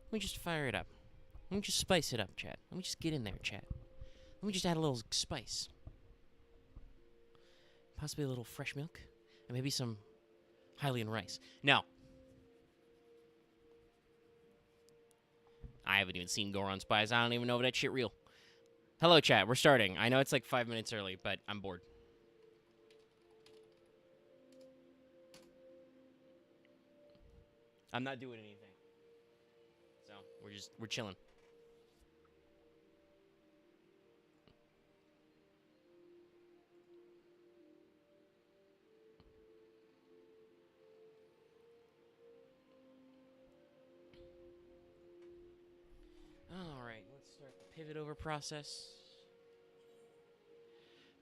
Let me just fire it up. Let me just spice it up, chat. Let me just get in there, chat. Let me just add a little spice. Possibly a little fresh milk. And maybe some Hylian rice. No. I haven't even seen Goron Spies. I don't even know if that shit real. Hello, chat. We're starting. I know it's like 5 minutes early, but I'm bored. I'm not doing anything. So, we're chilling. Alright, let's start the pivot over process.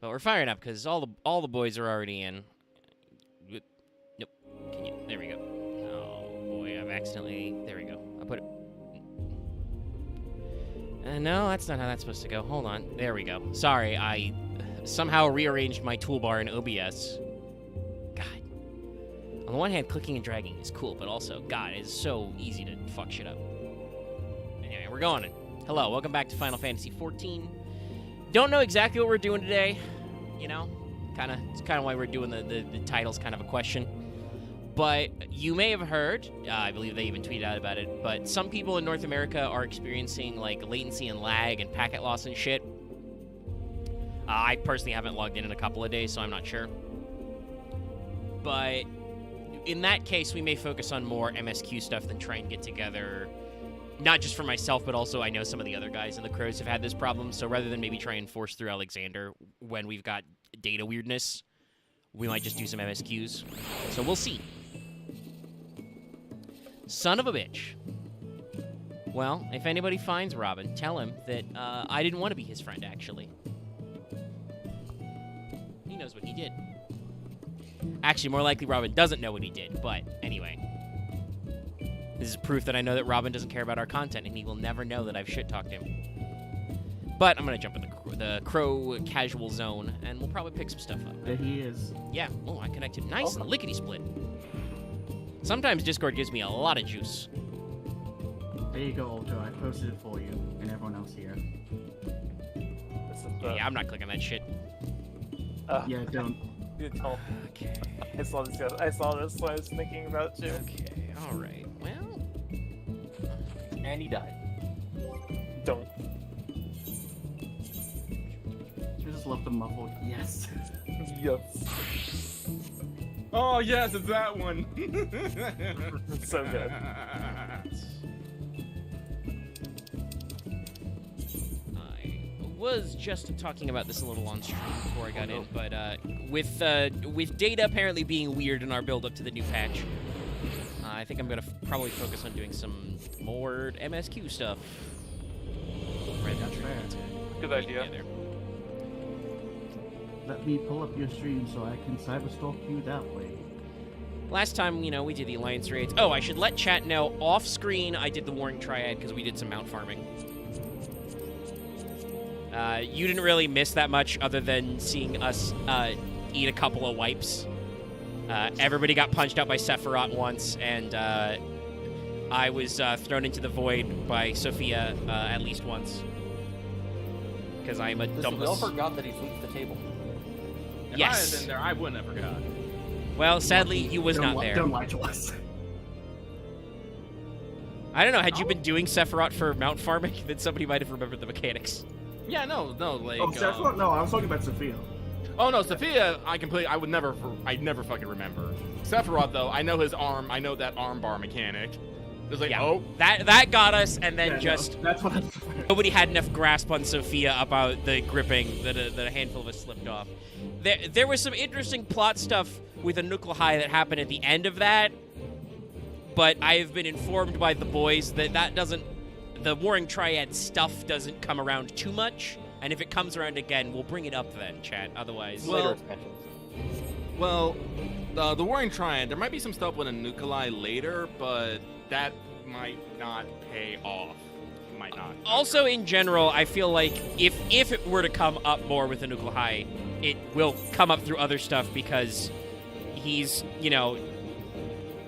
But we're firing up because all the boys are already in. Nope. There we go. Oh boy, I've accidentally. There we go. I put it. No, that's not how that's supposed to go. Hold on. There we go. Sorry, I somehow rearranged my toolbar in OBS. God. On the one hand, clicking and dragging is cool, but also, God, it's so easy to fuck shit up. Anyway, we're going in. Hello, welcome back to Final Fantasy XIV. Don't know exactly what we're doing today. You know, it's kind of why we're doing the title's kind of a question. But you may have heard, I believe they even tweeted out about it, but some people in North America are experiencing, like, latency and lag and packet loss and shit. I personally haven't logged in a couple of days, so I'm not sure. But in that case, we may focus on more MSQ stuff than try and get together, not just for myself, but also I know some of the other guys in the Crows have had this problem, so rather than maybe try and force through Alexander when we've got data weirdness, we might just do some MSQs. So we'll see. Son of a bitch. Well, if anybody finds Robin, tell him that I didn't want to be his friend, actually. He knows what he did. Actually, more likely Robin doesn't know what he did, but anyway. This is proof that I know that Robin doesn't care about our content, and he will never know that I've shit-talked him. But I'm going to jump in the Crow casual zone, and we'll probably pick some stuff up. There he is. Yeah. Oh, I connected. Nice and lickety-split. Sometimes Discord gives me a lot of juice. There you go, Ultra. I posted it for you and everyone else here. Yeah, I'm not clicking that shit. Yeah, don't. Don't. Okay. I saw this, so I was thinking about you. Okay, alright. Well... And he died. Don't. I just love the muffled yes. Yes. Oh yes, it's that one. It's so good. I was just talking about this a little on stream before I got in, but with data apparently being weird in our build-up to the new patch, I think I'm gonna probably focus on doing some more MSQ stuff. That's fair. Good idea. Together. Let me pull up your stream so I can cyberstalk you that way. Last time, you know, we did the Alliance raids. Oh, I should let chat know, off-screen, I did the Warring Triad because we did some mount farming. You didn't really miss that much other than seeing us eat a couple of wipes. Everybody got punched out by Sephiroth once, and I was thrown into the void by Sophia at least once. Because I'm a Listen, we dumbass. all forgot that he flipped the table. If I had Yes. been there, I wouldn't have forgot. Well, sadly, you was not there. Don't lie to us. I don't know, had you been doing Sephiroth for mount farming, then somebody might have remembered the mechanics. Yeah, no, like. Oh, Sephiroth? No, I was talking about Sophia. Oh no, Sophia, I'd never fucking remember. Sephiroth though, I know his arm, I know that arm bar mechanic. It's like, Yeah. oh, That got us, and then Yeah, just... no, that's what Nobody had enough grasp on Sophia about the gripping that a handful of us slipped off. There was some interesting plot stuff with a Nuclei that happened at the end of that, but I have been informed by the boys that doesn't... The Warring Triad stuff doesn't come around too much, and if it comes around again, we'll bring it up then, chat. Otherwise... Later Well- expansions. well, the Warring Triad, there might be some stuff with a nuclei later, but that might not pay off. It might not. Also, in general, I feel like if it were to come up more with the Nuclei, it will come up through other stuff because he's, you know,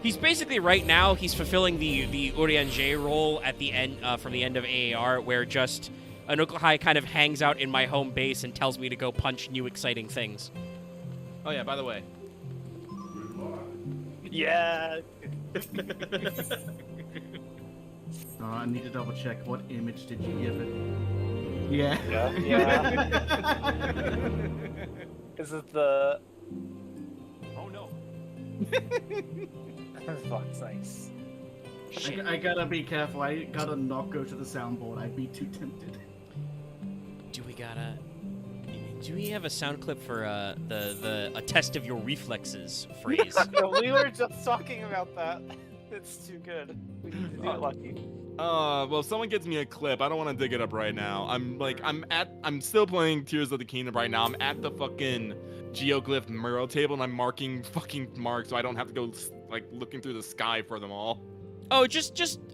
He's basically right now. He's fulfilling the Urianger role at the end from the end of AAR, where just Anuklahai kind of hangs out in my home base and tells me to go punch new exciting things. Oh yeah, by the way. Yeah. I need to double check. What image did you give it? Yeah. Yeah. Is it the? Oh no. Fuck's nice. I gotta be careful. I gotta not go to the soundboard. I'd be too tempted. Do we have a sound clip for the a test of your reflexes phrase? No, we were just talking about that. It's too good. We need to do it, Lucky. Well, if someone gets me a clip, I don't want to dig it up right now. I'm still playing Tears of the Kingdom right now. I'm at the fucking geoglyph mural table and I'm marking fucking marks so I don't have to go like looking through the sky for them all. Oh,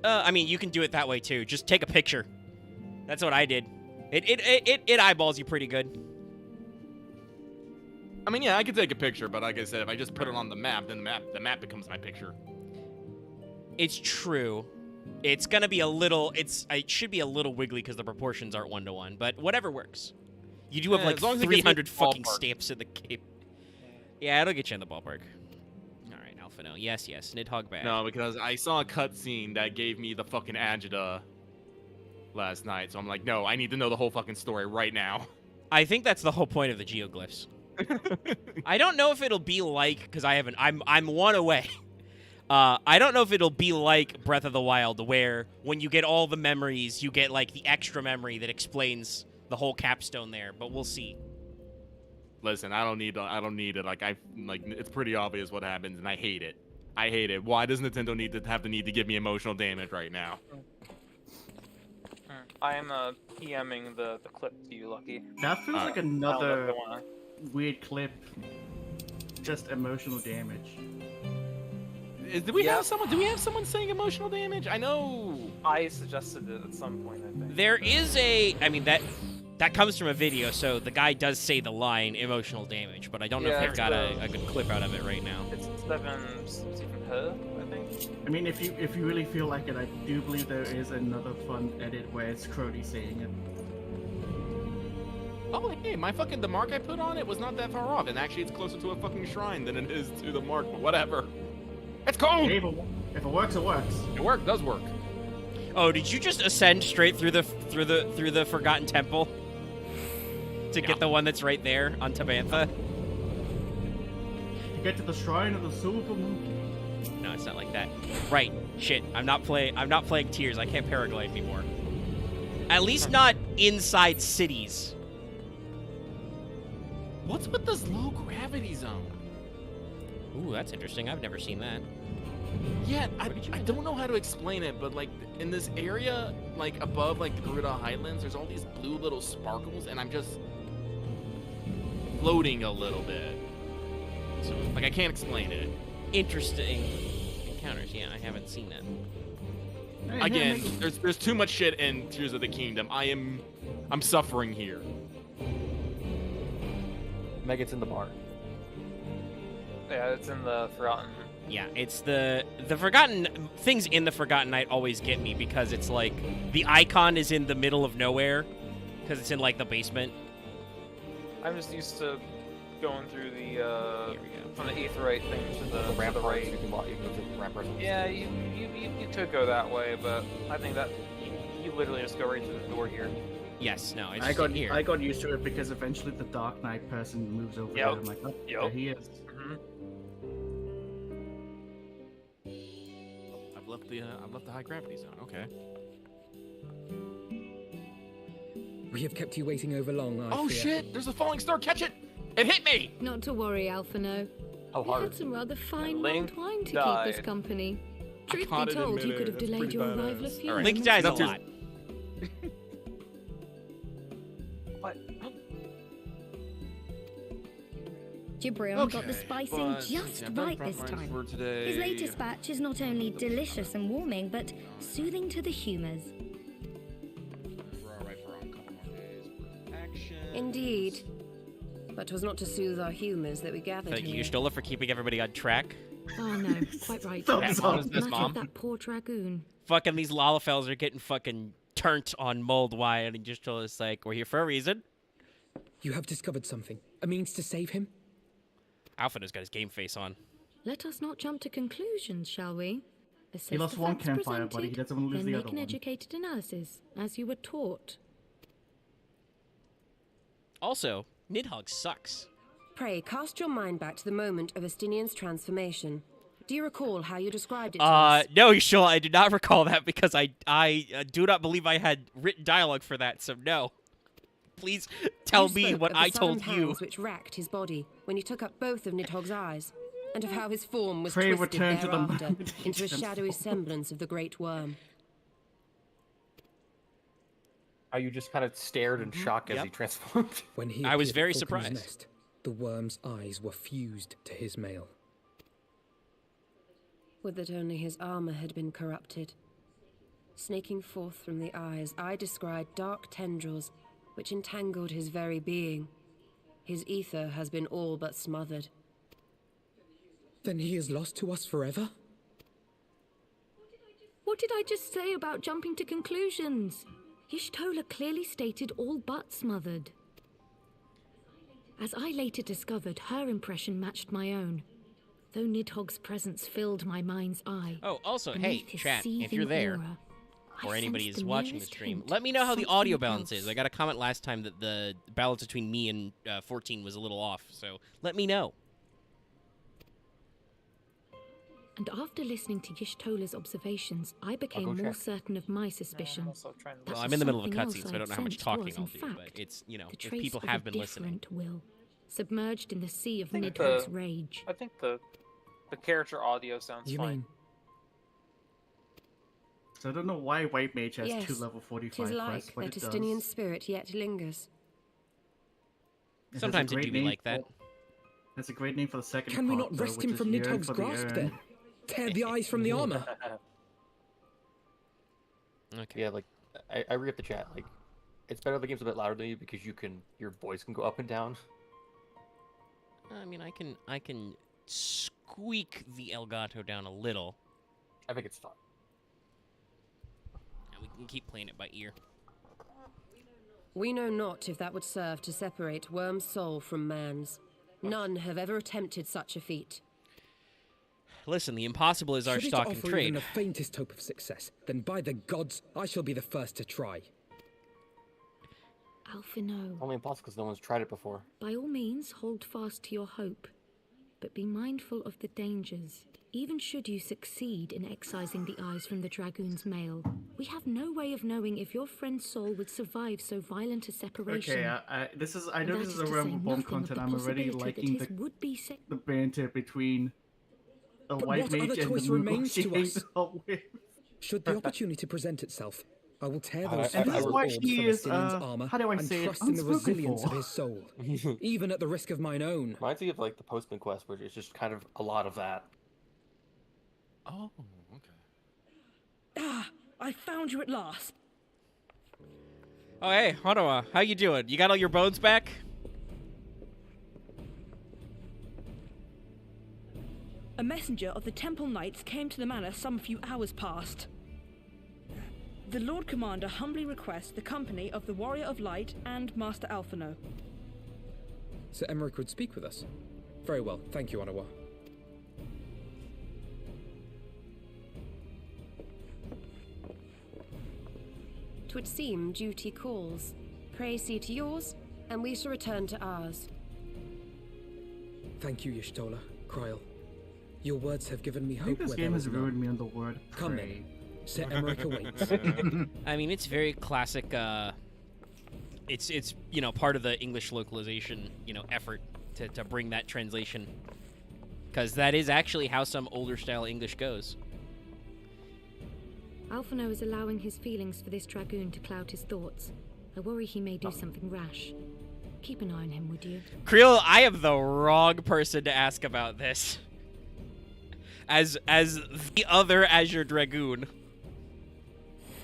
I mean, you can do it that way too. Just take a picture. That's what I did. It eyeballs you pretty good. I mean, yeah, I could take a picture, but like I said, if I just put it on the map, then the map becomes my picture. It's true. It's gonna be a little. It should be a little wiggly because the proportions aren't 1-to-1, but whatever works. You do have Yeah, like as long as it gets me 300 in the fucking ballpark. stamps in the cape. Yeah, it'll get you in the ballpark. All right, Alphino. Yes, Nidhogg bad. No, because I saw a cutscene that gave me the fucking agita last night, so I'm like, no, I need to know the whole fucking story right now. I think that's the whole point of the geoglyphs. I don't know if it'll be like, because I'm one away. I don't know if it'll be like Breath of the Wild, where when you get all the memories, you get like the extra memory that explains the whole capstone there. But we'll see. Listen, I don't need it. Like it's pretty obvious what happens, and I hate it. I hate it. Why does Nintendo need to give me emotional damage right now? I am PMing the clip to you, Lucky. That feels like I don't know if another they wanna- weird clip. Just emotional damage. Do we have someone saying emotional damage? I know. I suggested it at some point, I think. There is I mean, that comes from a video, so the guy does say the line emotional damage, but I don't know if Yeah, they've got a good clip out of it right now. It's Stephen Her, I think. I mean, if you really feel like it, I do believe there is another fun edit where it's Crody saying it. Oh, hey, the mark I put on it was not that far off, and actually it's closer to a fucking shrine than it is to the mark, but whatever. It's cold! Hey, if it works, it works. It does work. Oh, did you just ascend straight through the Forgotten Temple to get the one that's right there on Tabantha? To get to the shrine of the silver monkey. No, it's not like that. Right. Shit. I'm not playing Tears. I can't paraglide anymore. At least not inside cities. What's with this low gravity zone? Ooh, that's interesting. I've never seen that. Yeah, I don't know how to explain it, but like in this area, like above like the Garuda Highlands, there's all these blue little sparkles, and I'm just floating a little bit. So like I can't explain it. Interesting encounters. Yeah, I haven't seen that. Hey, Again, hey, there's too much shit in Tears of the Kingdom. I'm suffering here. Meg, it's in the bar. Yeah, it's in the Forgotten. Yeah, it's the Forgotten things in the Forgotten Night always get me because it's like the icon is in the middle of nowhere because it's in like the basement. I'm just used to going through the Here we go. from the aetheryte thing to the Ramparts, right. you can go to the ramparts. Yeah, you could go that way, but I think that you literally just go right through the door here. Yes, no, it's I just got in here. I got used to it because eventually the Dark Knight person moves over there. Yep. I'm like, oh, Yep. there he is. Mm-hmm. I've left the high gravity zone. Okay. We have kept you waiting over long, I Oh fear. shit! There's a falling star. Catch it! It hit me! Not to worry, Alphino. How You had hard? some rather fine Link mulled wine to keep died. us company. Truth caught be it in told, you midair. could have That's delayed pretty your badass. arrival a few All right. Link moments. dies a That's lot. What? Gibrion got the spicing just right this time. For today. His latest batch is not only delicious and warming, but soothing to the humours. We're all right for a couple more days for action. Indeed. But 'twas not to soothe our humours that we gathered Thank you, here. Stola, for keeping everybody on track. Oh no, quite right. Thumbs Mom, up. is this Much Mom? of that poor dragoon. Fucking these Lalafels are getting fucking turnt on mulled wine, and just told us like, we're here for a reason. You have discovered something. A means to save him? Alfredo's got his game face on. Let us not jump to conclusions, shall we? Assess He lost the one facts campfire, buddy. He presented, doesn't want to lose then the make other an one. educated analysis, as you were taught. Also, Nidhogg sucks. Pray, cast your mind back to the moment of Estinian's transformation. Do you recall how you described it to us? No, Yashul, I do not recall that because I do not believe I had written dialogue for that, so no. Please tell You me spoke what of the I sudden told you. pangs which racked his body when you took up both of Nidhogg's eyes, and of how his form was Pray twisted return to the thereafter moment he into a shadowy transformed. semblance of the great worm. How you just kind of stared in shock as Yep. he transformed. When he I was appeared very at Falcon's surprised. Nest, the worm's eyes were fused to his mail. Would that only his armor had been corrupted. Snaking forth from the eyes, I descried dark tendrils which entangled his very being. His ether has been all but smothered. Then he is lost to us forever? What did I just say about jumping to conclusions? Y'shtola clearly stated all but smothered. As I later discovered, her impression matched my own. Though Nidhogg's presence filled my mind's eye. Oh, also, hey, beneath his chat, if seething you're there, aura, I or anybody sensed is the watching the merest stream, hint let me know how the something audio balance is. else. I got a comment last time that the balance between me and 14 was a little off, so let me know. And after listening to Y'shtola's observations, I became more check. certain of my I'm suspicion. also trying to That Well, was I'm in the middle of a something else cutscene, so I don't know how I'd much sensed talking was, I'll in do, fact, but it's, you know, the if trace people of have a been listening. different will, submerged in the sea of think Nidhogg's the- rage. I think the character audio sounds You fine. mean So I don't know why White Mage has Yes, two level 45 'Tis quests, like but that it Estinian does. spirit yet lingers. It has a Sometimes it great do be name like that. for- That's a great name for the second Can we part, not though, wrest which him is from Yearn Nidhogg's for the grasp Urn. then? Tear the eyes from the armor. Okay. Yeah, like I agree with the chat. Like, it's better the game's a bit louder than you because your voice can go up and down. I mean, I can squeak the Elgato down a little, I think it's fun. and we can keep playing it by ear. We know not if that would serve to separate worm's soul from man's. None have ever attempted such a feat. Listen, the impossible is our Should it stock in offer trade. even the faintest hope of success, then by the gods, I shall be the first to try. Alphino, Only impossible because no one's tried it before. by all means hold fast to your hope, but be mindful of the dangers. Even should you succeed in excising the eyes from the dragoon's mail, we have no way of knowing if your friend's soul would survive so violent a separation. Okay, I know And this that is a to say Rumble Bomb nothing of content. the I'm already possibility liking that his would-be sec- the banter between a But White what Mage other and the choice Moogle remains she to hangs us? out with. Should the opportunity present itself, I will tear I- those I- And this is foul why orbs she from is, Estinian's armor how do I and say it, trust in the unspoken resilience for. of his soul, even at the risk of mine own. Reminds me of like the Postman quest, which is just kind of a lot of that. Oh, okay. Ah, I found you at last. Oh, hey, Hanawa, how you doing? You got all your bones back? A messenger of the Temple Knights came to the manor some few hours past. The Lord Commander humbly requests the company of the Warrior of Light and Master Alphino. Sir Emmerich would speak with us. Very well, thank you, Onawa. Twould seem duty calls. Pray see to yours, and we shall return to ours. Thank you, Y'shtola, Kryl. Your words have given me I think hope this where game there has was none. ruined me on the word Come pray. then. Sir Emmerich awaits. I mean, it's very classic. It's you know, part of the English localization, you know, effort to bring that translation, because that is actually how some older style English goes. Alphino is allowing his feelings for this dragoon to cloud his thoughts. I worry he may do something rash. Keep an eye on him, would you? Creel, I am the wrong person to ask about this. As the other Azure Dragoon.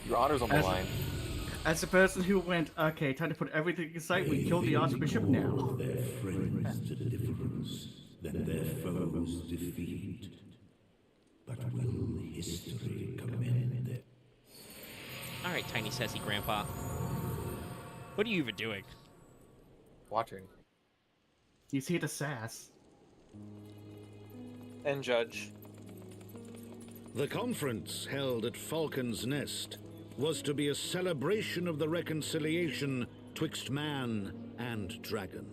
Your honor's on the As- line. As the person who went, okay, time to put everything aside, we killed the Archbishop now. Their friends to deliverance, then their foes defeat. But will history commend it? All right, tiny sassy grandpa. What are you even doing? Watching. He's here to sass. And judge. The conference held at Falcon's Nest was to be a celebration of the reconciliation twixt man and dragon.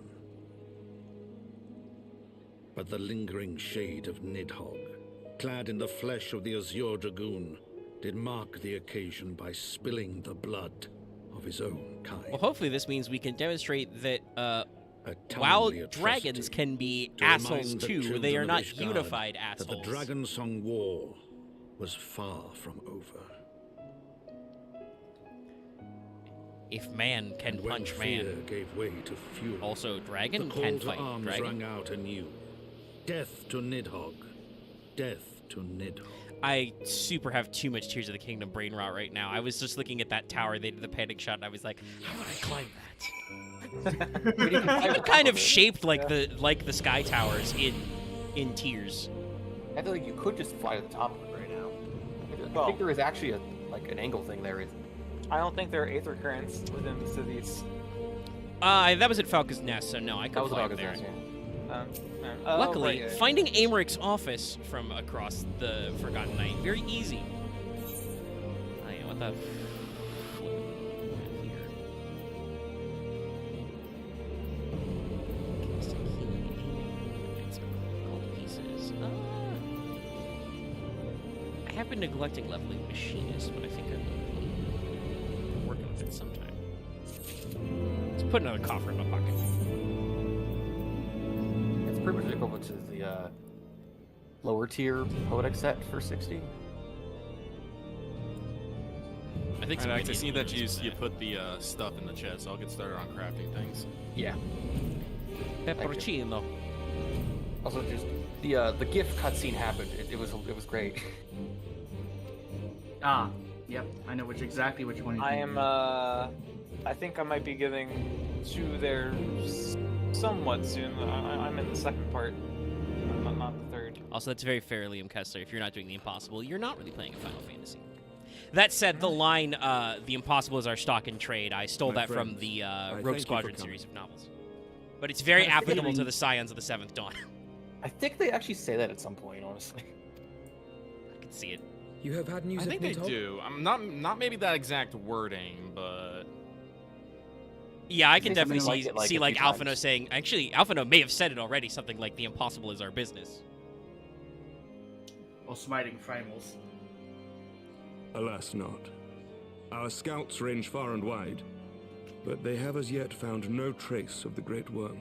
But the lingering shade of Nidhogg, clad in the flesh of the Azure Dragoon, did mark the occasion by spilling the blood of his own kind. Well, hopefully this means we can demonstrate that A while timely dragons atrocity can be to assholes remind the too, children they are of not Ishgard unified that assholes. the Dragonsong War was far from over. If man can And when punch fear man, gave way to fury, also dragon the call can to fight arms dragon. rang out anew. Death to Nidhogg. Death to Nidhogg. I super have too much Tears of the Kingdom brain rot right now. I was just looking at that tower, they did the panic shot, and I was like, how would I climb that? Kind of shaped like the sky towers in Tears. I feel like you could just fly to the top of it right now. I Well- think there is actually an angle thing there. I don't think there are aether currents within the cities. That was at Falcon's Nest, so no, I That could was fly about up there. Luckily, Luckily, finding Americ's office from across the Forgotten Night, very easy. Oh yeah, what the here? Gold pieces. I have been neglecting leveling Machinist, but I think I'm working with it sometime. Let's put another coffer in my pocket. It's pretty much equivalent to the lower tier poetic set for 60. I think Alright, some I see that you put put the stuff in the chest, so I'll get started on crafting things. Yeah. pepperoncino. Also, just the GIF cutscene happened. It was great. Ah, yep. I know exactly which one. I am. I think I might be getting to there somewhat soon. I'm in the second part, not the third. Also, that's very fair, Liam Kessler. If you're not doing the impossible, you're not really playing a Final Fantasy. That said, the line, the impossible is our stock in trade, I stole My that from friends, the I Rogue thank you Squadron for coming. series of novels. But it's very I have a applicable to feeling- the Scions of the Seventh Dawn. I think they actually say that at some point, honestly. I can see it. You have had news I of think they Nidhogg? do. I'm not maybe that exact wording, but Yeah, I can Say something definitely like it, like, see a like few Alphino times. saying, actually, Alphino may have said it already, something like the impossible is our business. Or smiting primals. Alas not. Our scouts range far and wide, but they have as yet found no trace of the Great Worm.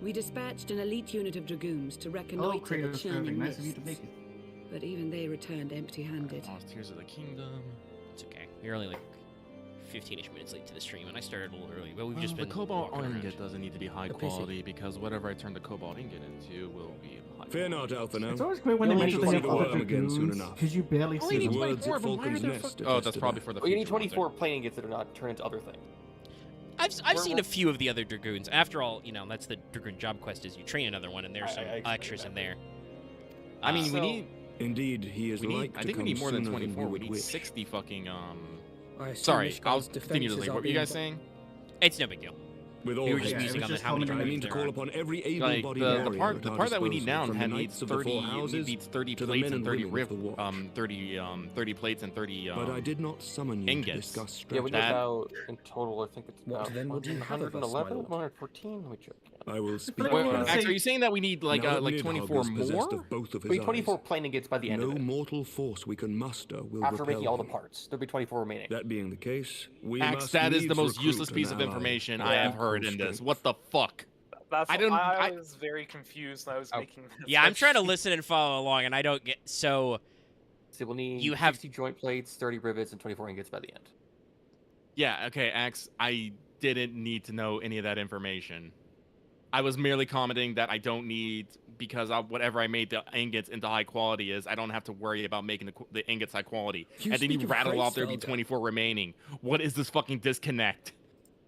We dispatched an elite unit of dragoons to Oh, reconnoiter the Kratos churning Irving, nice of you to mists, make it. but even they returned empty-handed. Lost Tears of the Kingdom. It's okay. You're only like 15-ish minutes late to the stream, and I started a little early, but we've Well, just the been cobalt walking around. ingot doesn't need to be high A pity. quality because whatever I turn the cobalt ingot into will be high. Fear not, Alphino. It's always great when they You only mention need they have 24 other them again soon dragoons, enough. because you barely Only see need them. Words at 24 of them. Why are Falcon's there Nest fucking- attest Oh, that's to probably that. for the Well, you need future ones, 24 plane ingots that are not turned into other things. I've We're- seen a few of the other Dragoons. After all, you know, that's the Dragoon job quest is you train another one, and there's some I expect extras that. in there. I mean, we So- need. Indeed, he is We need. like I to think we come need more than sooner 24. We would need wish. 60 fucking I assume Sorry, I'll Ishgard's continue to defenses leave. are What were you being guys saying? It's no big deal. With all We were just Yeah, it musing was on the just how many coming I around mean Dragons to there call are. upon every Like able-bodied the warrior part at the our part that we need disposal, now from the had knights needs of the 30 four houses needs 30 to the plates men and and 30 women of rip the watch. 30 plates and 30 But I did not summon you ingots. to discuss Yeah, we strategy. got That- about, in total, I think it's What about then would you have of us, my 111, lord? 114? Let me check. I will speak. But Wait, I to wanna you. Max, say- are you saying that we need like Now that like Nidhogg 24 is possessed more? of both of his We need 24 eyes, plane ingots by the end no of it. mortal force we can muster will After repel making all the him. parts. There'll be 24 remaining. That being the case, we Max, must that is the needs most recruit useless an piece of ally information of I have equal heard in this. strength. What the fuck? That's I don't- I I- was very confused when I was Oh. making this. Yeah, I'm trying to spreadsheet. listen and follow along, and I don't get so. So we'll need You have- 60 joint plates, 30 rivets, and 24 ingots by the end. Yeah, okay, Axe, I didn't need to know any of that information. I was merely commenting that I don't need, because whatever I made the ingots into high quality is, I don't have to worry about making the ingots high quality. You And then you speak of rattle off there'll be Freysfelder. 24 remaining. What is this fucking disconnect?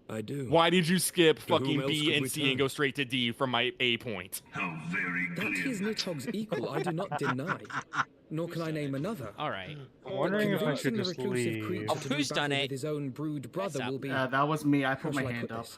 I do. Why did you skip To whom fucking else B could and we C turn? and go straight to D from my A point? That he is Nidhogg's equal, I do not deny. nor can I name another. All right. I'm wondering if I Convincing should the just reclusive leave. creature Oh, to do who's battle done it? with his own brood brother will be. That was me. I How put my shall I hand put up. this?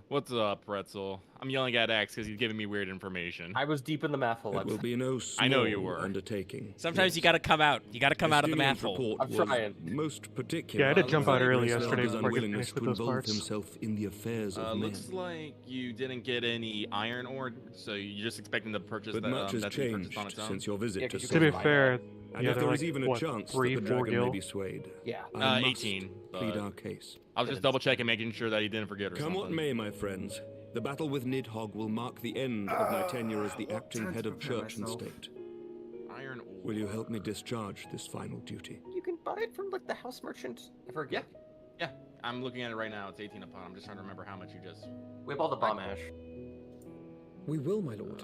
What's up, Pretzel? I'm yelling at X because he's giving me weird information. I was deep in the math hole. It will be no small I know you were. undertaking. Sometimes you gotta come out. You gotta come out of the math hole. report I'm was trying. most particular. Yeah, I did jump out early His yesterday before I could unwillingness finish with to those involve parts. himself in the affairs of men. Looks like you didn't get any iron ore, so you're just expecting to purchase But that. much has that to be purchased changed on its own? since your visit to To be fair, And yeah, if they're there is like, even what, a chance 3, that the 4 dragon may gil? be swayed, Yeah. I must 18. plead but our case. I was just double checking, making sure that he didn't forget or Come something. what may, my friends, the battle with Nidhogg will mark the end of my tenure as the acting time head to of prepare church and myself. state. Iron ore. Will you help me discharge this final duty? You can buy it from like the house merchant. I forget. Yeah, I'm looking at it right now. It's 18 a pot. I'm just trying to remember how much you just. We have all the bomb ash. We will, my lord.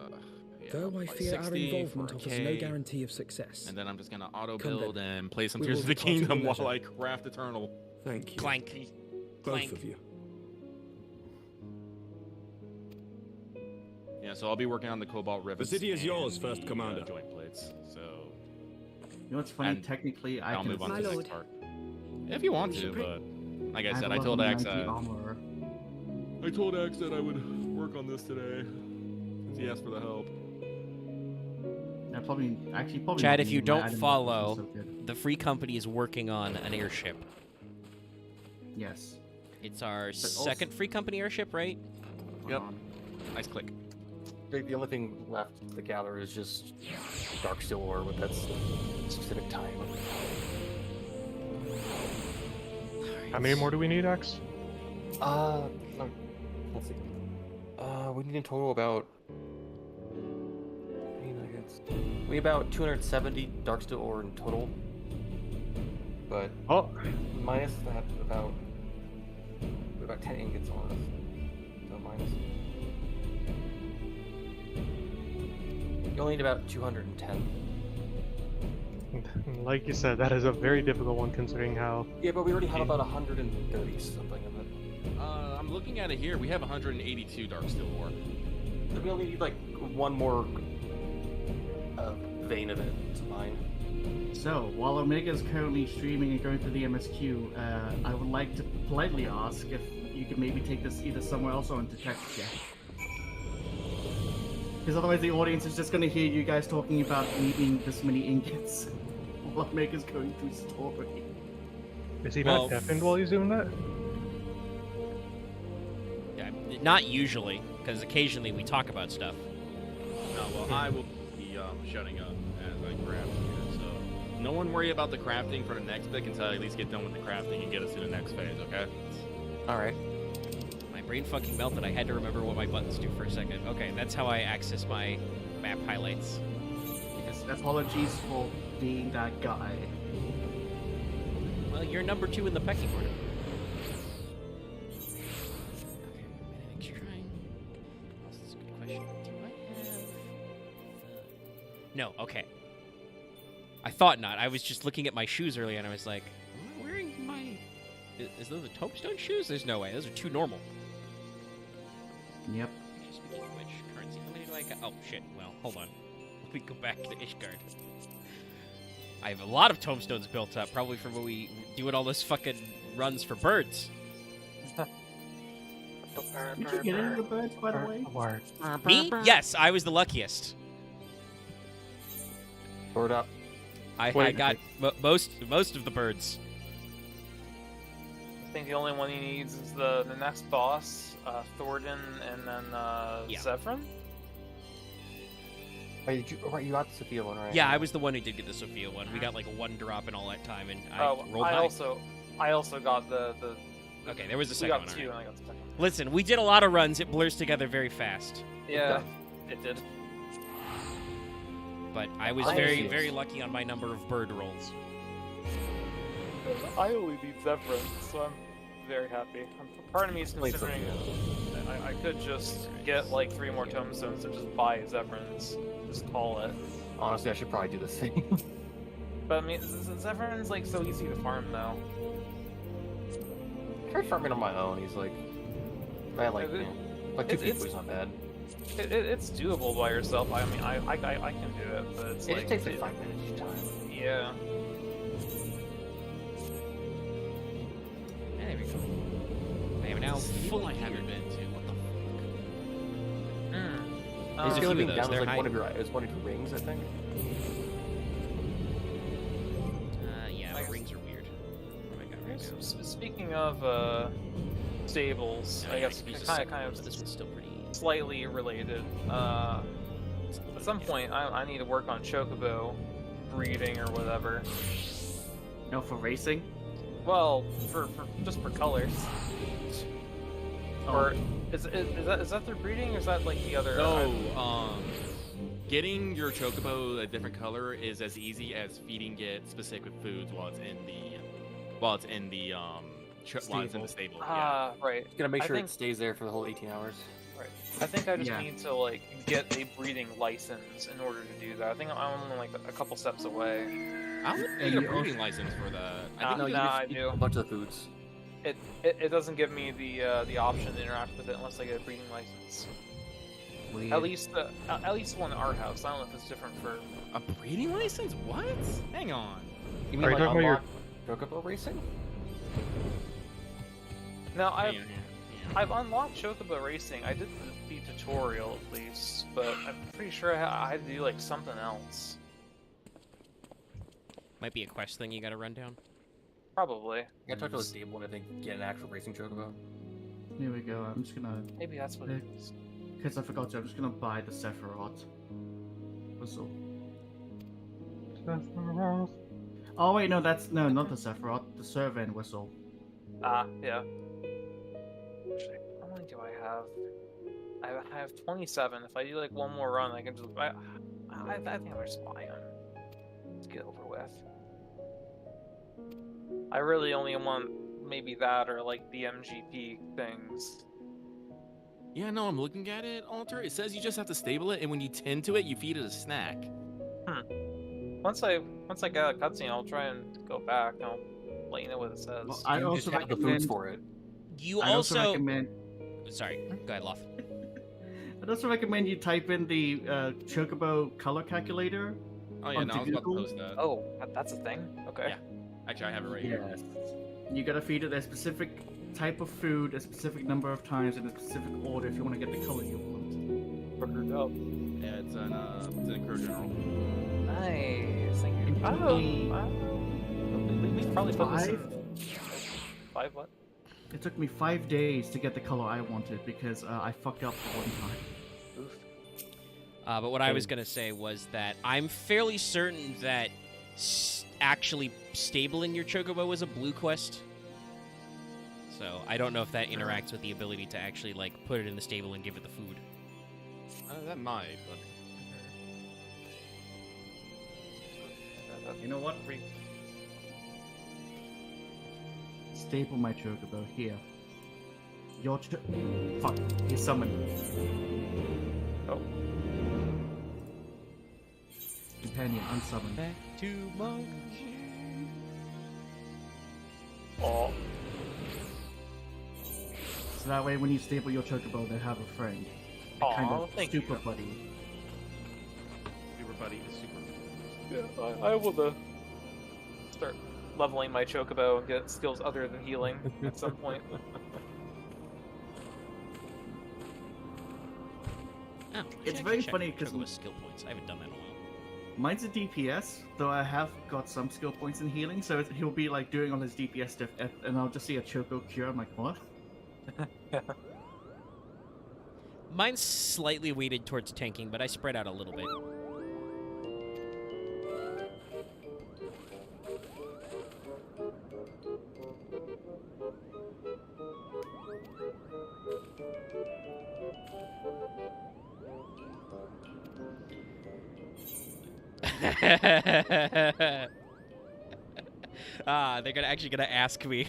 Yeah, Though I like fear our 60 involvement for a offers no K. guarantee of success. And then I'm just gonna auto Come build then. and play some We Tears will of the depart at your Kingdom while leisure. I craft Eternal. Thank you. Clank. Both Clank. of you. Yeah, so I'll be working on the Cobalt Rivets. city is yours, and First the, Commander. Joint plates. So You know what's funny? And Technically, I I'll can move on to My the lord. next part. If you want We to, should but like I have said, a I told level X 90 that armor. I told X that I would work on this today since he asked for the help. Yeah, probably Chad, not if you me, don't my animation follow, is so good. the Free Company is working on an airship. Yes. It's our also- second Free Company airship, right? Yep. Nice click. The only thing left to gather is just dark steel ore with that specific time. How many more do we need, X? No, let's see. We need in total about. We need about 270 dark steel ore in total. But Oh, minus that, about 10 ingots on us. So minus. You only need about 210. like you said, that is a very difficult one considering how. Yeah, but we already have about 130 something of it. I'm looking at it here. We have 182 Dark Steel ore. So we only need like one more vein of it to mine. So, while Omega is currently streaming and going through the MSQ, I would like to politely ask if you could maybe take this either somewhere else or into text chat. Because otherwise the audience is just going to hear you guys talking about needing this many ingots while Omega's going through story. Is he Well, not deafened while he's doing that? Yeah, not usually, because occasionally we talk about stuff. No, well, I will be shutting up as I craft here. So no one worry about the crafting for the next bit until I at least get done with the crafting and get us to the next phase, okay? Alright. My brain fucking melted. I had to remember what my buttons do for a second. Okay, that's how I access my map highlights. Yes, apologies for being that guy. Well, you're number 2 in the pecking order. Okay, anything's trying. That's a good question. Do I have the... No, okay. I thought not. I was just looking at my shoes earlier and I was like, am I wearing my... Is those the tombstone shoes? There's no way. Those are too normal. Yep. Speaking of which, currency, how many do I got? Oh, shit. Well, hold on. Let me go back to Ishgard. I have a lot of tombstones built up, probably from when we doing all those fucking runs for birds. Did you get any of the birds, by the way? Me? Yes, I was the luckiest. Board up. I got most of the birds. I think the only one he needs is the next boss, Thornton, and then Zephyrin. Oh, you got the Sophia one, right? Yeah, I was the one who did get the Sophia one. We got like a 1 drop in all that time, and I rolled high. I also got the. Okay, there was a we second got one. two, alright. and I got the second one. Listen, we did a lot of runs. It blurs together very fast. Yeah, it did. But I was very lucky on my number of bird rolls. I only need Zephyrin, so I'm very happy. Part of me is considering I could just get like 3 more tombstones and just buy Zephyrins. Just call it. Honestly, I should probably do the same. But I mean, Zephyrin's like so easy to farm though. I tried farming on my own. He's like, I like It- me. Like 2 it's- people, he's not bad. It's doable by yourself. I mean, I can do it, but it's It like just takes like 5 minutes each time. yeah. There we go. I am now fully haven't been to. What the fuck? There's a The few only of thing those. down They're is like high. one of your rings, I think. Yeah, my rings are weird. What have I got right now? Speaking of stables, I guess use a kind second one, of but this one's still pretty. slightly related. At some point, I need to work on chocobo breeding or whatever. No, for racing. Well, for just for colors. Oh. Or is that their breeding, or is that like the other? No, getting your chocobo a different color is as easy as feeding it specific foods while it's in the while it's in the stable. Ah, right. You gotta make sure I think, it stays there for the whole 18 hours. right. I think I just Yeah. need to like get a breeding license in order to do that. I think I'm only like a couple steps away. I would And need a you breeding license for that. I Nah, think No, you nah, just I eat do. a bunch of the foods. It doesn't give me the option to interact with it unless I get a breeding license. Weird. At least one in our house. I don't know if it's different for. a breeding license. What? Hang on. You Are mean you like talking about your- unlock chocobo racing? Now Hang on here. I've unlocked Chocobo Racing. I did the tutorial at least, but I'm pretty sure I had to do like something else. Might be a quest thing you gotta run down. Probably. I talked to a stable and I think get an actual racing chocobo. Here we go. I'm just gonna, Maybe that's what it is. because I forgot to. I'm just gonna buy the Sephiroth whistle. Oh wait, no, that's not the Sephiroth. The Servan whistle. Ah, yeah. Actually, how many do I have? I have 27. If I do like one more run, I can just. I think I'll just buy them. Let's get over with. I really only want maybe that or like the MGP things. Yeah, no, I'm looking at it, Alter. It says you just have to stable it, and when you tend to it, you feed it a snack. Once I get a cutscene, I'll try and go back. And I'll let you know what it says. Well, I You also just have the foods recommend. for it. You I also also. recommend. Sorry, go ahead, Loth. I'd also recommend you type in the Chocobo color calculator. Oh yeah, no, I was about to Google? post that. Oh, that's a thing? Okay. Yeah. Actually, I have it right here. Yes. You gotta feed it a specific type of food, a specific number of times, in a specific order if you want to get the color you want. Figured out. Yeah, it's in Crow General. Nice. Thank you. We probably put this in. 5 what? It took me 5 days to get the color I wanted because I fucked up for one time. Oof. But what I was gonna say was that I'm fairly certain that actually stabling your chocobo is a blue quest. So I don't know if that interacts with the ability to actually like put it in the stable and give it the food. That might, but You know what? Staple my Chocobo here. Your fuck. He's summoned. Oh. Companion unsummoned. Back to monk. Oh. So that way, when you stable your Chocobo, they have a friend. A Aw, kind of thank super you. buddy. Super Buddy is super. Yeah, I will start leveling my chocobo and get skills other than healing at some point. Oh, It's actually, I very can check funny 'cause- chocobo skill points. I haven't done that in a while. Mine's a DPS, though I have got some skill points in healing, so he'll be like doing all his DPS stuff, and I'll just see a Choco cure. I'm like, what? Mine's slightly weighted towards tanking, but I spread out a little bit. They're actually gonna ask me.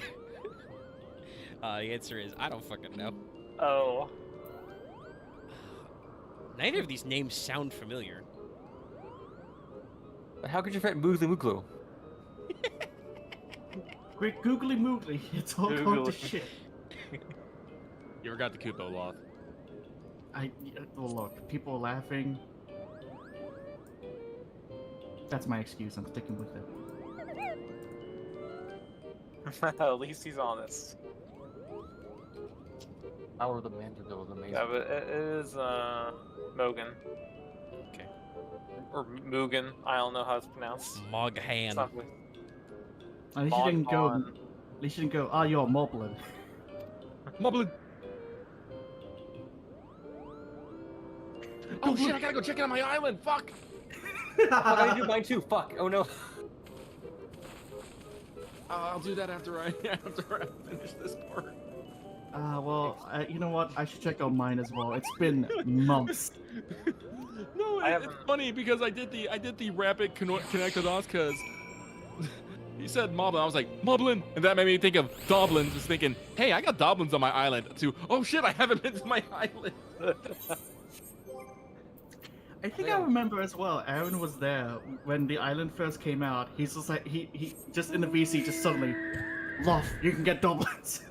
The answer is I don't fucking know. Oh. Neither of these names sound familiar. But how could you find Moogly Mooglo? Quick, googly moogly, it's all gone to Googly. shit. You ever got the Kupo Loth? Well, look, people are laughing. That's my excuse. I'm sticking with it. At least he's honest. Power of the Mandible is amazing. Yeah, but it is Mogan. Okay. Or Mugen. I don't know how it's pronounced. Moghan. It's not good. At least you didn't go. Mon. At least you didn't go. Ah, you're Moblin. Moblin. Oh shit! I gotta go check in on my island. Fuck. I gotta do mine too. Fuck. Oh no. I'll do that after I finish this part. Well, you know what? I should check on mine as well. It's been months. No, it's funny because I did the rapid connect the dots because he said Moblin. I was like Moblin, and that made me think of Doblins. Just thinking, hey, I got Doblins on my island. To oh shit, I haven't been to my island. I think I remember as well. Aaron was there when the island first came out. He's just like he just in the VC just suddenly, Loth, you can get Doblins.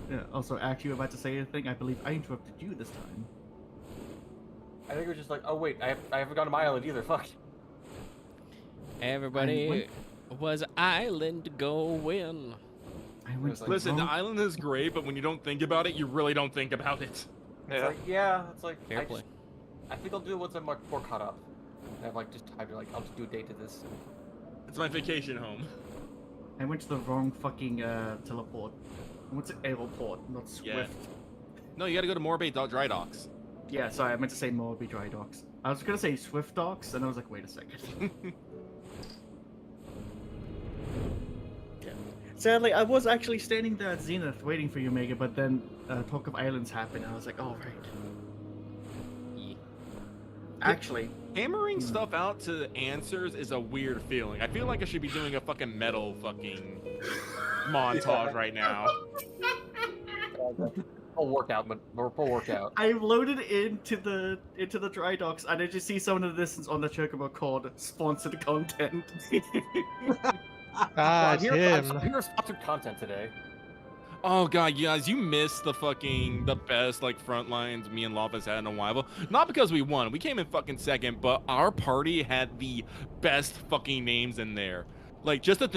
Yeah. Also, actually, you were about to say anything. I believe I interrupted you this time. I think it was just like, oh wait, I haven't gone to my island either. Fuck. Everybody was island going. Listen, the island is great, but when you don't think about it, you really don't think about it. It's like Fair play. I think I'll do it once I'm like more caught up. I've like just time to like I'll just do a day to this. It's my vacation home. I went to the wrong fucking teleport. I went to Aeroport, not Swift. Yeah. No, you gotta go to Morbay Dry Docks. Yeah, sorry, I meant to say Morbay Dry Docks. I was gonna say Swift Docks, and I was like, wait a second. Sadly, I was actually standing there at Zenith waiting for you, Mega, but then Talk of Islands happened, and I was like, oh, right. Yeah. Actually, hammering stuff out to answers is a weird feeling. I feel like I should be doing a fucking metal fucking montage right now. Full workout, but full workout. I loaded into the dry docks, and I just see someone in the distance on the Chocobo called sponsored content. Ah, it's him. I'm here sponsored content today. Oh god, guys, you missed the best like front lines me and Loftus had in a while. Not because we won, we came in fucking second, but our party had the best fucking names in there. Like just to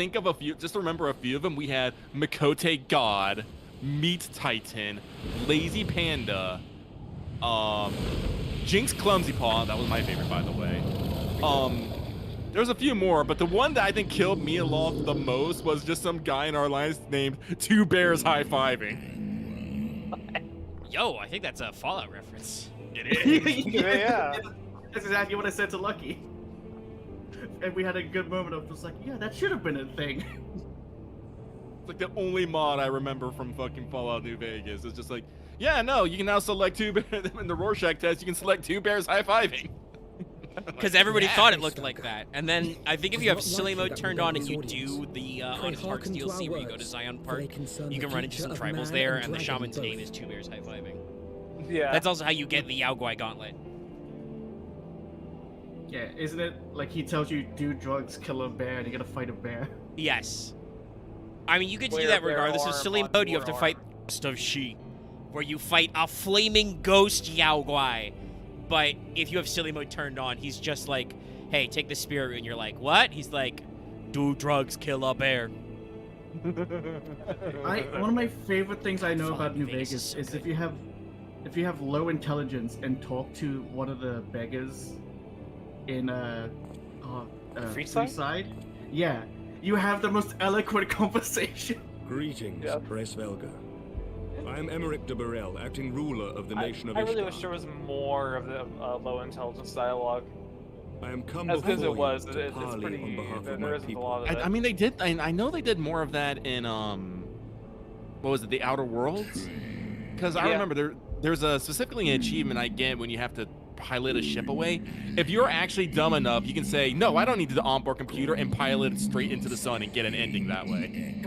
remember a few of them, we had Mikote God, Meat Titan, Lazy Panda, Jinx Clumsy Paw, that was my favorite by the way. There's a few more, but the one that I think killed me and Loft the most was just some guy in our alliance named Two Bears High-Fiving. Yo, I think that's a Fallout reference. It is. Yeah. That's exactly what I said to Lucky. And we had a good moment of just like, yeah, that should have been a thing. It's like the only mod I remember from fucking Fallout New Vegas. It's just like, yeah, no, you can now select two bears in the Rorschach test. You can select two bears high-fiving. Because everybody thought it looked like that. And then I think if you have silly mode turned on and you do the Onyx Parks DLC where you go to Zion Park, you can run into some tribals there, and the shaman's name is Two Bears High-Fiving. Yeah. That's also how you get the Yao Guai Gauntlet. Yeah, isn't it like he tells you do drugs, kill a bear, and you gotta fight a bear? Yes. I mean, you get to do Wear that bear regardless of arm silly on mode. You have boar to fight Ghost of She, where you fight a flaming ghost Yao Guai. But if you have silly mode turned on, he's just like, hey, take the spirit root, and you're like, what? He's like, do drugs, kill a bear. One of my favorite things I know about New Vegas is if you have low intelligence and talk to one of the beggars in Freeside, yeah, you have the most eloquent conversation. Greetings, Presvelga. I am Emmerich de Burrell, acting ruler of the nation of I Ishtar. really wish there was more of the low intelligence dialogue. I am come as good as it before was. you to It's parley pretty. on behalf of There my isn't a people. lot of it. I mean, they did. I know they did more of that in what was it, the Outer Worlds? Because I remember there's specifically an achievement I get when you have to pilot a ship away. If you're actually dumb enough, you can say, no, I don't need the onboard computer, and pilot it straight into the sun and get an ending that way.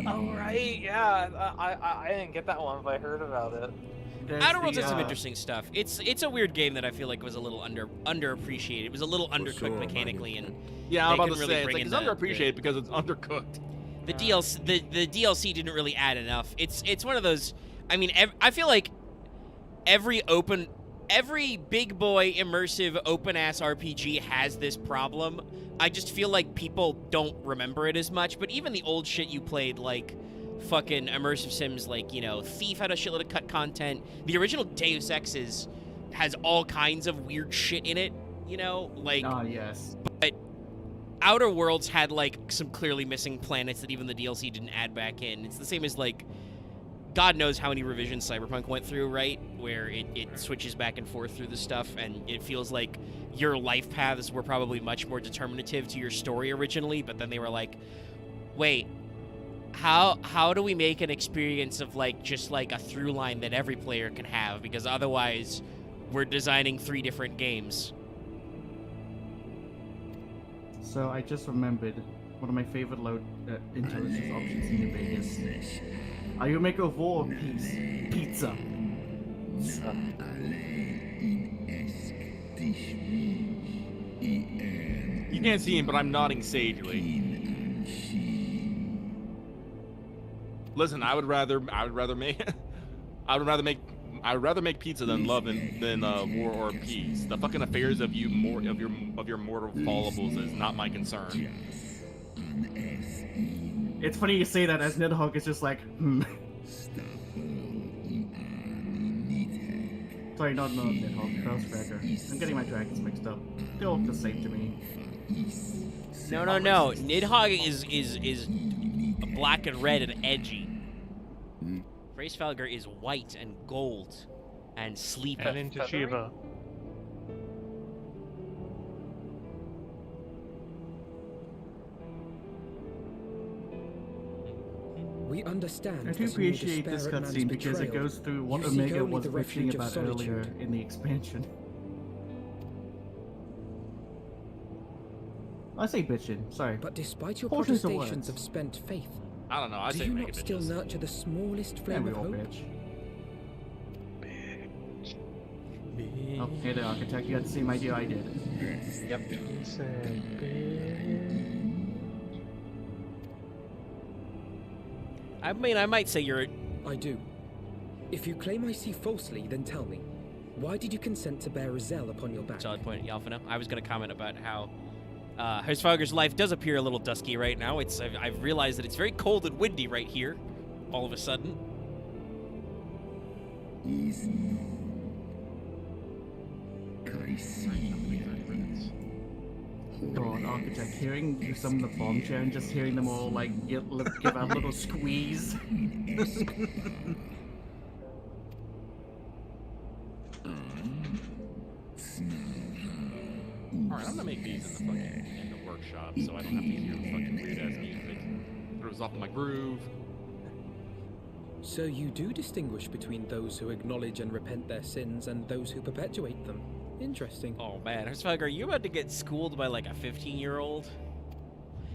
Oh right, yeah. I didn't get that one, but I heard about it. Outer Worlds has some interesting stuff. It's a weird game that I feel like was a little underappreciated. It was a little undercooked mechanically, and yeah, I'm about to really say it's, like, it's underappreciated because it's undercooked. The DLC didn't really add enough. It's one of those. I mean, I feel like every big boy immersive open ass RPG has this problem. I just feel like people don't remember it as much. But even the old shit you played, like fucking immersive sims, like, you know, Thief had a shitload of cut content. The original Deus Ex's has all kinds of weird shit in it, you know, like. Ah, yes. But Outer Worlds had like some clearly missing planets that even the DLC didn't add back in. It's the same as like, God knows how many revisions Cyberpunk went through, right? Where it switches back and forth through the stuff, and it feels like your life paths were probably much more determinative to your story originally, but then they were like, wait, how do we make an experience of like just like a through line that every player can have? Because otherwise, we're designing 3 different games. So I just remembered one of my favorite load intelligence options in New Vegas. Are you make a war piece? Pizza. You can't see him, but I'm nodding sagely. Listen, I would rather make pizza than love than war or peace. The fucking affairs of your mortal fallables is not my concern. It's funny you say that, as Nidhogg is just like, Sorry, not Nidhogg, Kraussberger. I'm getting my dragons mixed up. They all look the same to me. No. Nidhogg is black and red and edgy. Hraesvelgr is white and gold and sleepy. And into Shiva. We understand. I do appreciate this cutscene because it goes through what Omega was bitching about earlier in the expansion. I say bitching, sorry. But despite your Portions of protestations words. of spent faith, I don't know. I do say you make not it still bitches. nurture the smallest Yeah, flame we of all hope? bitch. Oh, hey there, Architect. You had the same idea I did. Yep. I mean, I might say you're... I do. If you claim I see falsely, then tell me. Why did you consent to bear Rizel upon your back? Solid point, Yalfino. I was going to comment about how Hraesvelgr's life does appear a little dusky right now. I've realized that it's very cold and windy right here, all of a sudden. God, Architect, hearing you summon the bomb chair and just hearing them all, like, give a little squeeze. Alright, I'm gonna make these in the workshop so I don't have to hear the fucking weird ass music. Throws off my groove. So you do distinguish between those who acknowledge and repent their sins and those who perpetuate them. Interesting. Oh man, Hraesvelgr, are you about to get schooled by like a 15-year-old?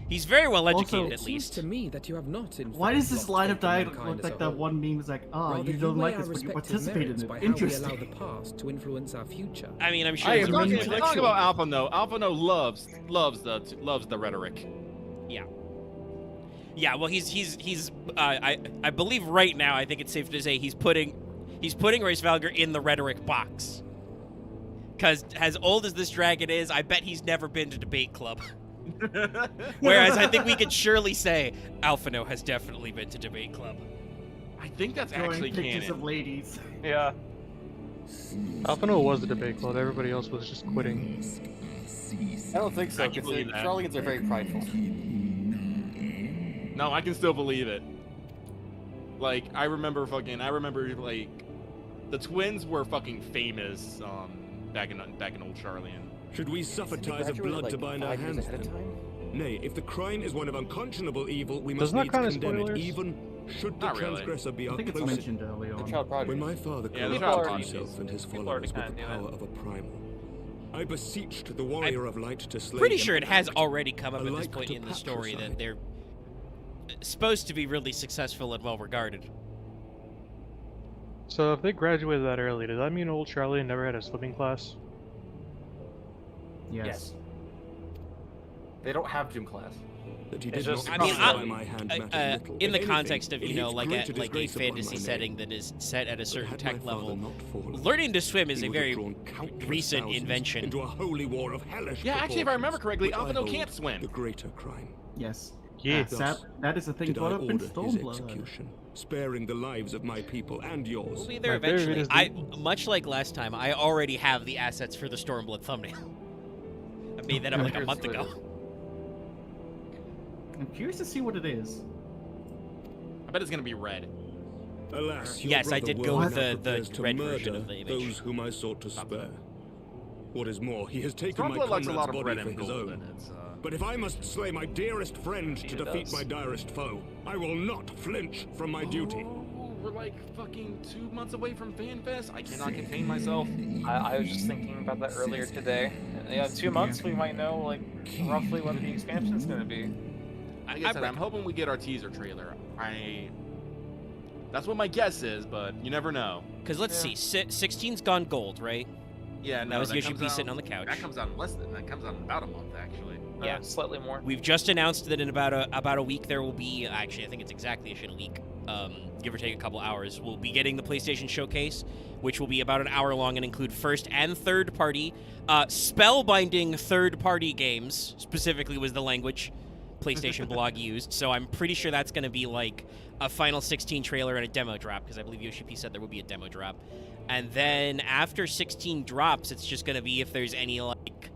He's very well educated, at least. To me that you have not. Why does this line of dialogue look like that one meme was like, you don't like this, but you participated in it. Interesting. How we allow the past to influence our future. I mean, I'm sure. Hey, talk about Alpha No. Alpha No loves the rhetoric. Yeah. Yeah. Well, he's. I believe right now. I think it's safe to say he's putting Hraesvelgr in the rhetoric box. Because as old as this dragon is, I bet he's never been to debate club. Whereas I think we can surely say Alphino has definitely been to debate club. I think that's Drawing actually pictures canon. of ladies. Yeah. Alphino was the debate club. Everybody else was just quitting. I don't think so, I can because believe that. Charlians are very prideful. No, I can still believe it. Like, I remember like the twins were fucking famous back in old Charlian. Should we suffer ties of blood to bind our hands then? Nay, if the crime is one of unconscionable evil, we must Doesn't that needs kinda condemn it, spoilers? even should the Not really. transgressor be I our think it's closest. mentioned early on. When my father Yeah, the corrupted child himself and his People already followers with the kinda knew power of a primal, I beseeched the warrior of light to slay Pretty him sure it and has act already come up at this alike point to in the story that patricide. they're supposed to be really successful and well regarded. So if they graduated that early, does that mean old Charlie never had a swimming class? Yes. They don't have gym class. That he It's did just- not I mean, justify my hand matters little. in the If context anything, of, it you know, heaped like greater a disgrace upon fantasy my setting name. that is set at a certain Had my tech father level, not fallen, learning to swim is he a would have very drawn countless recent thousands invention. into a holy war of hellish Yeah, actually, if I remember correctly, proportions, which I Alphino hold can't swim. The greater crime. Yes. Yeah. That is a thing Did brought I up in order his Stormblood. execution, sparing the lives of my people and yours? We'll be there My favorite eventually. is the- Much like last time, I already have the assets for the Stormblood thumbnail. I made that up like a month ago. I'm curious to see what it is. I bet it's gonna be red. Alas, your Yes, I brother did go Will with now the prepares to red version murder of the image. those whom I sought to spare. What is more, he has taken my Stormblood likes comrade's a lot of body red for and his gold own. in it. But if I must slay my dearest friend to It defeat does. my direst foe, I will not flinch from my duty. Oh, we're like fucking 2 months away from FanFest. I cannot contain myself. I was just thinking about that earlier today. Yeah, 2 months we might know like roughly what the expansion's gonna be. Like I said, I'm hoping we get our teaser trailer. That's what my guess is, but you never know. Because let's see, 16's gone gold, right? Yeah, no, That was that Yoshi comes P out- sitting on the couch. That comes out in less than. That comes out in about a month, actually. Yeah. Slightly more. We've just announced that in about a week there will be, actually I think it's exactly a week, give or take a couple hours, we'll be getting the PlayStation Showcase, which will be about an hour long and include first and third party, spellbinding third party games, specifically was the language PlayStation blog used, so I'm pretty sure that's going to be like a Final 16 trailer and a demo drop, because I believe Yoshi P said there will be a demo drop. And then after 16 drops, it's just going to be if there's any, like...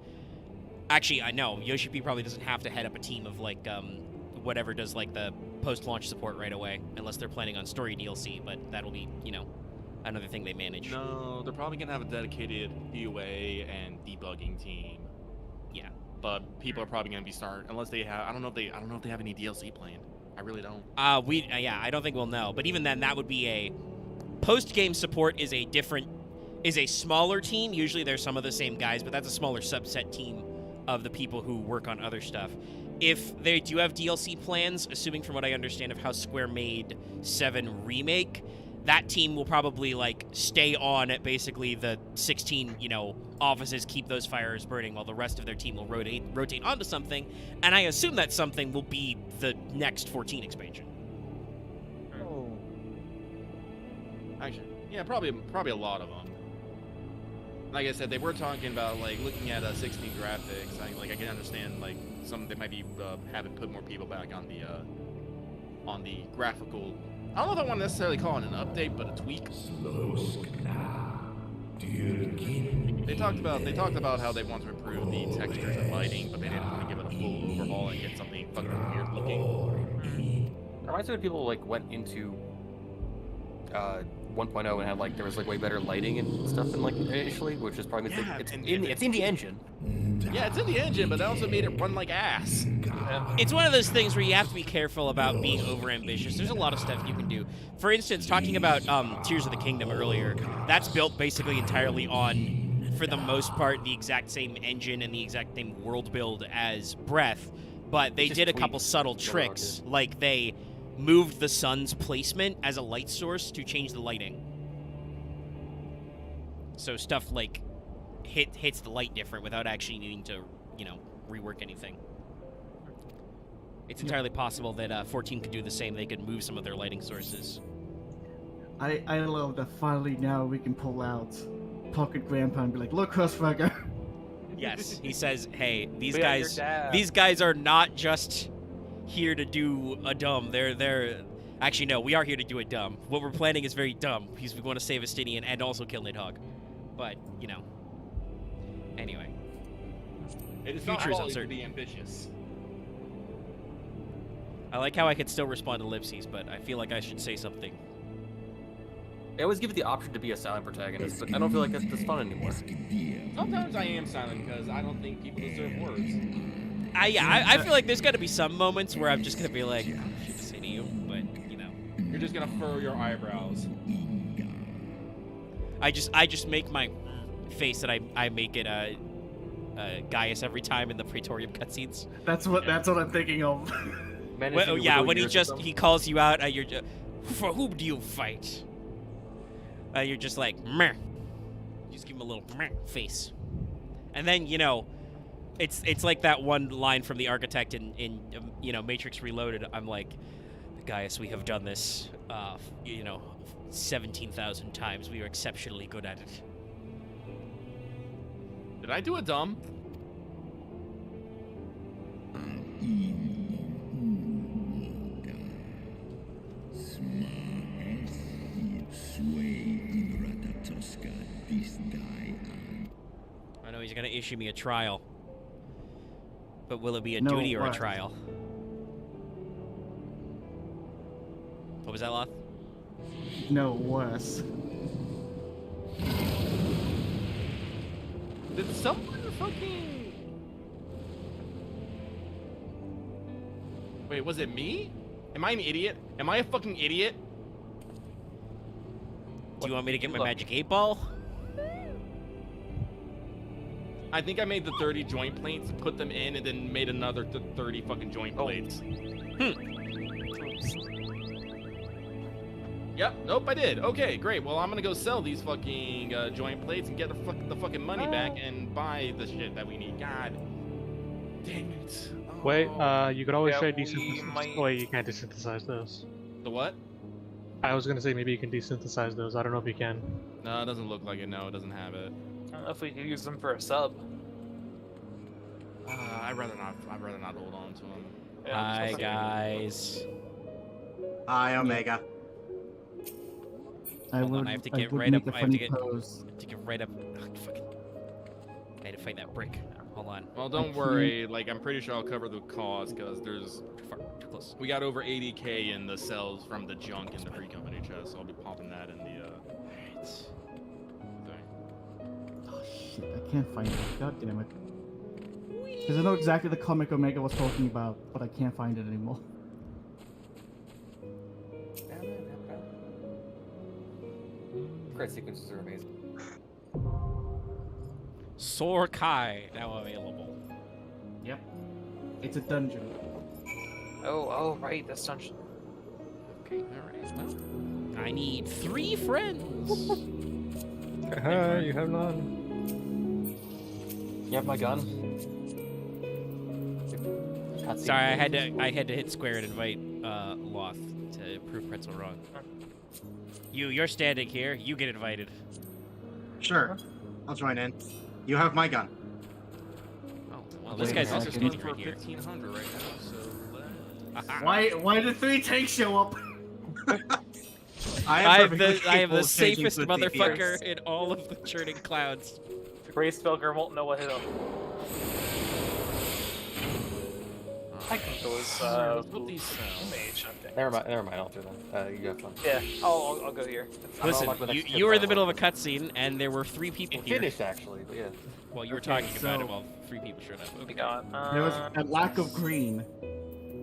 Actually, I know, Yoshi P probably doesn't have to head up a team of, like, whatever does, like, the post-launch support right away, unless they're planning on story DLC, but that'll be, you know, another thing they manage. No, they're probably gonna have a dedicated DOA and debugging team. Yeah. But people are probably gonna be starting unless they have. I don't know if they have any DLC planned. I really don't. Yeah, I don't think we'll know. But even then, that would be a post-game support is a smaller team. Usually, there's some of the same guys, but that's a smaller subset team of the people who work on other stuff. If they do have DLC plans, assuming from what I understand of how Square made 7 Remake, that team will probably, like, stay on at basically the 16, you know, offices, keep those fires burning, while the rest of their team will rotate onto something, and I assume that something will be the next 14 expansion. Oh. Actually, yeah, probably a lot of them. Like I said, they were talking about like looking at 16 graphics. I can understand like some they might be having put more people back on the graphical. I don't know if I want to necessarily call it an update, but a tweak. They talked about how they want to improve the textures and lighting, but they didn't want to give it a full overhaul and get something fucking weird looking. It reminds me when people like went into 1.0 and had like there was like way better lighting and stuff than like initially, which is probably it's in the engine. Yeah, it's in the engine, but that also made it run like ass. It's one of those things where you have to be careful about being over-ambitious. There's a lot of stuff you can do. For instance, talking about Tears of the Kingdom earlier, that's built basically entirely on, for the most part, the exact same engine and the exact same world build as Breath, but they did a couple subtle tricks, like they moved the sun's placement as a light source to change the lighting. So stuff like hits the light different without actually needing to, you know, rework anything. It's entirely possible that 14 could do the same. They could move some of their lighting sources. I love that finally now we can pull out Pocket Grandpa and be like, look, Crossfugger. Yes, he says, hey, these But yeah, your guys dad. these guys are not just here to do a dumb. They're actually no, we are here to do a dumb. What we're planning is very dumb because we want to save Estinian and also kill Nidhogg. But, you know. Anyway. It is Future not is always to uncertain. be ambitious. I like how I could still respond to ellipses, but I feel like I should say something. I always give it the option to be a silent protagonist, but I don't feel like that's fun anymore. Sometimes I am silent because I don't think people deserve words. I feel like there's got to be some moments where I'm just going to be like, I should say to you, but, you know. You're just gonna furrow your eyebrows. I just make my face that I make it Gaius every time in the Praetorium cutscenes. That's what I'm thinking of. Well, yeah, when he calls you out, you're just, for whom do you fight? You're just like, meh. You just give him a little meh face. And then, you know, It's like that one line from the architect in you know, Matrix Reloaded. I'm like, Gaius, we have done this, you know, 17,000 times. We are exceptionally good at it. Did I do a dumb? I know he's gonna issue me a trial. But will it be a No, duty or a what? trial? What was that, Loth? No, worse. Did someone fucking... Wait, was it me? Am I an idiot? Am I a fucking idiot? Do you want me to get my magic 8-ball? I think I made the 30 joint plates, put them in, and then made another 30 fucking joint plates. Yep, nope, I did. Okay, great. Well, I'm gonna go sell these fucking joint plates and get the fucking money back and buy the shit that we need. God damn it. Oh. Wait, you could always Yeah, try we desynthesize. might- Wait, you can't desynthesize those. The what? I was gonna say maybe you can desynthesize those. I don't know if you can. No, it doesn't look like it. No, it doesn't have it. I don't know if we could use them for a sub. I'd rather not. I'd rather not hold on to them. Yeah, Hi, just- guys. Hi, Omega. Hold on, I have to get would right make up. a I have to funny get pose. right up. Oh, fucking. I had to fight that brick. Hold on. Well, don't worry. Like, I'm pretty sure I'll cover the cost because there's. Too close. We got over 80K in the cells from the junk in the free company chest, so I'll be popping that in the. Sorry. Oh shit, I can't find it. God damn it. Because I know exactly the comic Omega was talking about, but I can't find it anymore. Credit sequences are amazing. Sor Kai now available. Yep. It's a dungeon. Oh, right, this dungeon. Okay, alright. Well, I need 3 friends. You have none. You have my gun? Sorry, I had to hit square and invite Loth to prove Pretzel wrong. You're standing here. You get invited. Sure. I'll join in. You have my gun. Oh, well, this guy's also standing for right here. 1500 right now, so Why did 3 tanks show up? I am the capable of changing safest to motherfucker DPS. in all of the churning clouds. Grace Felker won't know what hit him. I can go as mage, I think. Never mind, I'll do that. You have fun. Yeah, I'll go here. Listen, you were in the middle of a cutscene, and there were 3 people here. Finished, actually, but yeah. Well, you were Okay, talking about it so- while 3 people showed up. Okay. There was a lack of green.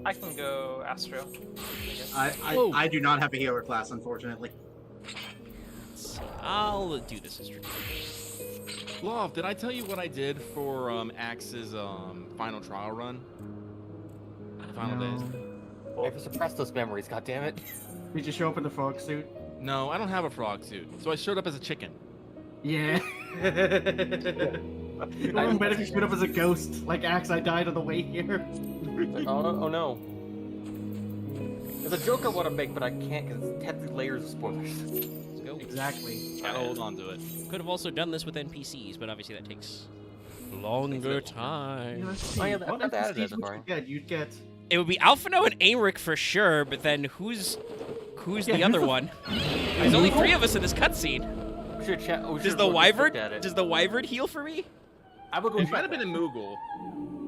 I can go Astro. I do not have a healer class, unfortunately. I'll do this as strategic. Love, did I tell you what I did for Axe's final trial run? Final days. I have to suppress those memories, goddammit. Did you show up in the frog suit? No, I don't have a frog suit, so I showed up as a chicken. Yeah. It would have been better if you showed up as a ghost. Like Axe, I died on the way here. Oh no. There's a joke I want to make, but I can't because it's technically layers of spoilers. Let's go. Exactly. Gotta hold on to it. Could have also done this with NPCs, but obviously that takes longer time. Oh, yeah, What I've added NPCs that, would Brian. you get? You'd get. It would be Alphino and Aymeric for sure, but then who's the other one? There's only 3 of us in this cutscene. Does the wyvern heal for me? I would go. It might have been a Moogle.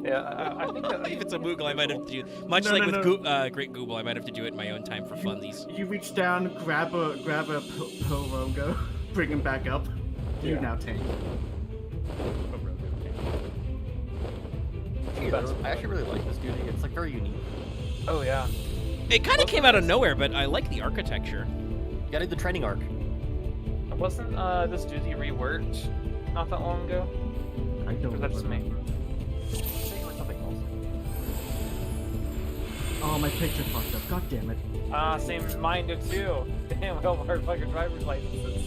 Yeah, I think that, If it's a Moogle, I might have to do much No, like no, with no. Great Google. I might have to do it in my own time for funsies. You reach down, grab a Porogo, bring him back up. You now tank. I actually really like this duty. It's like very unique. oh yeah. It kind of came out of nowhere, but I like the architecture. You gotta do the training arc. Wasn't this duty reworked not that long ago? I Or don't is that just me? remember. Something else. Oh, my picture fucked up. God damn it. Same mine did too. Damn, we all have our fucking driver's licenses.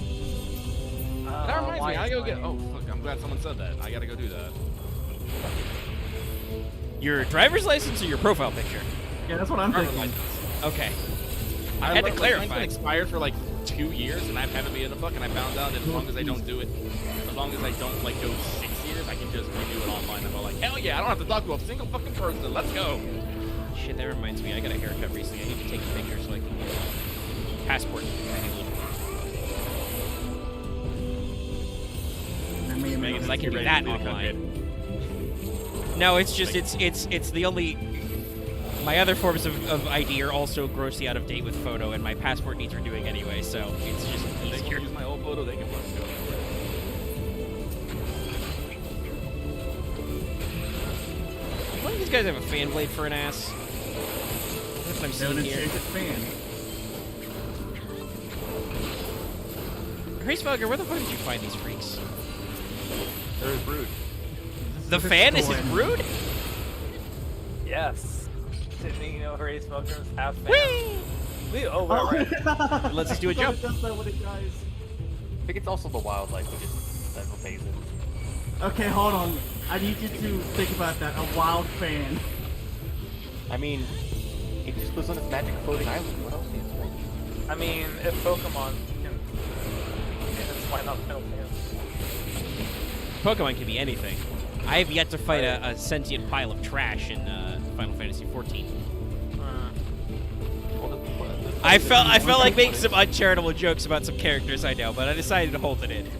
That reminds why me, I is gotta go get. mine- Oh fuck! I'm glad someone said that. I gotta go do that. Your driver's license or your profile picture? Yeah, that's what I'm Driver's thinking. license. Okay. I had to clarify. Mine's been expired for like 2 years, and I haven't been in a book, and I found out that as long as I don't do it, as long as I don't like go 6 years, I can just renew it online. I'm all like, hell yeah, I don't have to talk to a single fucking person. Let's go. Shit, that reminds me. I got a haircut recently. I need to take a picture so I can get a passport. Because I can do that online. No, it's just it's the only. My other forms of ID are also grossly out of date with photo, and my passport needs renewing anyway, so it's just They easier. can use my old photo. They can fucking go. Why do these guys have a fan blade for an ass? That's what I'm seeing here. Gracefelger, where the fuck did you find these freaks? They're his brood. The fan is his brood? Yes. Didn't you know Hooray Smoker was half fan? Whee! Oh, right. Let's just do a jump. That's not what it does. I think it's also the wildlife that obeys it. Okay, hold on. I need you to think about that. A wild fan. I mean, it just lives on its magic floating island. What else do you expect? I mean, if Pokemon can, why not Final Fantasy? Pokemon can be anything. I have yet to fight a sentient pile of trash in Final Fantasy XIV. I felt like making some uncharitable jokes about some characters I know, but I decided to hold it in.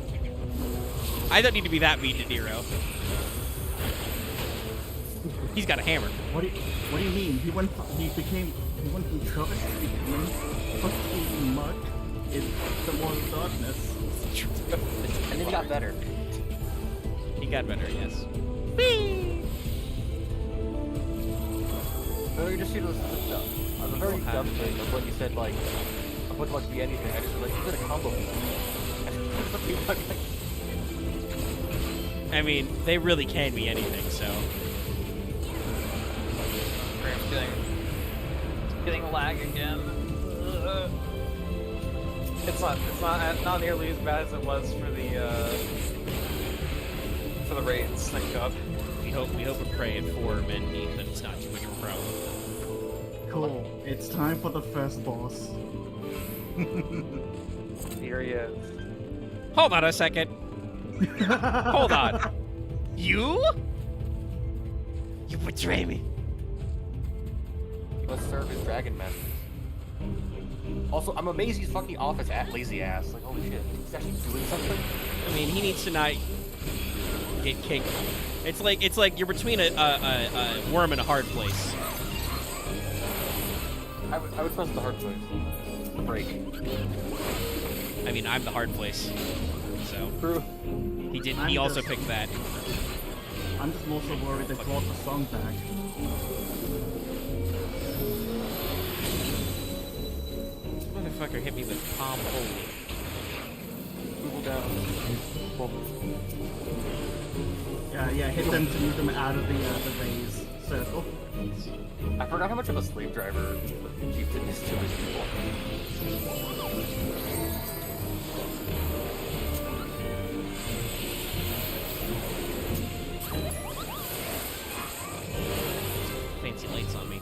I don't need to be that mean to Nero. He's got a hammer. What do you mean? He went from Travis to becoming fucking muck in the World of Darkness. And then he got better. He got better, yes. No, you just see those stuff. On the very dumb thing of what you said, like, I wouldn't like to be anything. I just was like, you did a combo. I mean, they really can be anything, so. Getting lag again. It's not nearly as bad as it was for the raids. Thank God. We hope and pray and for Mendy that it's not too much of a problem. Cool. It's time for the first boss. Here he is. Hold on a second. Hold on. You? You betray me. Let's serve his dragon masters. Also, I'm amazed he's fucking off his lazy ass. Like, holy shit, he's actually doing something. I mean, he needs to not get kicked. It's like you're between a worm and a hard place. I would trust the hard place. Break. I mean, I'm the hard place. So. True. He did. He also picked that. I'm just more so worried they brought the song back. This motherfucker hit me with palm holy. Google down. Yeah, hit them to move them out of the raise circle. I forgot how much of a slave driver Chieftain is to his people. Fancy lights on me.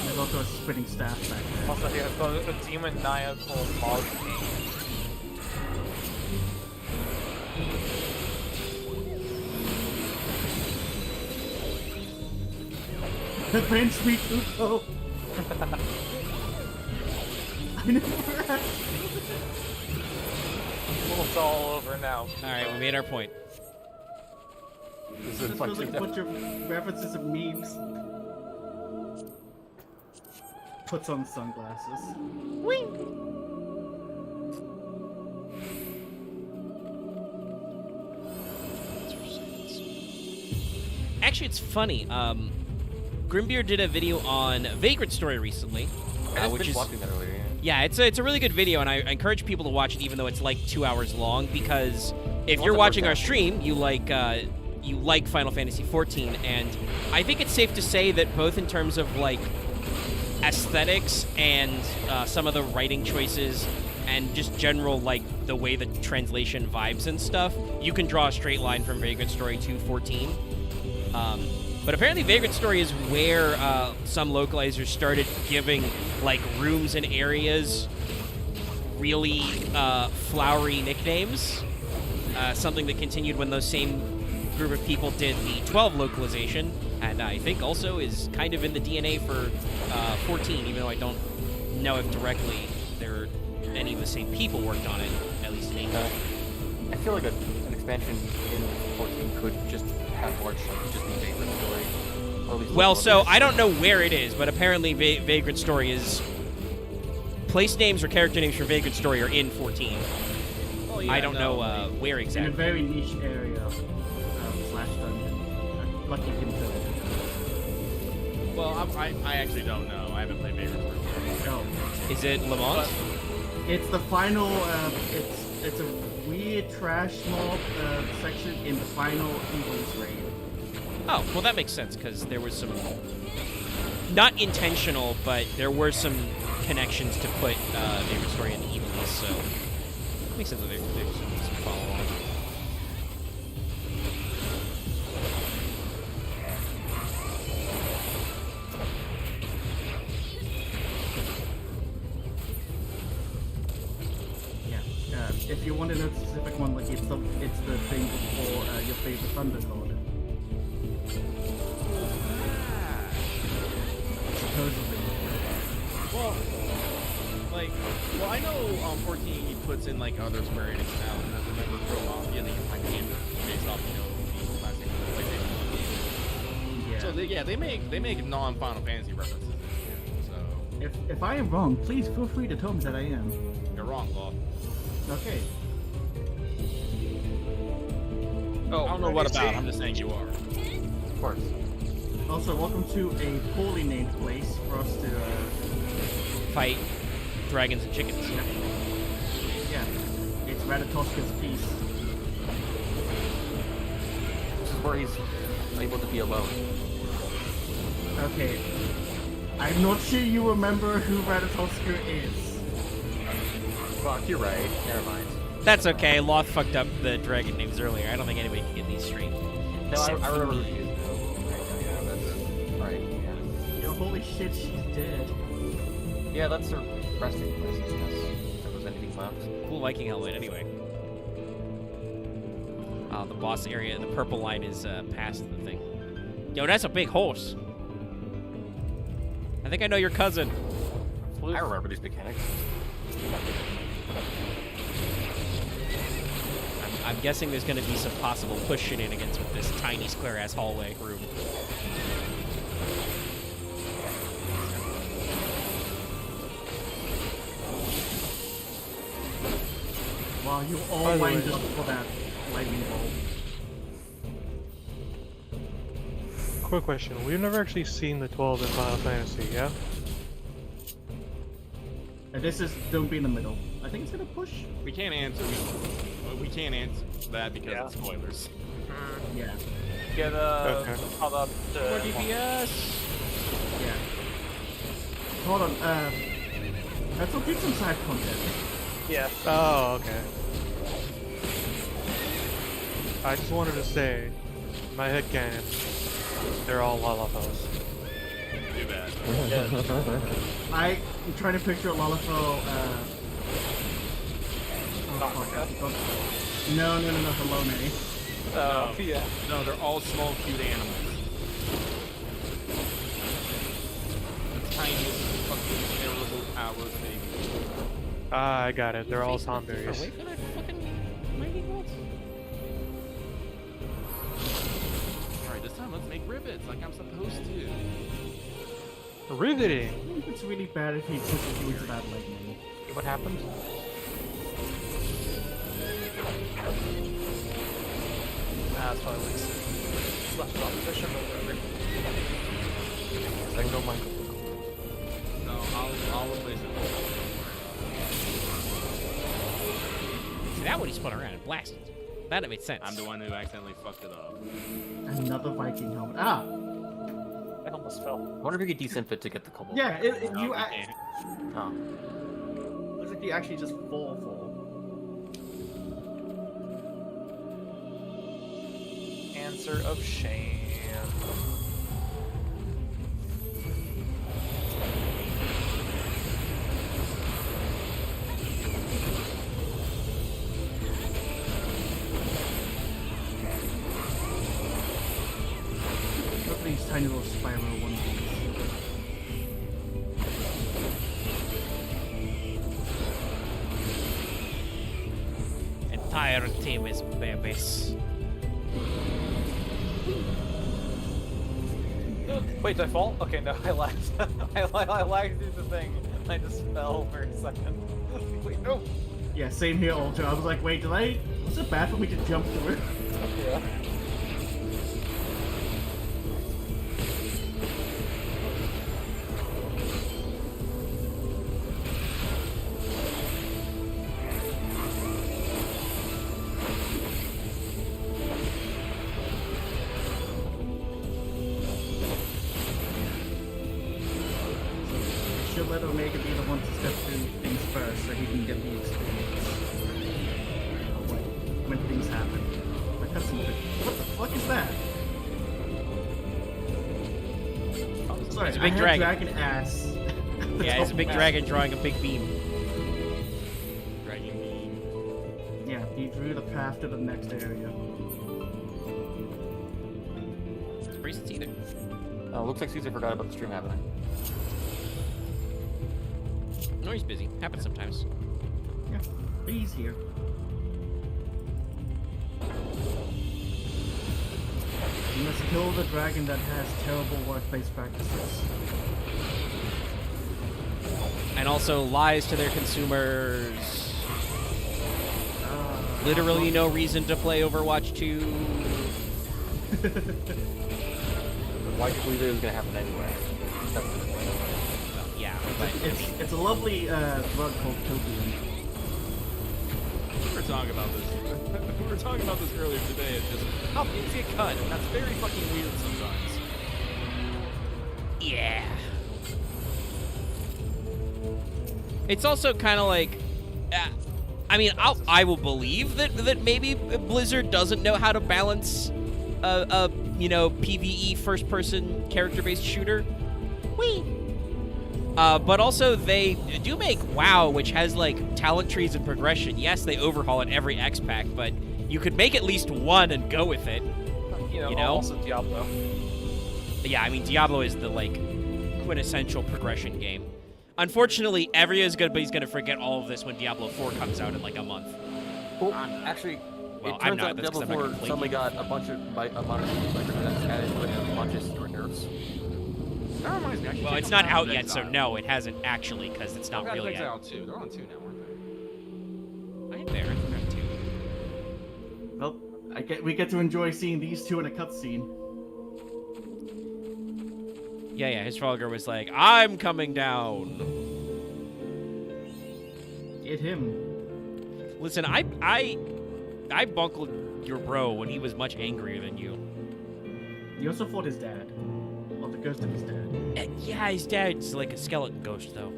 There's also a spinning staff back there. Also, he has a demoniacal mog. Avenge me, Uko! I never had... It's all over now. Alright, we made our point. This feels like a bunch of references and memes. Puts on sunglasses. Wing! Actually, it's funny. Grimbeer did a video on Vagrant Story recently, which is watching that earlier. Yeah, it's a really good video, and I encourage people to watch it, even though it's like 2 hours long. Because if you're watching our stream, you like Final Fantasy XIV, and I think it's safe to say that both in terms of like aesthetics and some of the writing choices and just general like the way the translation vibes and stuff, you can draw a straight line from Vagrant Story to 14. But apparently Vagrant Story is where some localizers started giving like rooms and areas really flowery nicknames. Something that continued when those same group of people did the 12 localization, and I think also is kind of in the DNA for 14, even though I don't know if directly any of the same people worked on it, at least in English. I feel like an expansion in 14 could just have more chunk, just be Vagrant Story. Or at least Well, so I don't know where it is, but apparently Vagrant Story is... Place names or character names for Vagrant Story are in 14. Oh, yeah, I don't know where In exactly. a very niche area slash dungeon. Lucky you can tell. Well, I actually don't know. I haven't played Vagrant Story. No. Is it Lamont? It's the final. It's a weird trash mob section in the final Evil's raid. Oh, well that makes sense, because there was some... Not intentional, but there were some connections to put Vagrant Story in the Evilness, so... It makes sense that there's some follow-on. If you want to know the specific one, like it's the thing before your favorite Thunder Lord. Supposedly. Well, I know 14 he puts in like other Square Enix now, and I remember Pro Mafia, they can find games based off, the classic PlayStation. Yeah. So they make non-Final Fantasy references in here, so... If I am wrong, please feel free to tell me that I am. You're wrong, Bob. Okay. Oh, I don't know what about. I'm just saying you are. Of course. Also, welcome to a poorly named place for us to Fight dragons and chickens. Yeah. It's Ratatoska's piece. This is where he's able to be alone. Okay. I'm not sure you remember who Ratatoska is. Fuck, you're right. Never mind. That's okay, Loth fucked up the dragon names earlier. I don't think anybody can get these straight. No, I remember who he is. Yeah, that's it. Right, yeah. Yo, holy shit, she's dead. Yeah, that's her resting place, yes. If there was anything left. Cool Viking helmet, anyway. The boss area, the purple line is past the thing. Yo, that's a big horse. I think I know your cousin. I remember these mechanics. I'm guessing there's going to be some possible push shenanigans with this tiny square-ass hallway room. Wow, you all lined up for that lightning bolt. Quick question. We've never actually seen the 12 in Final Fantasy, yeah? And this is don't be in the middle. I think it's gonna push. We can't answer. We can't answer that because of spoilers. Yeah. Get called up to More DPS. Yeah. Hold on. Let's look at some side content. Yeah. Oh, okay. I just wanted to say, in my headcanon, they're all Lalafels. Too bad. I'm trying to picture Lalafell. No, hello, Nanny. Yeah. No, they're all small, cute animals. The tiniest, fucking terrible hours, baby. Ah, I got it. They're all Tomberries. Wait for that fucking lightning bolt. Alright, this time let's make rivets like I'm supposed to. Riveting! I think it's really bad if he pushes you into that lightning. What happened? That's why I left opposition or whatever. I can go Michael. No, I'll replace it. See, that one he spun around and blasted. That made sense. I'm the one who accidentally fucked it up. Another Viking helmet. Ah! I almost fell. I wonder if you get decent fit to get the cobalt. Yeah, No, you we can't. Oh. looks like you actually just fall. Answer of shame. Look at these tiny little spiral ones. Entire team is babies. Wait, did I fall? Okay, no, I lagged. I lagged through the thing. I just fell for a second. Wait, no. Yeah, same here, Ultra. I was like, wait, was it bad for me to jump through? Yeah. Should let Omega be the one to step through things first so he can get the experience. Oh, wait. When things happen. My cutscene. What the fuck is that? Oh, sorry, It's a big I had dragon. dragon ass. Yeah, it's a big dragon drawing a big beam. Dragon beam. Yeah, he drew the path to the next area. Priest's either. Looks like Caesar forgot about the stream happening. No, he's busy. Happens sometimes. Yeah, he's here. You must kill the dragon that has terrible workplace practices. And also lies to their consumers. Literally no reason to play Overwatch 2. Why do you believe it was going to happen anyway? That's the point. Yeah, It's a lovely drug called copium. We were talking about this. We were talking about this earlier today. It's just how things get cut. That's very fucking weird sometimes. yeah. It's also kind of like, I mean, I will believe that maybe Blizzard doesn't know how to balance a PvE first-person character-based shooter. Whee! But also they do make WoW, which has like talent trees and progression. Yes, they overhaul it every X pack, but you could make at least one and go with it. You know? Also Diablo. Yeah, I mean Diablo is the like quintessential progression game. Unfortunately, everyone's gonna forget all of this when Diablo 4 comes out in like a month. Well, actually, well, it turns I'm out not, that's 'cause Diablo I'm not 4 gonna play suddenly it. got a bunch of microtransactions added to it and a bunch of secret nerfs. That reminds me. Well, it's not out yet, so no, it hasn't actually, because it's not real yet. Out too. They're on 2 now, aren't they? I am there. I forgot to. Well, we get to enjoy seeing these two in a cutscene. Yeah, his Trafalgar was like, I'm coming down. Get him. Listen, I bunkled your bro when he was much angrier than you. You also fought his dad. Or the ghost of his dad. Yeah, his dad's like a skeleton ghost, though.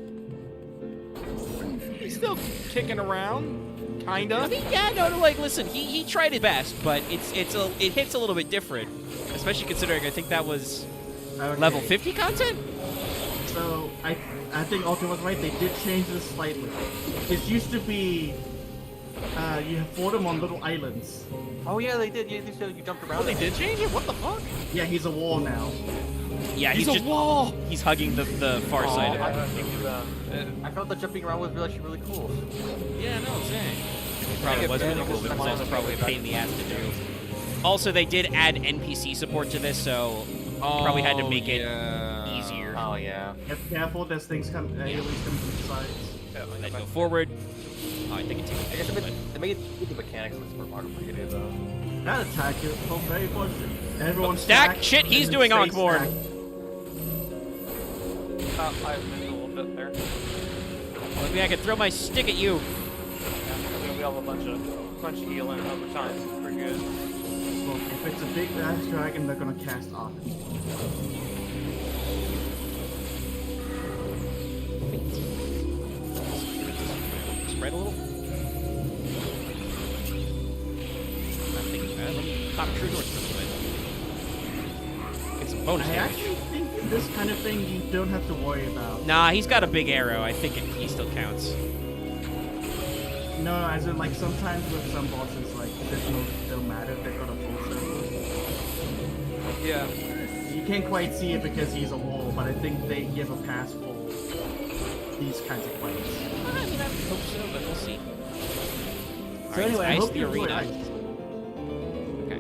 He's still kicking around, kinda. I mean, yeah, no, like, listen, he tried his best, but it hits a little bit different, especially considering I think that was level 50 content. So I think Ultra was right. They did change this slightly. It used to be you fought him on little islands. Oh yeah, they did. Yeah, they said you jumped around. Oh, they did change it? What the fuck? Yeah, he's a wall now. Yeah, he's just a wall. He's hugging the far side. I felt that jumping around was actually really cool. Yeah, no, same. It probably was really cool, but it was also probably a pain in the ass to do. Also, they did add NPC support to this, so probably had to make it easier. Oh yeah. Get careful, there's things aliens coming from the sides. Then go forward. Oh, I think it takes. I guess they made the mechanics of this part pretty good though. That attack is very positive. Everyone's stack. Shit, he's doing Ankh-Morn. I missed a little bit there. Maybe I could throw my stick at you. Yeah, we have a bunch of healing over time. Pretty good. Well, if it's a big ass dragon, they're gonna cast off. Spread a little. I'm thinking, let me pop True North real quick. If bonus I damage. actually think this kind of thing you don't have to worry about. Nah, he's got a big arrow. I think he still counts. No, as in like sometimes with some bosses, like it don't matter if they've got a full circle. Yeah. You can't quite see it because he's a wall, but I think they give a pass for these kinds of fights. I mean, I would hope so, but we'll see. So anyway, I hope the you enjoy arena. it. Okay.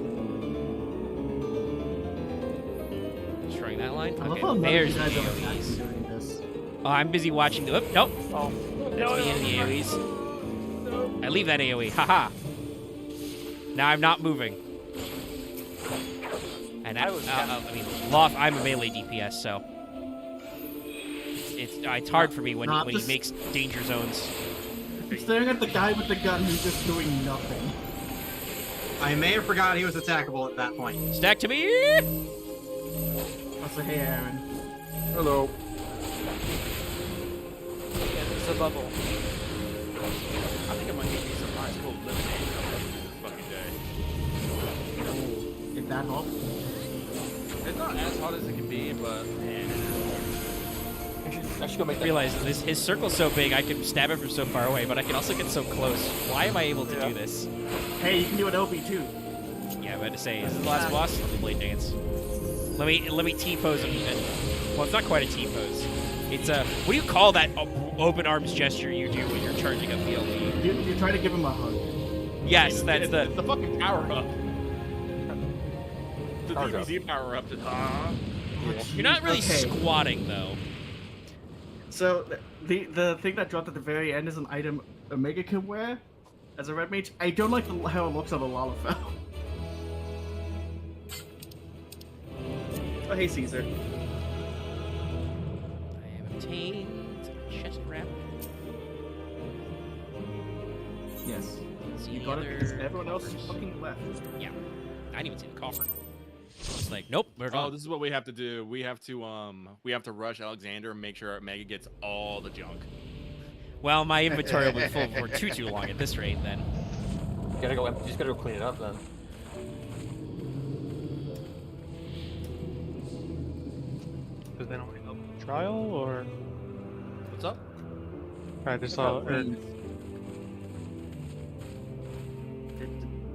Destroying that line. I love Okay, how none of there's you the guys are actually AoEs. doing this. Oh, I'm busy watching the. Nope. Oh. That's me in the AoEs. I leave that AoE. Haha. Now I'm not moving. And that, I mean, Loth, I'm a melee DPS, so it's hard for me when he makes danger zones. You're staring at the guy with the gun who's just doing nothing. I may have forgot he was attackable at that point. Stack to me! Also, hey, Aaron. Hello. Yeah, there's a bubble. I think it might give me some nice cool lemonade this fucking day. Is that hot? It's not as hot as it can be, but I should go make that. Realize his circle's so big, I can stab him from so far away, but I can also get so close. Why am I able to do this? Hey, you can do an OP too. Yeah, I'm about to say, is this the last boss? Let me blade dance. Let me T-pose him even. Well, it's not quite a T-pose. It's a, what do you call that open arms gesture you do when you're charging up BLT? You try to give him a hug. Yes, that's it's the fucking power up. The DBZ power up. You're not really Okay. squatting though. So the thing that dropped at the very end is an item Omega can wear as a red mage. I don't like how it looks on the Lalafell. Oh, hey, Caesar. I have obtained a chest wrap. Yes. See You the got it because other everyone else is coffers? fucking left. Yeah. I didn't even see the coffer. It's like, nope, we're Oh, gone. this is what we have to do. We have to rush Alexander and make sure Mega gets all the junk. Well, my inventory will be full for too long at this rate then. You just gotta go clean it up then. Does anyone know the trial or? What's up? I just saw.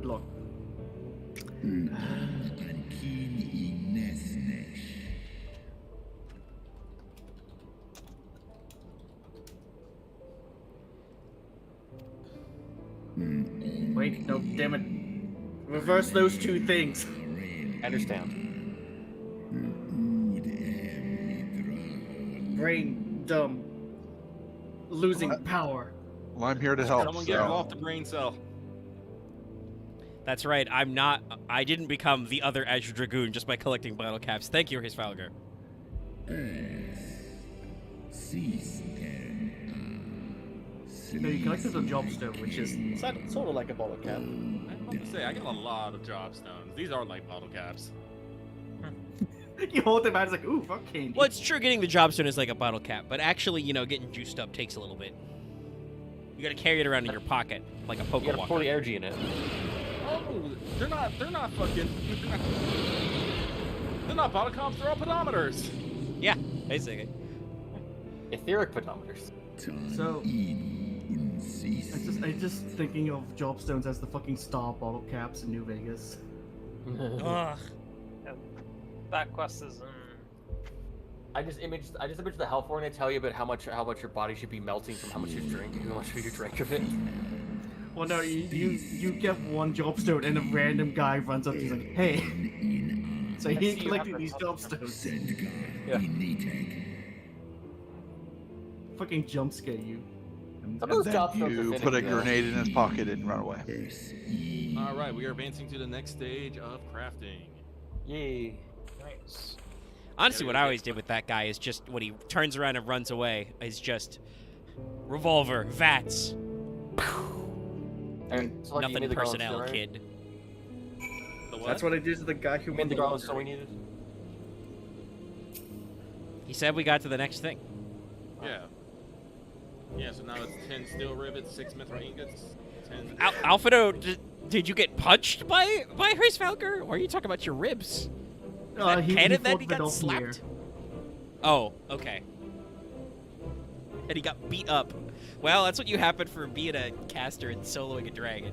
Look. Wait, no, damn it. Reverse those two things. I understand. Brain dumb. Losing power. Well, I'm here to help. Someone get him off the brain cell. That's right, I didn't become the other Azure Dragoon just by collecting bottle caps. Thank you, Heavensward. No, you collected the jobstone, which is Sort of like a bottle cap. I'm about to say, I got a lot of job stones. These are like bottle caps. You hold them out, it's like, ooh, fuck candy. Well, it's true getting the jobstone is like a bottle cap, but actually, getting juiced up takes a little bit. You gotta carry it around in your pocket, like a Pokemon. You gotta pour the energy in it. Oh, they're not fucking. They're not bottle caps, they're all pedometers. Yeah, basically. Etheric pedometers. So, I just thinking of jobstones as the fucking star bottle caps in New Vegas. Ugh. Yeah, that quest is. I just imaged the health warning to tell you about how much your body should be melting from how much you drink of it. Well, no, you get one jobstone and a random guy runs up to you like, hey. So he's collecting these jobstones. Yeah. Fucking jump scare you. Some of those jobstones are You fitting, put a though. grenade in his pocket and run away. All right, we are advancing to the next stage of crafting. Yay. Nice. Honestly, what I always did with that guy is just when he turns around and runs away is just revolver, VATS. And so, like, you Nothing made the garland personnel, stone, right? kid. The what? That's what I did to the guy who You made the garland stone we needed. He said we got to the next thing. Yeah. Yeah, so now it's 10 steel rivets, 6 mithril ingots, 10... Alfredo, did you get punched by Heavensward? Or are you talking about your ribs? That he canon fought that he got Vidalfnir. slapped? Oh, okay. And he got beat up. Well, that's what you happen for being a caster and soloing a dragon.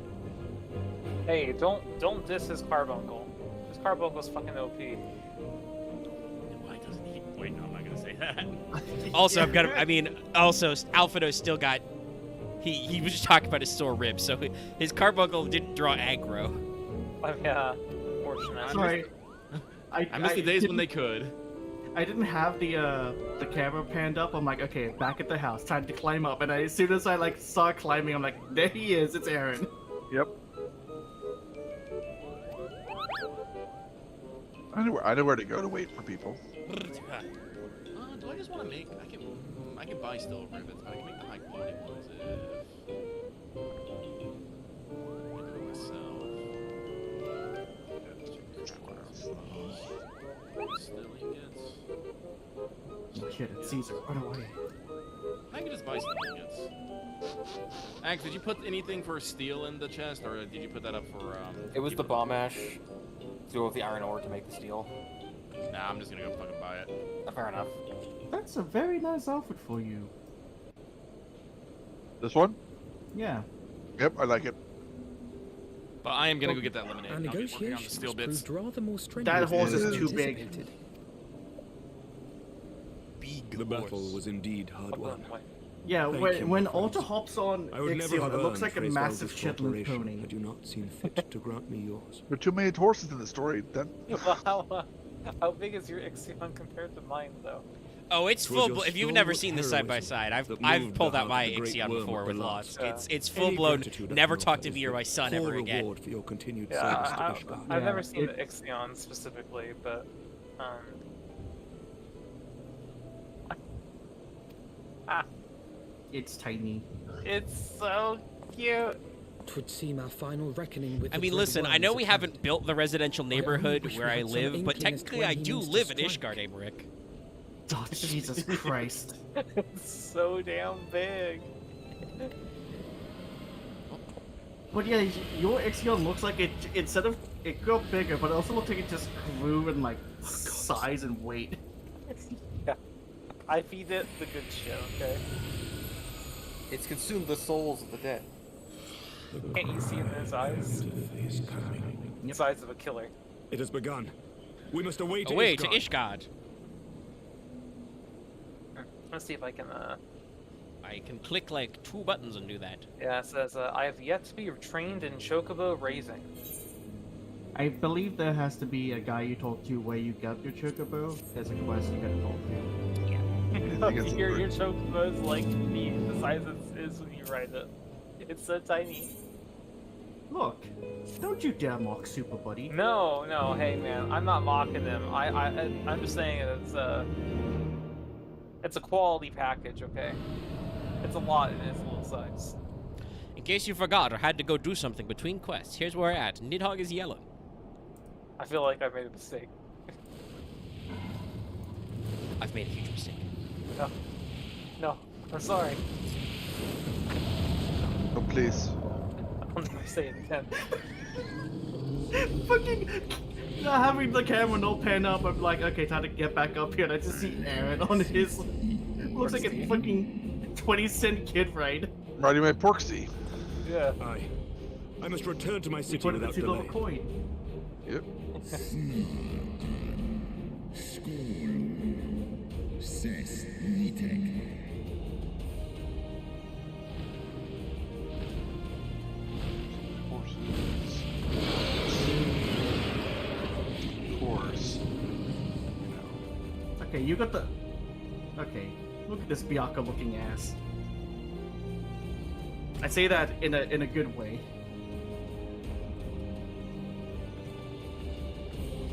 Hey, don't diss his carbuncle. His carbuncle's fucking OP. Why doesn't he? Wait, no, I'm not gonna say that. Also, I've got. I mean, also, Alphado still got. He was just talking about his sore ribs, so his carbuncle didn't draw aggro. Yeah, fortunate. Sorry. I miss the days when they could. I didn't have the camera panned up. I'm like, okay, back at the house, time to climb up. And as soon as I like saw climbing, I'm like, there he is. It's Aaron. Yep. I know where to go to wait for people. Do I just want to make? I can buy still ribbons, but I can make the high quality ones if. Still ingots. Shit, it's Caesar. Run away. I can just buy some ingots. Axe, did you put anything for steel in the chest, or did you put that up for? It was the bomb ash. Do with the iron ore to make the steel. Nah, I'm just gonna go fucking buy it. Fair enough. That's a very nice outfit for you. This one? Yeah. Yep, I like it. But I am gonna go get that lemonade. Our I'll be working on the negotiations steel bits. proved rather more strenuous That horse than is we too big. anticipated. The battle was indeed hard won. Yeah, Thank you, when my Alta friends. hops on I would never Ixion, have it looks earned like a Freysvald's massive shitload cooperation pony. had you not seen fit to grant me yours. There are too many horses in the story. Then. How big is your Ixion compared to mine, though? Oh, it's Twas full. your If you've never stalwart seen this side by heroism side, I've that moved pulled the out heart my of the great Ixion worm before of with the Lost. Lost. It's Any full blown. gratitude I Never can talk offer to is me or the my son full ever again. reward for your continued Yeah, service to Ishgard. I've Yeah, never seen it- the Ixion specifically, but It's tiny. it's so cute. Twould seem our final reckoning with I the mean, dread listen, I know worms we upon- haven't built the residential neighborhood wish we where I had some live, but inkling as to technically when I he do means to live in strike. Ishgard, Emmerich. Oh, Jesus Christ. It's so damn big. But yeah, your Ixion looks like it, instead of, it got bigger, but it also looks like it just grew in like size and weight. Yeah, I feed it the good shit. Okay. It's consumed the souls of the dead. Can't you see in his eyes? The eyes of a killer. It has begun. We must away to Away to Ishgard. Ishgard. Let's see if I can. I can click like 2 buttons and do that. Yeah, it says I have yet to be trained in chocobo raising. I believe there has to be a guy you talk to where you got your chocobo. There's a quest you gotta talk to. Your chocobo is like the size it is when you ride it. It's so tiny. Look, don't you dare mock Super Buddy. No, hey man, I'm not mocking him. I'm just saying it's a quality package, okay? It's a lot in its little size. In case you forgot or had to go do something between quests, here's where we're at. Nidhogg is yellow. I feel like I've made a mistake. I've made a huge mistake. No, I'm sorry. Oh, please. I'll never say it again. Fucking having the camera not pan up, I'm like, okay, time to get back up here, and I just see Aaron on his looks like a fucking 20-cent kid ride. Riding my Porksy. Yeah. I must return to my You city put it without into a little delay. coin. Yep. Of course. Okay, you got the. Okay, look at this Bianca looking ass. I say that in a good way.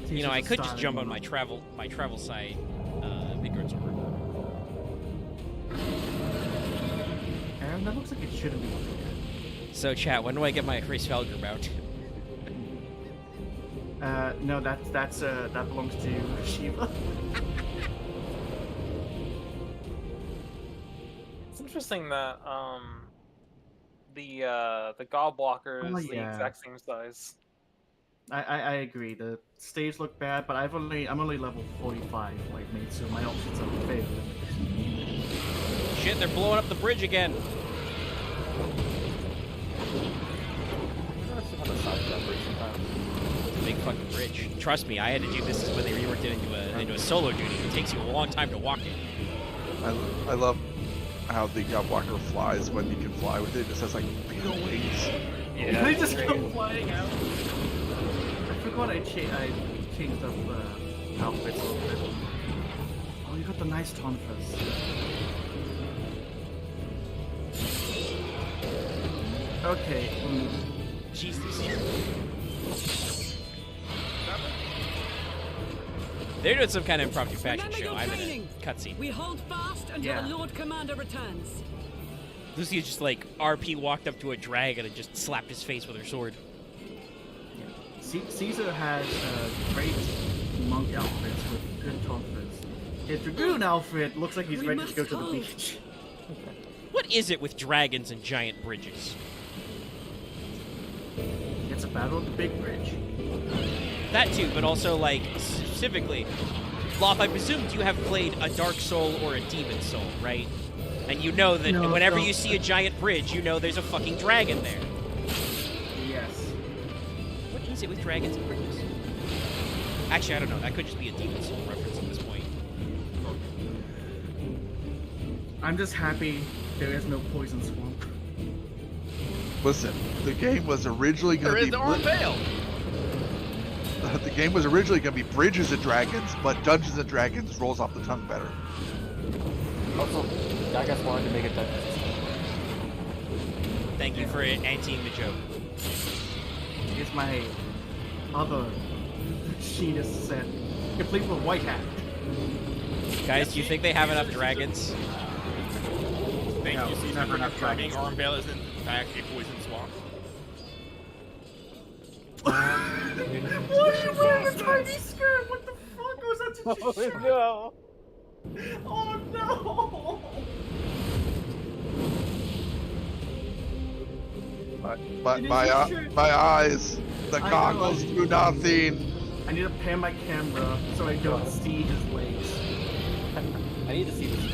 You know, I could just Styling jump on model. my travel site, Vigor's over. Aaron, that looks like it shouldn't be looking good. So, chat, when do I get my Hraesvelgr mount? No, that belongs to Shiva. It's interesting that the God blocker is Oh, the yeah. exact same size. I agree. The stage look bad, but I'm only level 45 like me, so my options are very limited. Shit, they're blowing up the bridge again. It's a big fucking bridge. Trust me, I had to do this when they reworked it into a solo duty. It takes you a long time to walk it. I love how the walker flies when you can fly with it. It just has like beetle wings. Yeah, they just come flying out. I forgot I changed up outfits a little bit. Oh, you got the nice tonfas. Okay. Jesus. They're doing some kind of impromptu fashion show. I'm in a cutscene. We hold fast until the Lord Commander returns. Lucy just like RP walked up to a dragon and just slapped his face with her sword. Caesar has great monk outfits with good tonfas. His dragoon outfit looks like he's ready to go to the beach. What is it with dragons and giant bridges? It's a battle of the big bridge. That too, but also like specifically, Loth, I presumed you have played a Dark Soul or a Demon Soul, right? And you know that whenever you see a giant bridge, you know there's a fucking dragon there. Yes. What is it with dragons and bridges? Actually, I don't know. That could just be a Demon Soul reference at this point. I'm just happy there is no poison swamp. Listen, the game was originally going to be... There is Veil! The game was originally going to be Bridges and Dragons, but Dungeons and Dragons rolls off the tongue better. Also, I guess wanted to make it Dungeons. Thank you for anteing the joke. Here's my other Sheenus set, complete with white hat. Guys, do you think they have enough dragons? Thank No, you, Caesar, never for enough confirming dragons. Armveil is in fact a poison swamp. Why are you wearing a tiny skirt? What the fuck was that? Oh no! Oh no! My eyes, the I goggles know. do nothing. I need to pan my camera so I don't see his legs. I need to see this.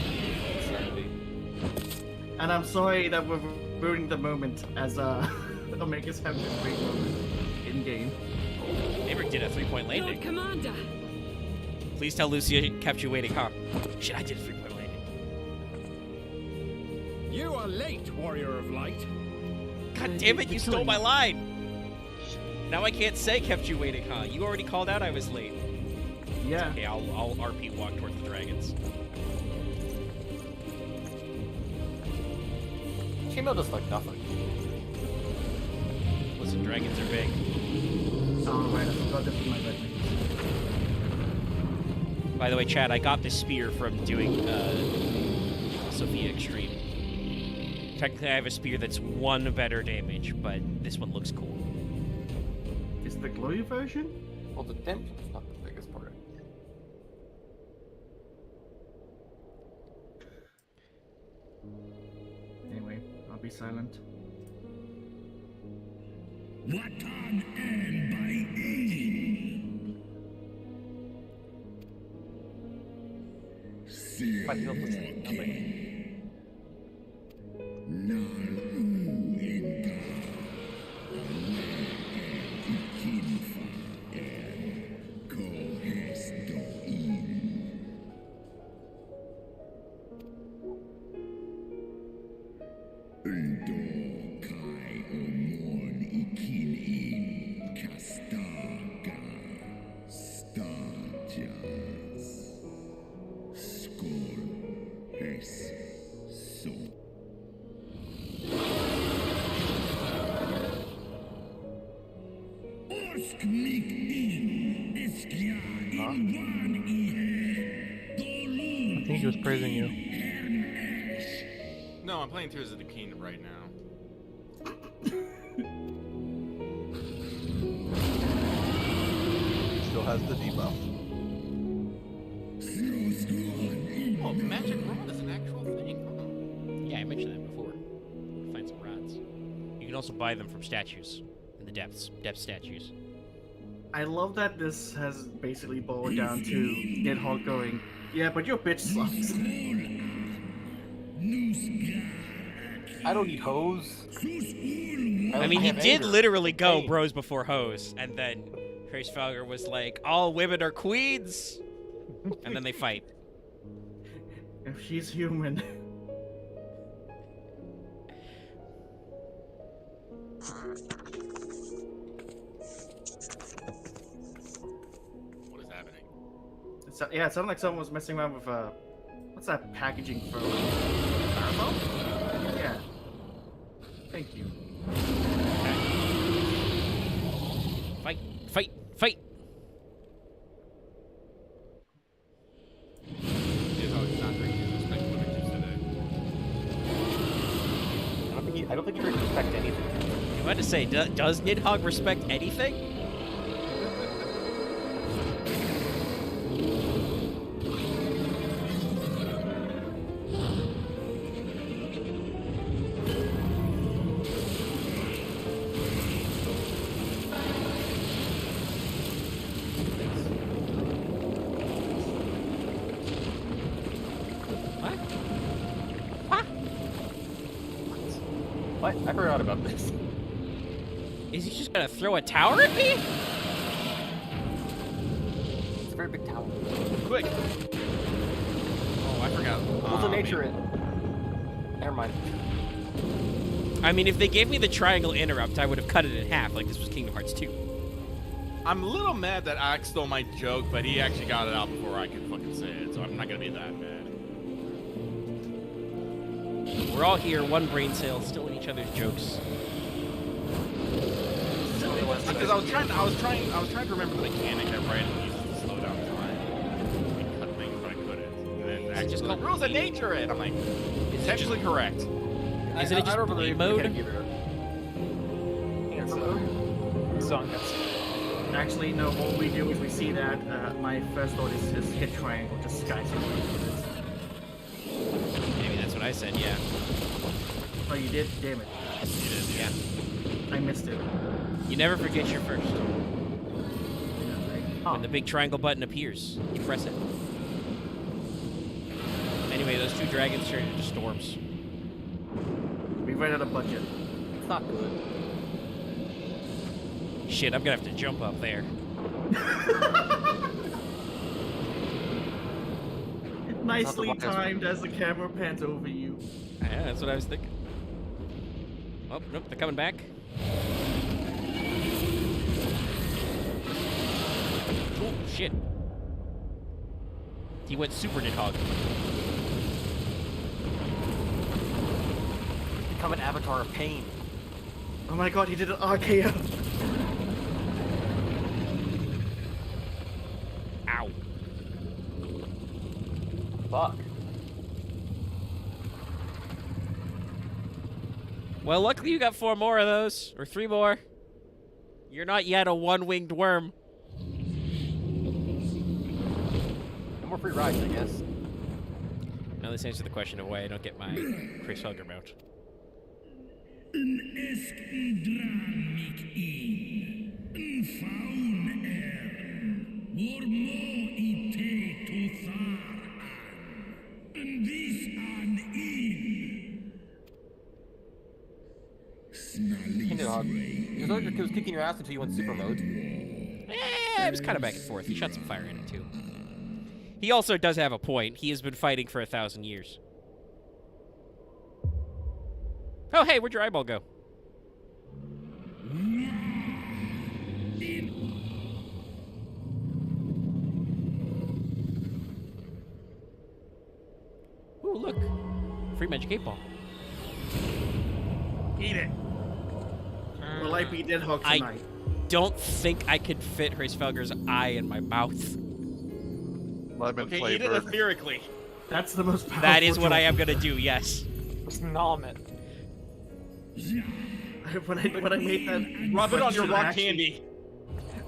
And I'm sorry that we're ruining the moment as Omega's having a great moment in game. Maverick did a 3-point landing. Lord Commander! Please tell Lucia kept you waiting, huh? Shit, I did a 3-point landing. You are late, Warrior of Light. God damn it, you stole my line! Now I can't say kept you waiting, huh? You already called out I was late. Yeah. Okay, I'll RP walk towards the dragons. Female does like nothing. Listen, dragons are big. Oh, right, I forgot this was my red name. By the way, Chad, I got this spear from doing Sophia Extreme. Technically, I have a spear that's 1 better damage, but this one looks cool. Is the glowy version? Well, the damage is not the biggest part. Anyway, I'll be silent. Watan and by My health looks like nothing. I think he was praising you. No, I'm playing Tears of the Kingdom right now. Still has the debuff. Oh, magic rod is an actual thing. Yeah, I mentioned that before. Find some rods. You can also buy them from statues in the depths. Depth statues. I love that this has basically boiled down to Nidhogg going, yeah, but your bitch sucks. I don't need hose. I mean, he did literally go bros before hoes, and then Hraesvelgr was like, all women are queens, and then they fight. If she's human. What is happening? Yeah, it sounded like someone was messing around with what's that packaging for? Styrofoam? Yeah. Thank you. Fight! Fight! Fight! I don't think you respect anything. I'm about to say, does Nidhogg respect anything? What? I forgot about this. Is he just gonna throw a tower at me? It's a very big tower. Quick! Oh, I forgot. What's the nature in? Never mind. I mean, if they gave me the triangle interrupt, I would have cut it in half, like this was Kingdom Hearts 2. I'm a little mad that Axe stole my joke, but he actually got it out before I could fucking say it, so I'm not gonna be that mad. We're all here, one brain cell, still in each other's jokes. Because I was trying to remember the mechanic that Brandon uses to slow down time. And cut things, but I couldn't. And then Axe just called rules of nature it. I'm like, it's actually correct. Isn't it just bleed mode? Song gets. Actually, no. What we do is we see that my first thought is hit triangle, just sky Maybe that's what I said. Yeah. Oh, you did? Damn it. You did. Yeah. I missed it. You never forget your first. When the big triangle button appears, you press it. Anyway, those two dragons turned into storms. We ran out of budget. It's not good. Shit, I'm gonna have to jump up there. Nicely timed as the camera pans over you. Yeah, that's what I was thinking. Oh, nope, they're coming back. Oh, shit. He went super Nidhogg. Become an avatar of pain. Oh my god, he did an RKO. Ow. Fuck. Well, luckily you got 4 more of those, or 3 more. You're not yet a one-winged worm. No more free rides, I guess. Now this answers the question of why I don't get my Hraesvelgr mount. He was kicking your ass until you went super mode. I was kind of back and forth. He shot some fire in it, too. He also does have a point. He has been fighting for 1,000 years. Oh, hey, where'd your eyeball go? Ooh, look. Free magic 8-ball. Eat it. Will I be Nidhogg tonight? I don't think I could fit Hraesvelgr's eye in my mouth. Lemon Okay, flavor. eat it etherically. That's the most powerful. That is what I am gonna do, yes. Just nom it. when I made that, Rub it on your rock actually- candy.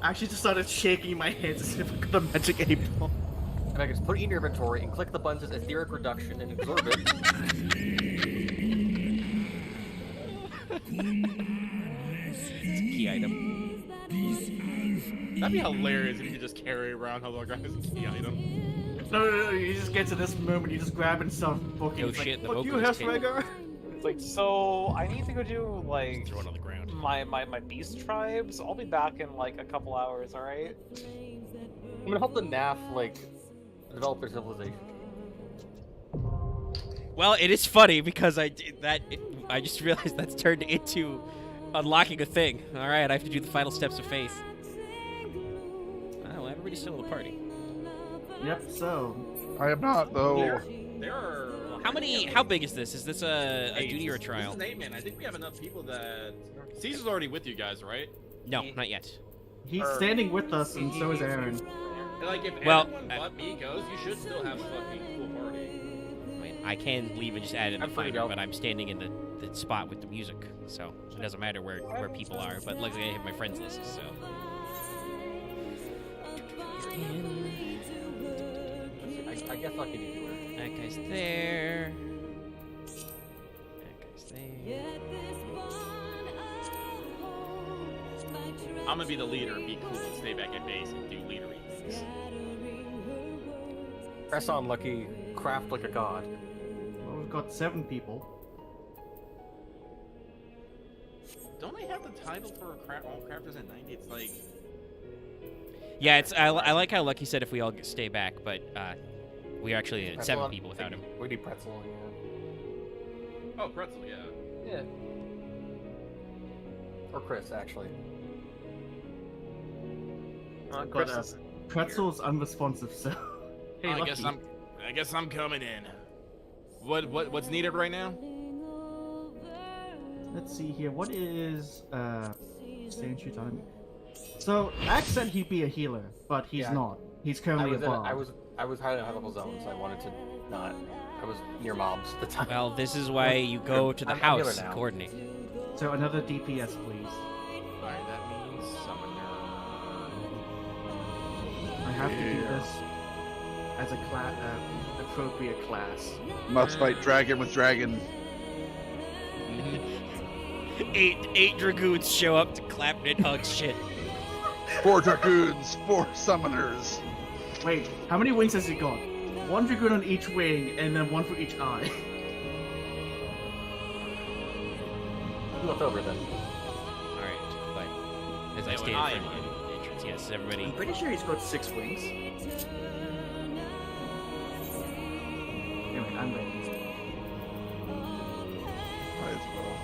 I actually just started shaking my hands as if I got a magic 8-ball. And I can just put it in your inventory and click the buttons as etheric reduction and absorb it. It's a key item. That'd be hilarious if you just carry around holographic key item. No, you just get to this moment, you just grab and start booking. Oh It's shit, like, the fuck you, vocalist came. Hesregar. It's like, so I need to go do like Throw it on the ground. my beast tribes. I'll be back in like a couple hours. All right. I'm gonna help the NAF like develop their civilization. Well, it is funny because I did that. I just realized that's turned into unlocking a thing. All right, I have to do the final steps of faith. Oh, everybody's still in the party. Yep. So. I am not though. There are. How big is this? Is this a duty or a trial? This is 8 man. I think we have enough people that Caesar's already with you guys, right? No, not yet. He's standing with us, and so is Aaron. Like if Well, everyone but me goes, you should still have a fucking cool party. I mean, I can leave and just add it in the I'm free to finder, go. but I'm standing in the spot with the music, so it doesn't matter where people are. But luckily, I have my friends list, so. I guess I can do it. That guy's there. That guy's there. I'm gonna be the leader and be cool and stay back at base and do leadery things. Press on, Lucky. Craft like a god. Well, we've got 7 people. Don't they have the title for all crafters at 90? It's like. Yeah, it's I like how Lucky said if we all stay back, but we're actually at 7 people without him. We need pretzel, yeah. Oh, pretzel, yeah. Yeah. Or Chris, actually. But Chris is Pretzel's unresponsive, so. Hey, I Lucky. guess I'm coming in. What's needed right now? Let's see here. What is Sanctuary time? So Axe said he'd be a healer, but he's Yeah. not. He's currently a bard. I was hiding in a high level zone, so I wanted to not. I was near mobs at the time. Well, this is why you go to the I'm house healer and now. coordinate. So another DPS, please. Alright, that means summoner. I have to do this as a appropriate class. Must fight dragon with dragon. Eight dragoons show up to clap Nidhogg shit. 4 dragoons, 4 summoners. Wait, how many wings has he got? 1 dragoon on each wing, and then 1 for each eye. Left over then. Alright, but as I Yeah, stated I for am. the entrance, yes, everybody. I'm pretty sure he's got 6 wings. Anyway, I'm ready. Might as well.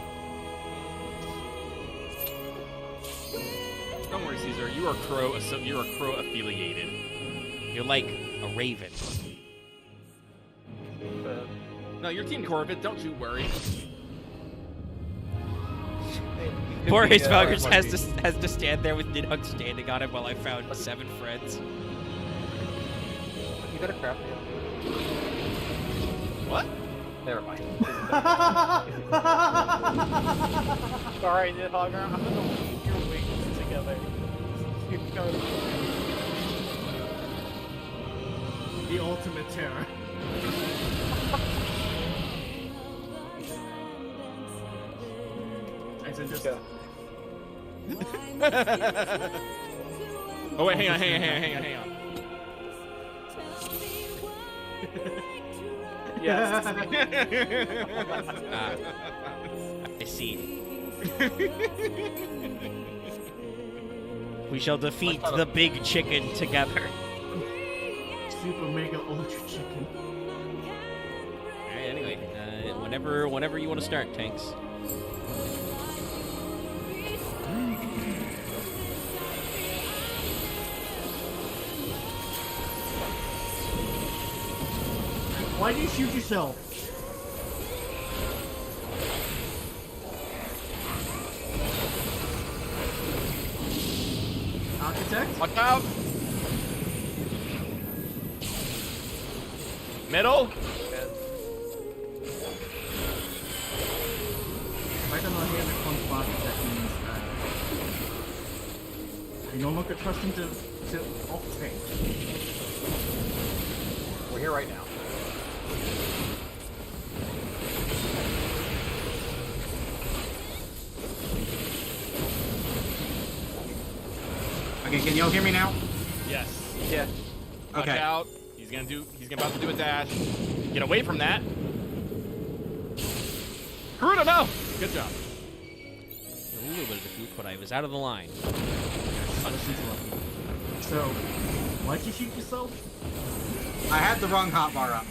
Don't worry, Caesar. You are crow affiliated. You're like a raven. No, you're Team Corbett. Don't you worry. Poor Hisvalgers has to stand there with Nidhogg standing on him while I found 7 friends. You got a craft me. What? Never mind. Sorry, Nidhogger. I'm gonna leave your wings together. The ultimate terror. I said just. Oh wait, hang on. Yes. I see. We shall defeat the big chicken together. Super mega ultra chicken. Alright, anyway, whenever you want to start, Tanks. Why do you shoot yourself? Architect? Watch out! Middle? I don't know here the constant architect means I no longer trust him to off tank. We're here right now. Okay, Okay, can y'all hear me now? Yes. Yeah. Watch Okay. out. He's about to do a dash. Get away from that. Karuto, no! Good job. A little bit of the goop, but I was out of the line. So, why'd you shoot yourself? I had the wrong hotbar up.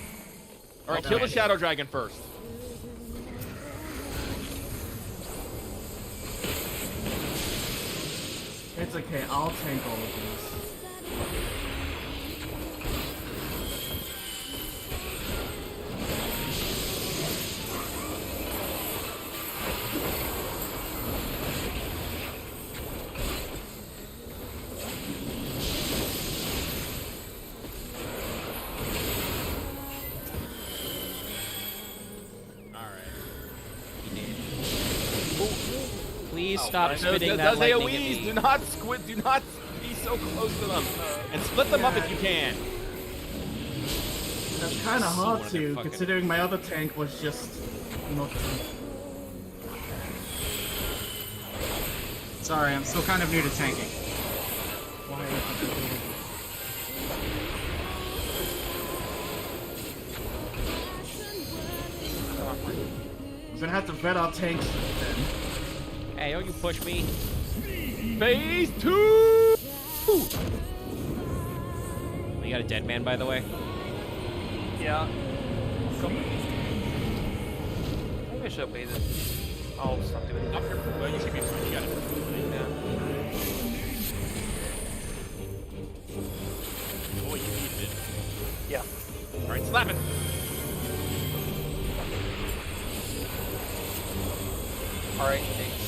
Alright, kill the Shadow Dragon first. It's okay, I'll tank all of these. Please stop Those spitting that lightning at AoEs, me. do not be so close to them. And split them up if you can. That's kind of hard one of their to, fucking- considering my other tank was just not. Sorry, I'm still kind of new to tanking. I'm gonna have to vet our tanks then. Hey, don't you push me. Phase 2! You got a dead man, by the way? Yeah. Maybe I should have waited. I'll stop doing it. Well, you should be fine. You got it. Boy, you needed it. Yeah. Alright, slap it. Alright, thanks.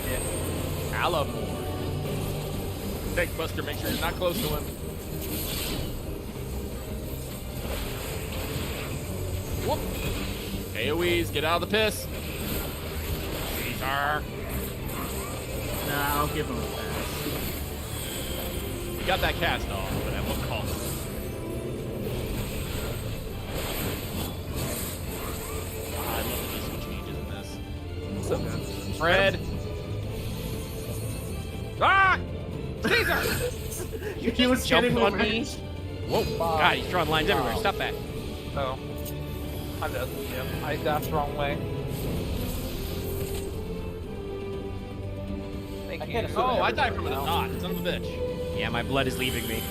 Yeah. Alamore. Tank Buster, make sure you're not close to him. Whoop. AoEs, get out of the piss. Caesar. Nah, I'll give him a pass. You got that cast off, but at what cost? I love the decent changes in this. So good. Fred. Ah! Caesar! He was Jumped hitting on with me. Whoa, God, he's drawing lines everywhere. Stop that. Oh. I'm dead. Yep. I dashed the wrong way. Thank you. Oh, I died from a knot. Son of a bitch. Yeah, my blood is leaving me.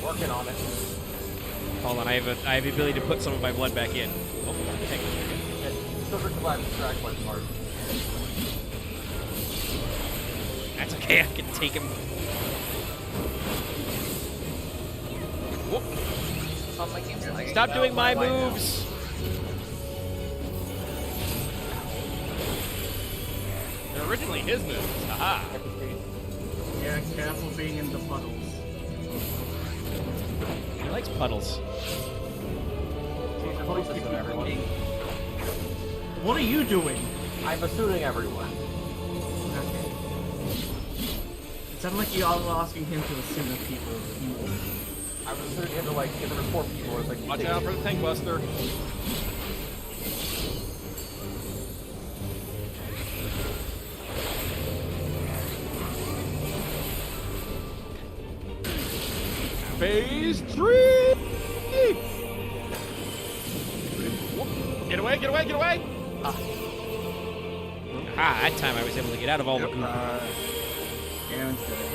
Working on it. Hold on, I have the ability to put some of my blood back in. Oh, okay. Silver Collide distract my part. That's okay, I can take him. Whoop. Oh, my game's lagging. Stop doing my moves! They're originally his moves. Haha. Yeah, careful being in the puddles. He likes puddles. What are you doing? I'm assuming everyone. It sounded like you all were asking him to assume that people more. I was assuming him to like get the report people. It's like Watch out for the Tank Buster. Phase 3! Get away, get away, get away! Ah, that time I was able to get out of all the goop. Aaron's dead.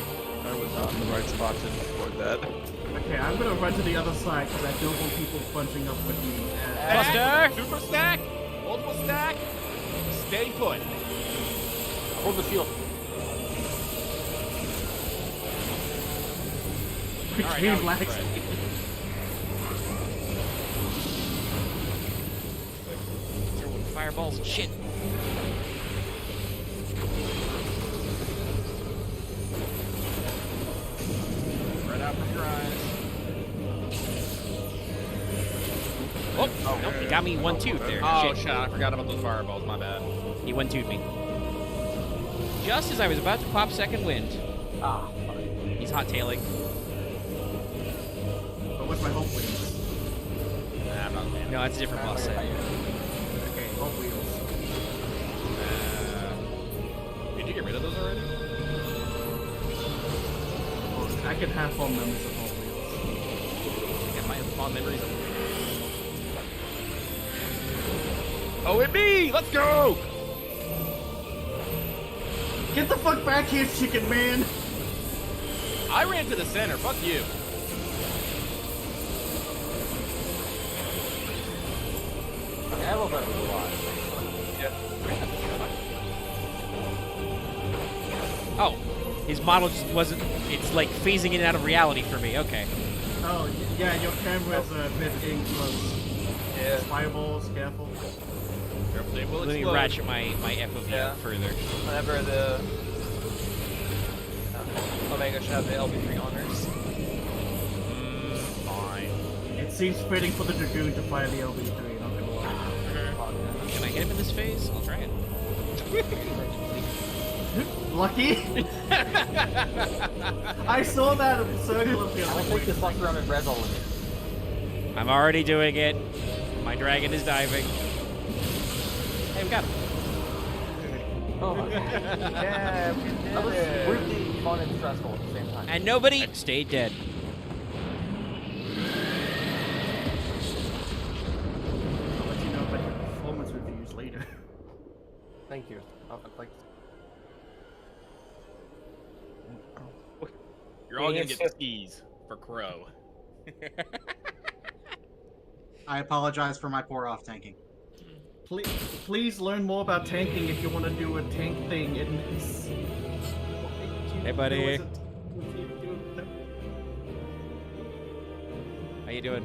I was not in the right spot to avoid that. Okay, I'm gonna run to the other side because I don't want people bunching up with me. Buster! Super stack! Multiple stack! Stay put. Hold the shield. We Alright, came now lax. it's Fred. Throwing fireballs and shit. Right out from your eyes. Oh, nope, he got me 1-2 there. Oh, Shit. shit, I forgot about those fireballs, my bad. He 1-2'd me. Just as I was about to pop second wind. Ah, He's hot-tailing. But what's my hope wheels? Nah, I'm not landing. No, that's a different boss set. Okay, hope wheels. Did you get rid of those already? can have fond memories of Hot Wheels. I might have fond memories of. Oh, and me! Let's go! Get the fuck back here, chicken man! I ran to the center. Fuck you. Okay, I love that move a lot. Oh, his model just wasn't. It's like phasing in and out of reality for me. Okay. Oh, yeah, your camera's a bit in close. Yeah. Fireballs, careful. Careful, they will Let me explode. ratchet my FOV up further. Whenever the Omega should have the LB3 honors. Fine. It seems fitting for the Dragoon to fire the LB3, not gonna lie. Can I hit him in this phase? I'll try it. Lucky? I saw that circle of I will take this buster around and res all of it. I'm already doing it. My dragon is diving. Hey, we got him. Oh my god. Yeah, we did That was it. weirdly fun and stressful at the same time. And nobody stayed dead. I'll let you know about your performance reviews later. Thank you. Like, You're all gonna get skis for Crow. I apologize for my poor off-tanking. Please learn more about tanking if you want to do a tank thing in this. Hey, buddy. How you doing?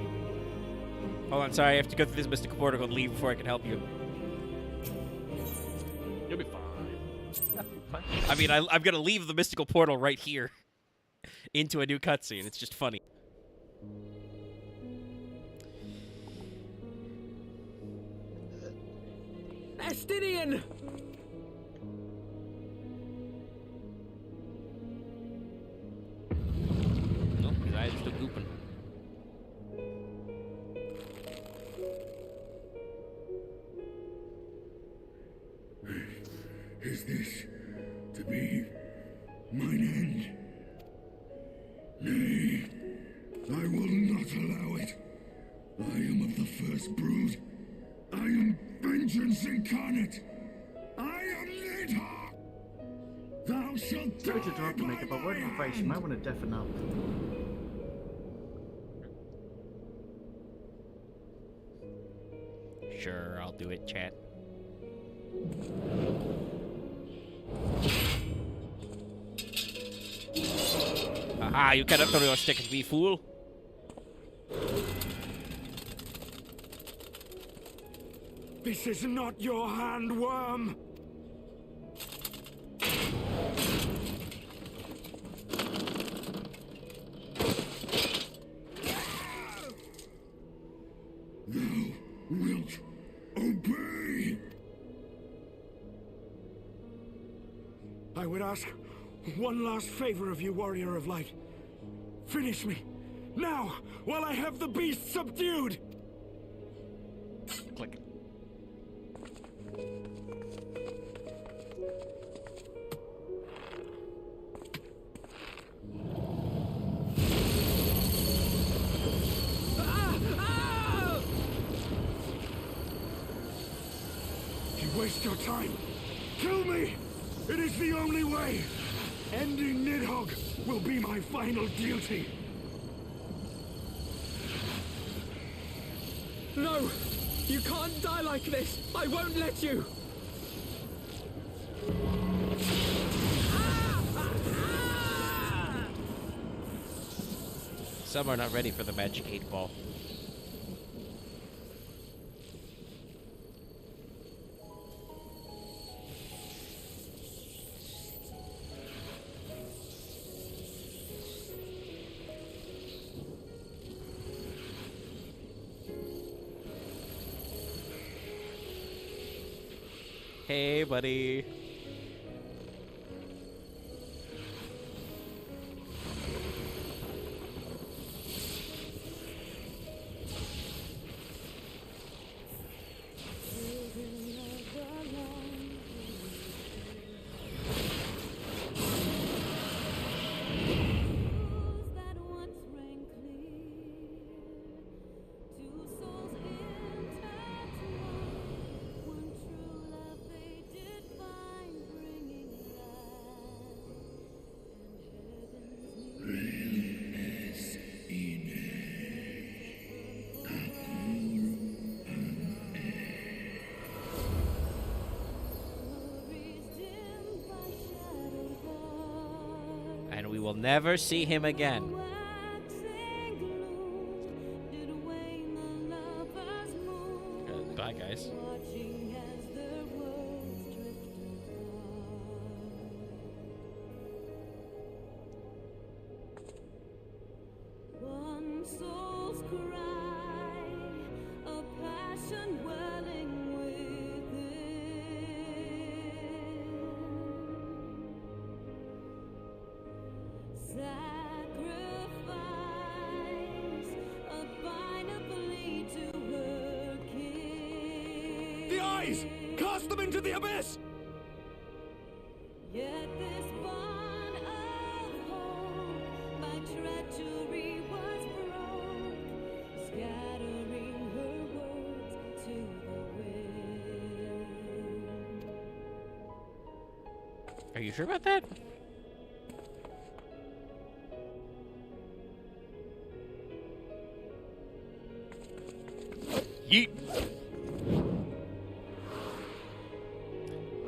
Hold on, sorry, I have to go through this mystical portal and leave before I can help you. You'll be fine. I mean, I'm gonna leave the mystical portal right here into a new cutscene. It's just funny. Estinian! Nope, his eyes are still gooping. Is this to be mine end? Nay, I will not allow it. I am of the first brood. I am vengeance incarnate. I am Nidhogg. Thou shalt Sorry to interrupt, Omega, but word of advice, you might want to deafen up. Sure, I'll do it, chat. Aha, you cannot throw your stick at me, fool. This is not your handworm. Thou wilt obey. I would ask one last favor of you, Warrior of Light. Finish me, now, while I have the beast subdued! Click. You waste your time. Kill me! It is the only way! Ending Nidhogg will be my final duty! No! You can't die like this! I won't let you! Some are not ready for the magic 8-ball. Hey, buddy. never see him again. Bye, guys. One soul's cry, a passion welling within. Sacrifice, a final plea to her king. The eyes! Cast them into the abyss! Yet this bond of hope by treachery was broke, scattering her words to the wind. Are you sure about that? Yeet.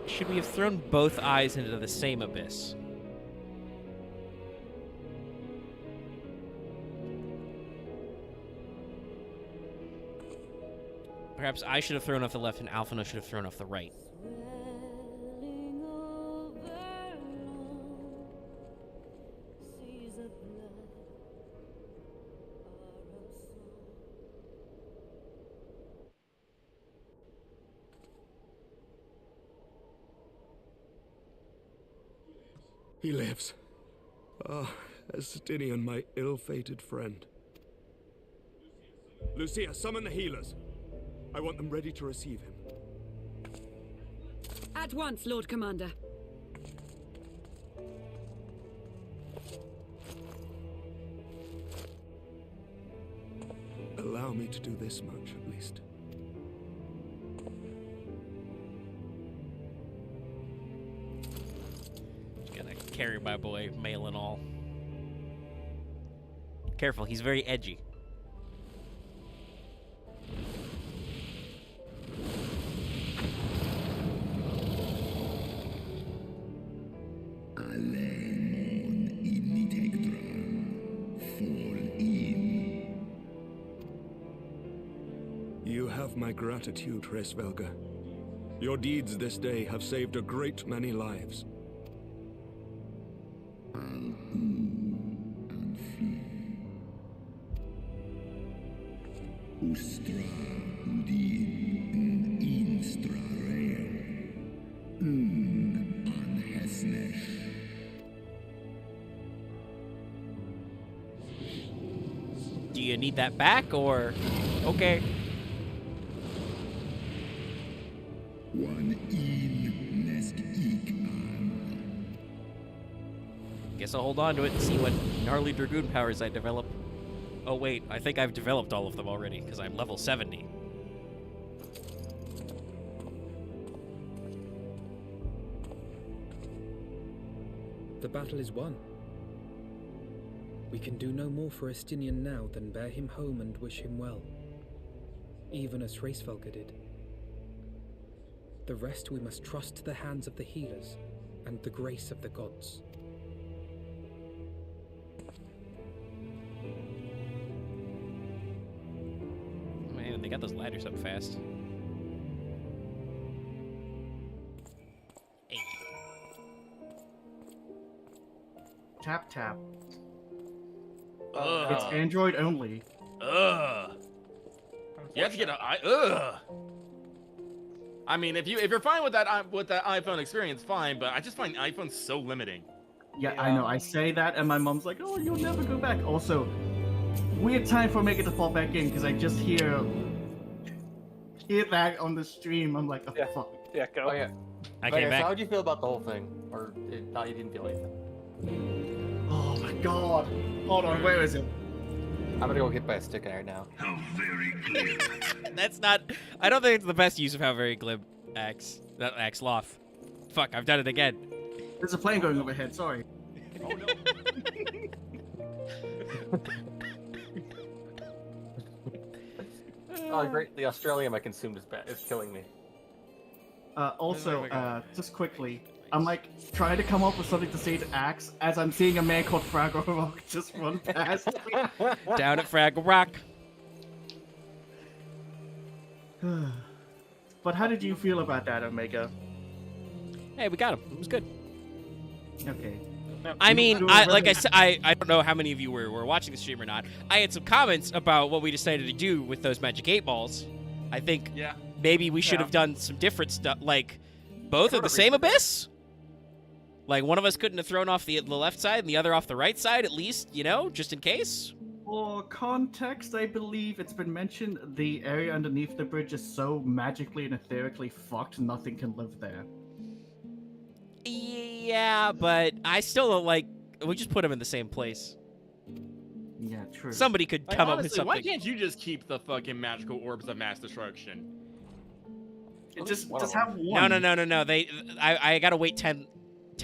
Should we have thrown both eyes into the same abyss? Perhaps I should have thrown off the left and Alphino should have thrown off the right. Swelling over long seas of blood are a song. He lives. Ah, Estinian, my ill-fated friend. Lucia, summon the healers. I want them ready to receive him. At once, Lord Commander. Allow me to do this much, at least. Just gonna carry my boy, mail and all. Careful, he's very edgy. You have my gratitude, Hresvelga. Your deeds this day have saved a great many lives. Ustra udin instra reo. Anhesnesh. Do you need that back, or... Okay. One in nest ik an. Guess I'll hold on to it and see what gnarly Dragoon powers I develop. Oh wait, I think I've developed all of them already, because I'm level 70. The battle is won. We can do no more for Estinian now than bear him home and wish him well, even as Hreysvelga did. The rest we must trust to the hands of the healers and the grace of the gods. Man, they got those ladders up fast. Tap tap. Ugh. It's Android only. Ugh. You have to get a. Ugh. I mean, if you're fine with that iPhone experience, fine. But I just find iPhones so limiting. Yeah, I know. I say that, and my mom's like, "Oh, you'll never go back." Also, weird time for Mega to fall back in because I just hear that on the stream. I'm like, "Oh fuck." Yeah, go. Oh yeah. I But came yeah, back. So how'd you feel about the whole thing, or you didn't feel anything? Oh my god. Hold on, where is it? I'm gonna go hit by a stick right now. How very clear. That's not... I don't think it's the best use of how very glib acts. That acts Loth. Fuck, I've done it again. There's a plane going overhead, sorry. Oh no. Oh great, the Australium I consumed is bad. It's killing me. Also, just quickly, I'm like trying to come up with something to say to Axe as I'm seeing a man called Fraggle Rock just run past me. Down at Fraggle Rock. But how did you feel about that, Omega? Hey, we got him. It was good. Okay. I mean, like I said, I don't know how many of you were watching the stream or not. I had some comments about what we decided to do with those magic 8-balls. I think maybe we should have done some different stuff, like both of the same abyss. Like one of us couldn't have thrown off the left side and the other off the right side, at least, you know, just in case. For context, I believe it's been mentioned the area underneath the bridge is so magically and etherically fucked, nothing can live there. Yeah, but I still don't like. We just put them in the same place. Yeah, true. Somebody could come up with Honestly, something. why can't you just keep the fucking magical orbs of mass destruction? Just have one. No. I gotta wait 10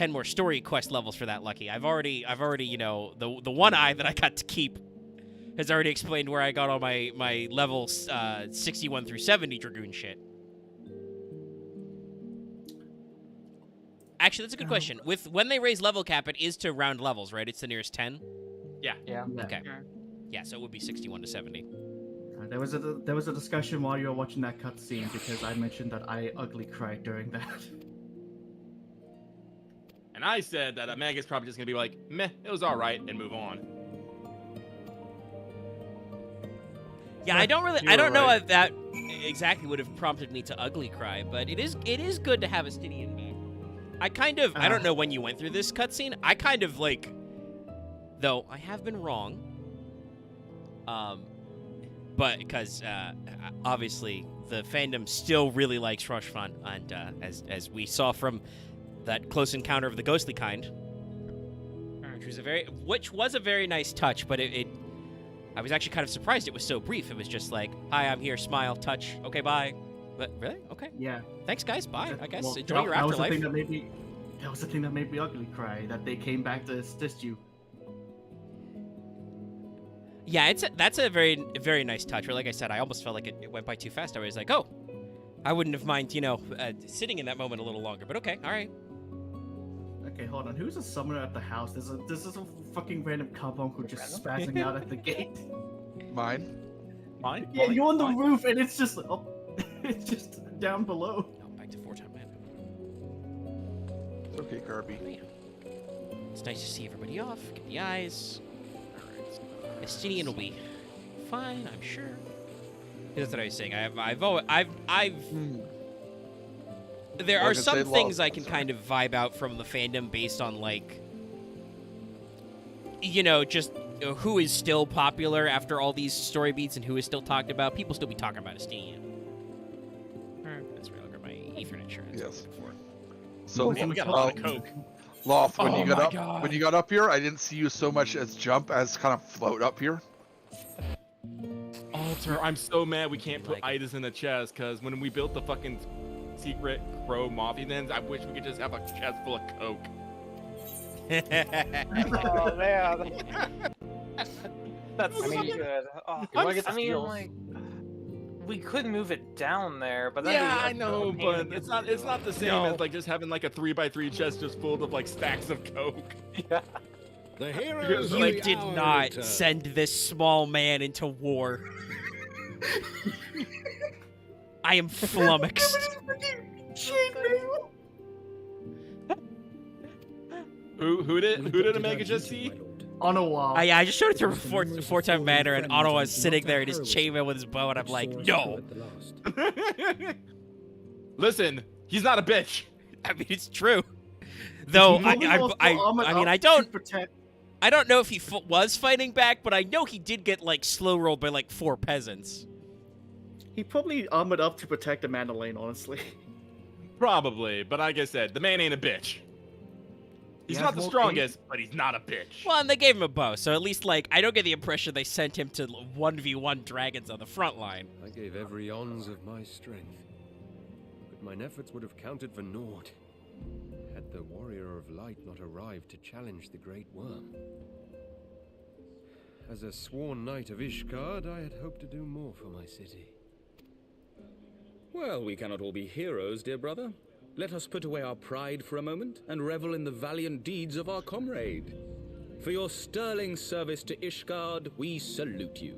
more story quest levels for that, Lucky. I've already, you know, the one eye that I got to keep has already explained where I got all my levels 61 through 70 Dragoon shit. Actually, that's a good question. When they raise level cap, it is to round levels, right? It's the nearest 10. Yeah. Okay. Yeah, so it would be 61 to 70. There was a discussion while you were watching that cutscene because I mentioned that I ugly cried during that. And I said that Omega's probably just gonna be like, meh, it was all right, and move on. Yeah, I don't know if that exactly would have prompted me to ugly cry, but it is good to have a Stydian back. I don't know when you went through this cutscene. I kind of like, though I have been wrong. But because obviously the fandom still really likes Rushfun, and as we saw from that close encounter of the ghostly kind, which was a very nice touch, but I was actually kind of surprised it was so brief. It was just like, hi, I'm here, smile, touch, okay, bye. But really? Okay. Yeah. Thanks, guys. Bye. I guess. Well, Enjoy your that afterlife. That was the thing that made me ugly cry. That they came back to assist you. Yeah, that's a very, very nice touch. Where, like I said, I almost felt like it went by too fast. I was like, oh, I wouldn't have mind, sitting in that moment a little longer. But okay, all right. Okay, hold on. Who's a summoner at the house? There's a fucking random carbuncle just spazzing out at the gate. Mine? Yeah, you're on the roof, and it's just it's just down below. No, back to 4-time man. It's okay, Kirby. It's nice to see everybody off. Get the eyes. Estinian will be fine, I'm sure. That's what I was saying. There are some things I can kind of vibe out from the fandom based on, like, just who is still popular after all these story beats and who is still talked about. People still be talking about Estinian. That's where I'll get my Ethernet insurance. Yes. So, we got a lot of coke. Loth, when you got up here, I didn't see you so much as jump as kind of float up here. Alter, I'm so mad we can't put Idas in the chest, because when we built the fucking secret crow mafia dens, I wish we could just have a chest full of coke. Oh man, that's so good. Oh, we could move it down there, but I know, but it's not the same as like just having like a 3x3 chest just full of like stacks of coke. Yeah. The heroes You did not send this small man into war. I am flummoxed. Who did Omega just see? On a wall. I just showed it to four-time banner, and Ottawa's sitting there in his chainmail with his bow, and I'm like, no. Listen, he's not a bitch. I mean, it's true. Though I don't know if he was fighting back, but I know he did get like slow rolled by like 4 peasants. He probably armored up to protect the Mandalane, honestly. Probably, but like I said, the man ain't a bitch. He's not the strongest, but he's not a bitch. Well, and they gave him a bow, so at least, like, I don't get the impression they sent him to 1v1 dragons on the front line. I gave every ounce of my strength, but mine efforts would have counted for naught had the Warrior of Light not arrived to challenge the Great Worm. As a sworn knight of Ishgard, I had hoped to do more for my city. Well, we cannot all be heroes, dear brother. let us put away our pride for a moment and revel in the valiant deeds of our comrade. For your sterling service to Ishgard, we salute you.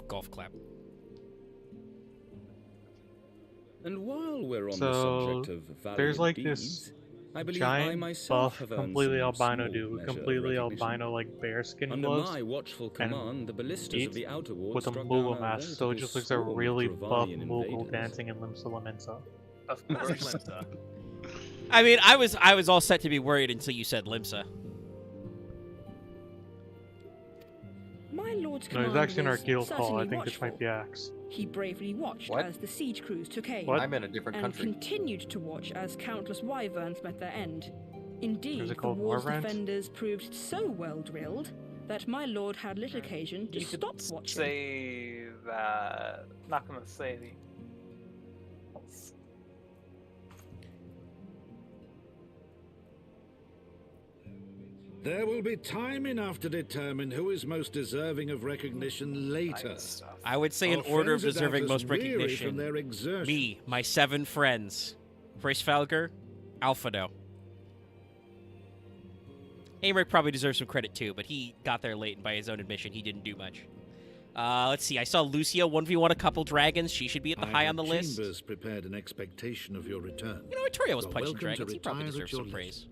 Golf clap. And while we're on So, the subject of valiant there's like deeds, this I believe I giant myself buff, have earned completely some albino small dude with measure of completely recognition. albino like bearskin Under gloves. my watchful and command, the ballistas of eats the Outer Ward with a struck Moogle down mask, so it just looks like a really buff Moogle dancing in Limsa Lominsa. Of course. I mean, I was all set to be worried until you said Limsa. My lord's No, command he's actually in our was guild hall. I certainly think this watchful. might be Axe. He bravely watched What? as the siege crews took aim. What? I'm in a different and country. continued to watch as countless wyverns met their end. Indeed, Is it the called wall's Warrant? defenders proved so well drilled that my lord had little occasion to You could stop watching. say that. Not gonna say the. There will be time enough to determine who is most deserving of recognition later. I would say in Our order of friends are deserving doubtless most weary from recognition. their exertions. Me, my 7 friends. Freysfalger, Alphado. Aymeric probably deserves some credit too, but he got there late, and by his own admission, he didn't do much. Let's see. I saw Lucia 1v1 a couple dragons. She should be at the high on the list. Chambers prepared an expectation of your return. You know, Arturia was You're punching welcome to dragons. He probably retire at deserves your some praise.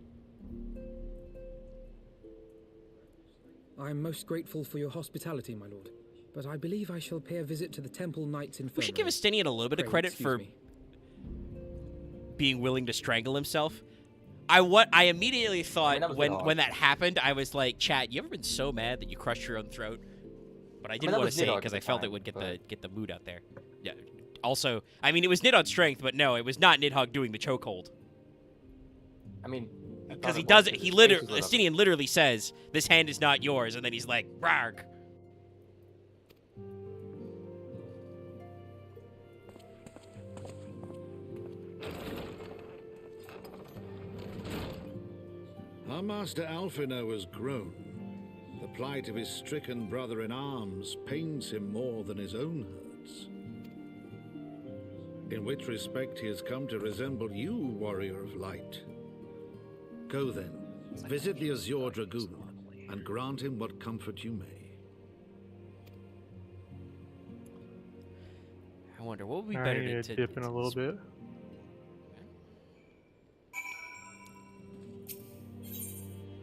I am most grateful for your hospitality, my lord. But I believe I shall pay a visit to the Temple Knights Infirmary. We should give Estinian a little bit of Pray credit excuse for me. being willing to strangle himself. I immediately thought that was when Nidhogg. that happened, I was like, chat, you ever been so mad that you crushed your own throat? But I didn't that want was to say it Nidhogg because at I the felt time, it would but- get the mood out there. Yeah. Also, I mean, it was Nidhogg's strength, but no, it was not Nidhogg doing the chokehold. I mean, Because he does it, Estinian literally says, "This hand is not yours," and then he's like, "Rarg." Our master Alphino has grown. The plight of his stricken brother-in-arms pains him more than his own hurts. In which respect he has come to resemble you, warrior of light. Go then, visit the Azure Dragoon, and grant him what comfort you may. I wonder what would be I better need to dip in a little bit.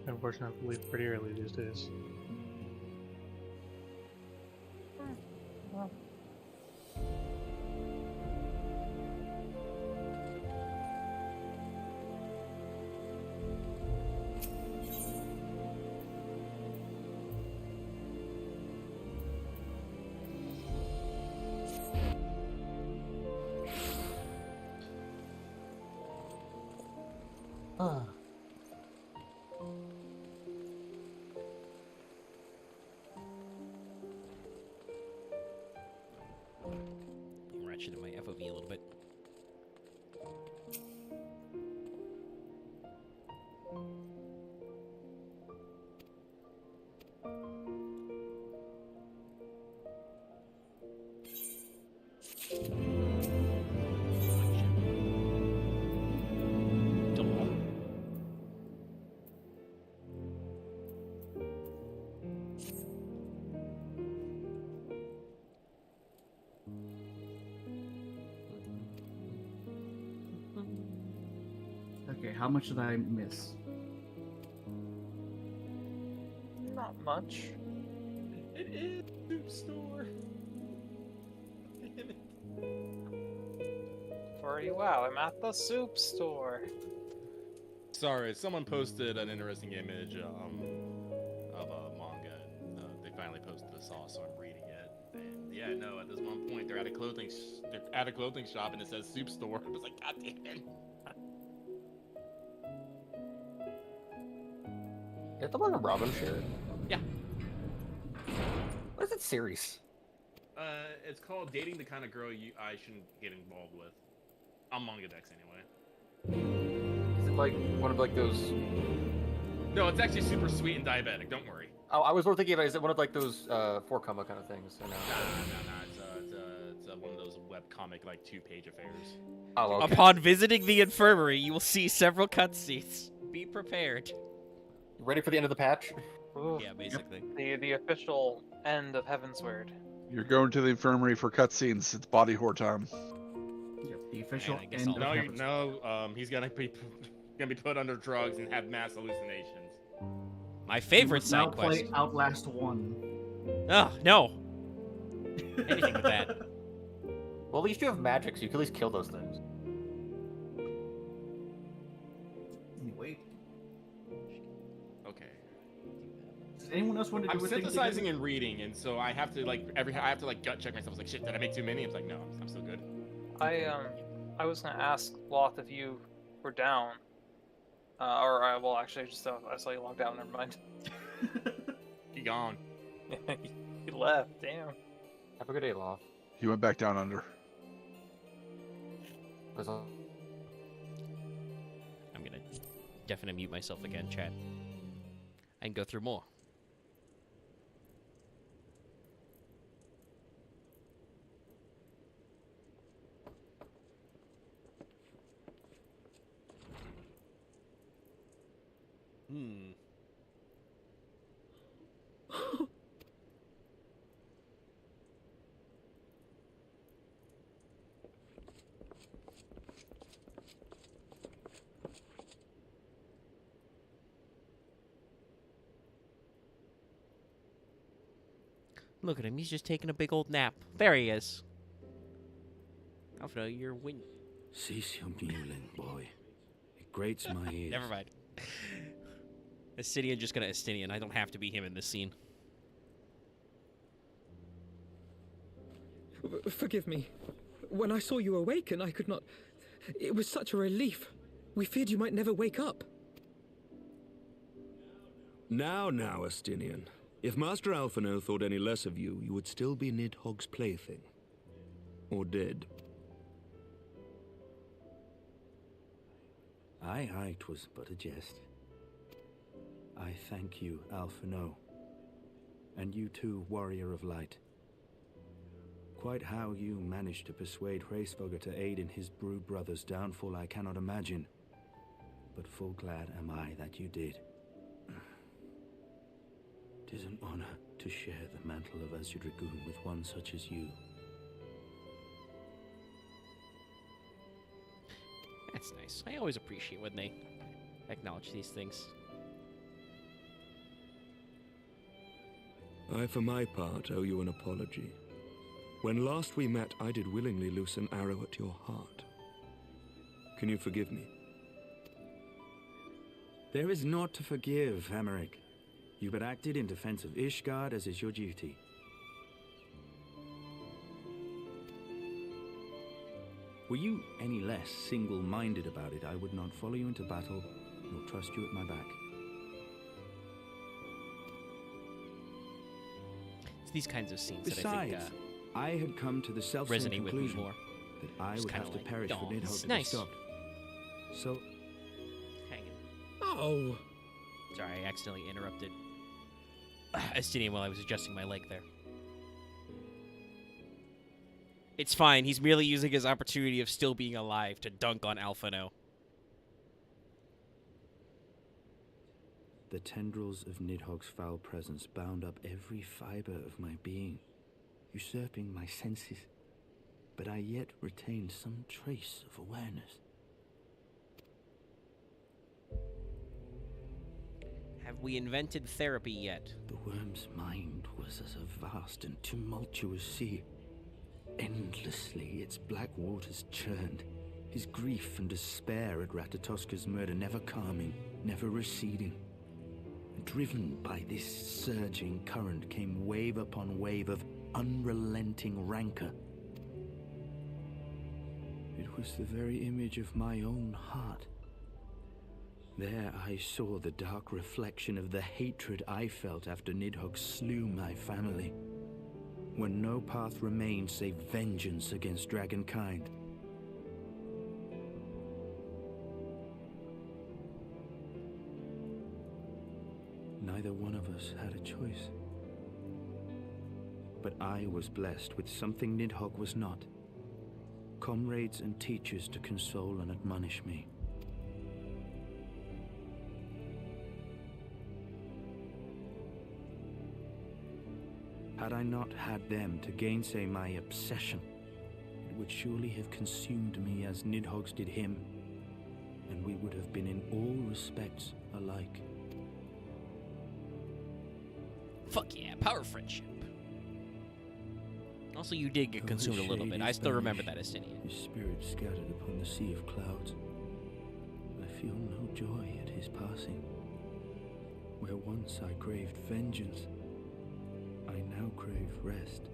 Unfortunately, I leave pretty early these days. Ratchet my FOV a little bit. Okay, how much did I miss? Not much. It is soup store. Damn it. For you, wow, I'm at the soup store. Sorry, someone posted an interesting image of a manga. They finally posted this all, so I'm reading it. And yeah, no, at this one point they're at a clothing shop and it says soup store. I was like, God damn it. You have to learn a Robin shirt. Yeah. What is that series? It's called Dating the Kind of Girl I Shouldn't Get Involved With. On Mangadex anyway. Is it like one of like those? No, it's actually super sweet and diabetic. Don't worry. Oh, I was more thinking about is it one of like those 4 comma kind of things? Nah. It's one of those webcomic like 2-page affairs. Oh, okay. Upon visiting the infirmary, you will see several cutscenes. Be prepared. Ready for the end of the patch? Oof. Yeah, basically. The official end of Heavensward. You're going to the infirmary for cutscenes. It's body whore time. Yep, the official I guess end I'll- of Heavensward. He's gonna be put under drugs and have mass hallucinations. My favorite Now side quest. play Outlast 1. Oh, no. Anything with that. Well, at least you have magic, so you can at least kill those things. Anyway. Okay. Does anyone else want to do I'm a thing synthesizing together? and reading, and so I have to like gut check myself. I was like, shit, did I make too many? I was like, no, I'm still good. I was gonna ask Loth if you were down. Well, actually, I saw you logged out. Never mind. He gone. He left. Damn. Have a good day, Loth. He went back down under. I'm gonna definitely mute myself again, chat. And go through more. Look at him, he's just taking a big old nap. There he is. Alfredo, you're win. Cease your mewling, boy. It grates my ears. Never mind. Estinian just gonna Estinian. I don't have to be him in this scene. Forgive me. When I saw you awaken, I could not... It was such a relief. We feared you might never wake up. Now, Estinian. If Master Alphino thought any less of you, you would still be Nidhogg's plaything. Or dead. Aye, 'twas but a jest. I thank you, Alphino. And you too, Warrior of Light. Quite how you managed to persuade Hraesvelgr to aid in his brood brother's downfall I cannot imagine. But full glad am I that you did. 'Tis an honor to share the mantle of Azure Dragoon with one such as you. That's nice. I always appreciate when they acknowledge these things. I, for my part, owe you an apology. When last we met, I did willingly loose an arrow at your heart. Can you forgive me? There is naught to forgive, Hameric. You but acted in defense of Ishgard as is your duty. Were you any less single-minded about it, I would not follow you into battle, nor trust you at my back. It's these kinds of scenes Besides, that I think I had come to the self-same resonate with me conclusion more. that I Just would kinda have to like, perish for "Aw, Nidhogg this is to be nice." stopped. So, Hanging. oh, Sorry, I accidentally interrupted Estinian while I was adjusting my leg there. It's fine. He's merely using his opportunity of still being alive to dunk on Alphino. the tendrils of Nidhogg's foul presence bound up every fiber of my being, usurping my senses, but I yet retained some trace of awareness. Have we invented therapy yet? The worm's mind was as a vast and tumultuous sea. Endlessly its black waters churned, his grief and despair at Ratatoska's murder never calming, never receding. Driven by this surging current came wave upon wave of unrelenting rancor. It was the very image of my own heart. There I saw the dark reflection of the hatred I felt after Nidhogg slew my family, when no path remained save vengeance against dragonkind. Neither one of us had a choice. But I was blessed with something Nidhogg was not. Comrades and teachers to console and admonish me. Had I not had them to gainsay my obsession, it would surely have consumed me as Nidhogg's did him, and we would have been in all respects alike. Fuck yeah, power friendship. Also, you did get consumed a little bit. I still remember that, Estinian. His spirit scattered upon the sea of clouds. I feel no joy at his passing. Where once I craved vengeance, I now crave rest.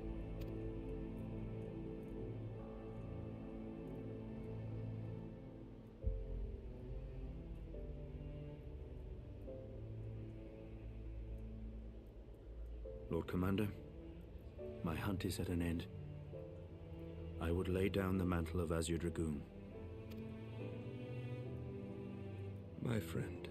Lord Commander, my hunt is at an end. I would lay down the mantle of Azure Dragoon. My friend.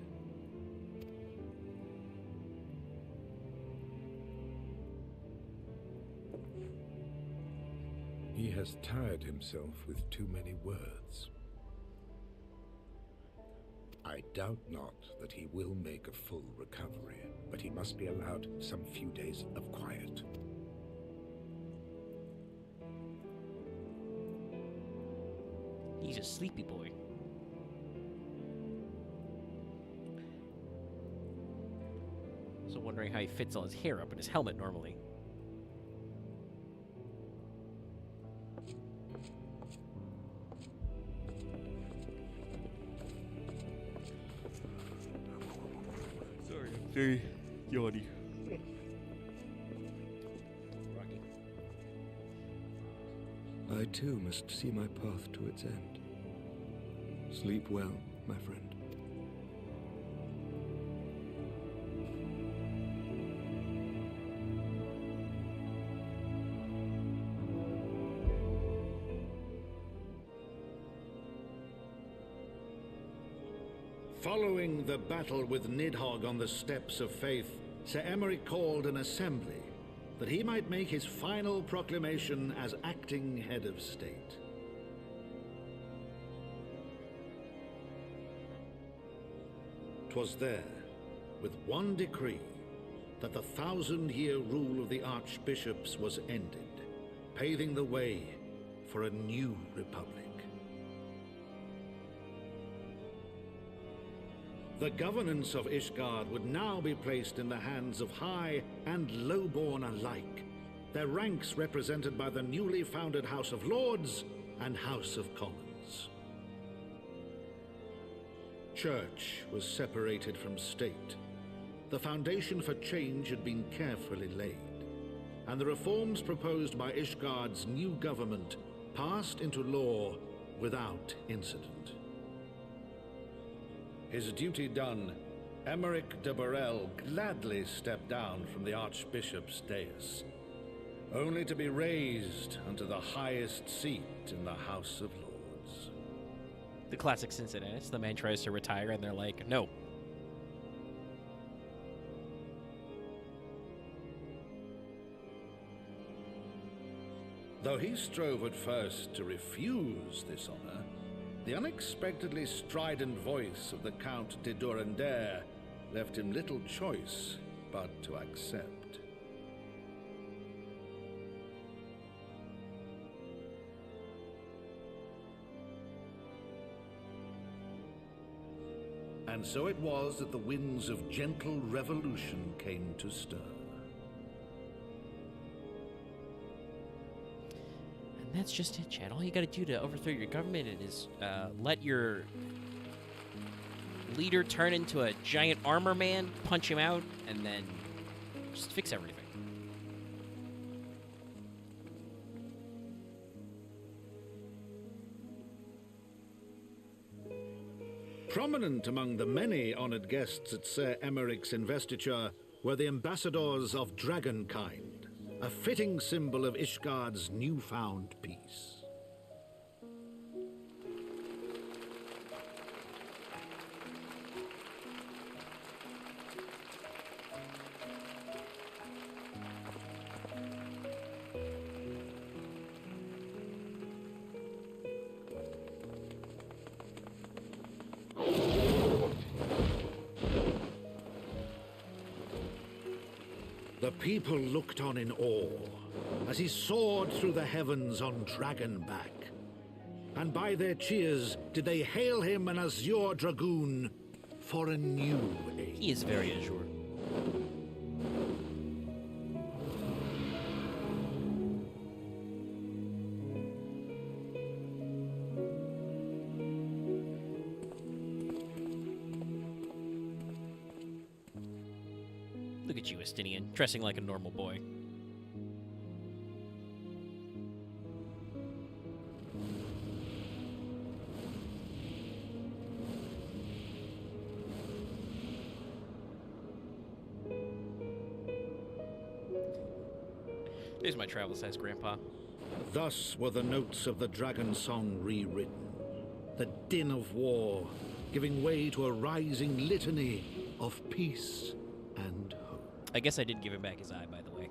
He has tired himself with too many words. I doubt not that he will make a full recovery, but he must be allowed some few days of quiet. He's a sleepy boy. Also wondering how he fits all his hair up in his helmet normally. Sorry, I'm very yawny. I too must see my path to its end. Sleep well, my friend. Following the battle with Nidhogg on the Steps of Faith, Sir Emeric called an assembly that he might make his final proclamation as acting head of state. 'Twas there, with one decree, that the 1,000-year rule of the archbishops was ended, paving the way for a new republic. The governance of Ishgard would now be placed in the hands of high and lowborn alike, their ranks represented by the newly founded House of Lords and House of Commons. Church was separated from state. The foundation for change had been carefully laid, and the reforms proposed by Ishgard's new government passed into law without incident. His duty done, Emeric de Burrell gladly stepped down from the Archbishop's dais, only to be raised unto the highest seat in the House of Lords. The classic Cincinnati. The man tries to retire and they're like, no. Though he strove at first to refuse this honor, the unexpectedly strident voice of the Count de Durandare left him little choice but to accept. And so it was that the winds of gentle revolution came to stir. And that's just it, Chad. All you gotta do to overthrow your government is let your leader turn into a giant armor man, punch him out, and then just fix everything. Prominent among the many honored guests at Sir Emeric's investiture were the ambassadors of Dragonkind, a fitting symbol of Ishgard's newfound peace. The people looked on in awe as he soared through the heavens on Dragonback. And by their cheers did they hail him an Azure Dragoon for a new age. He is very Azure. Look at you, Estinian, dressing like a normal boy. There's my travel-size grandpa. Thus were the notes of the Dragonsong rewritten. The din of war giving way to a rising litany of peace and hope. I guess I did give him back his eye, by the way.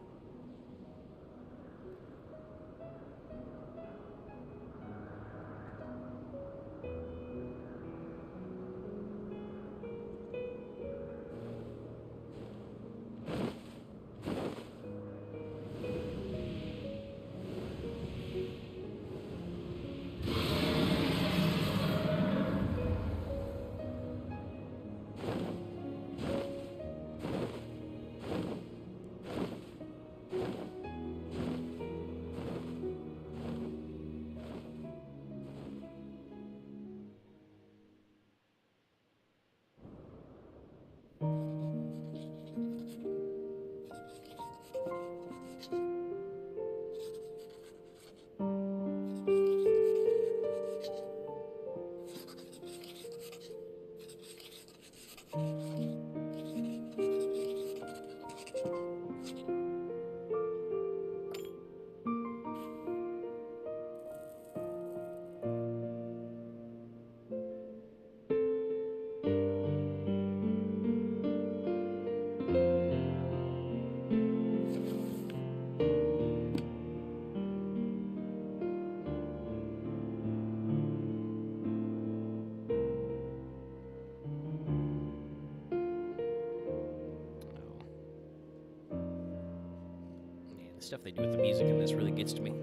The stuff they do with the music in this really gets to me.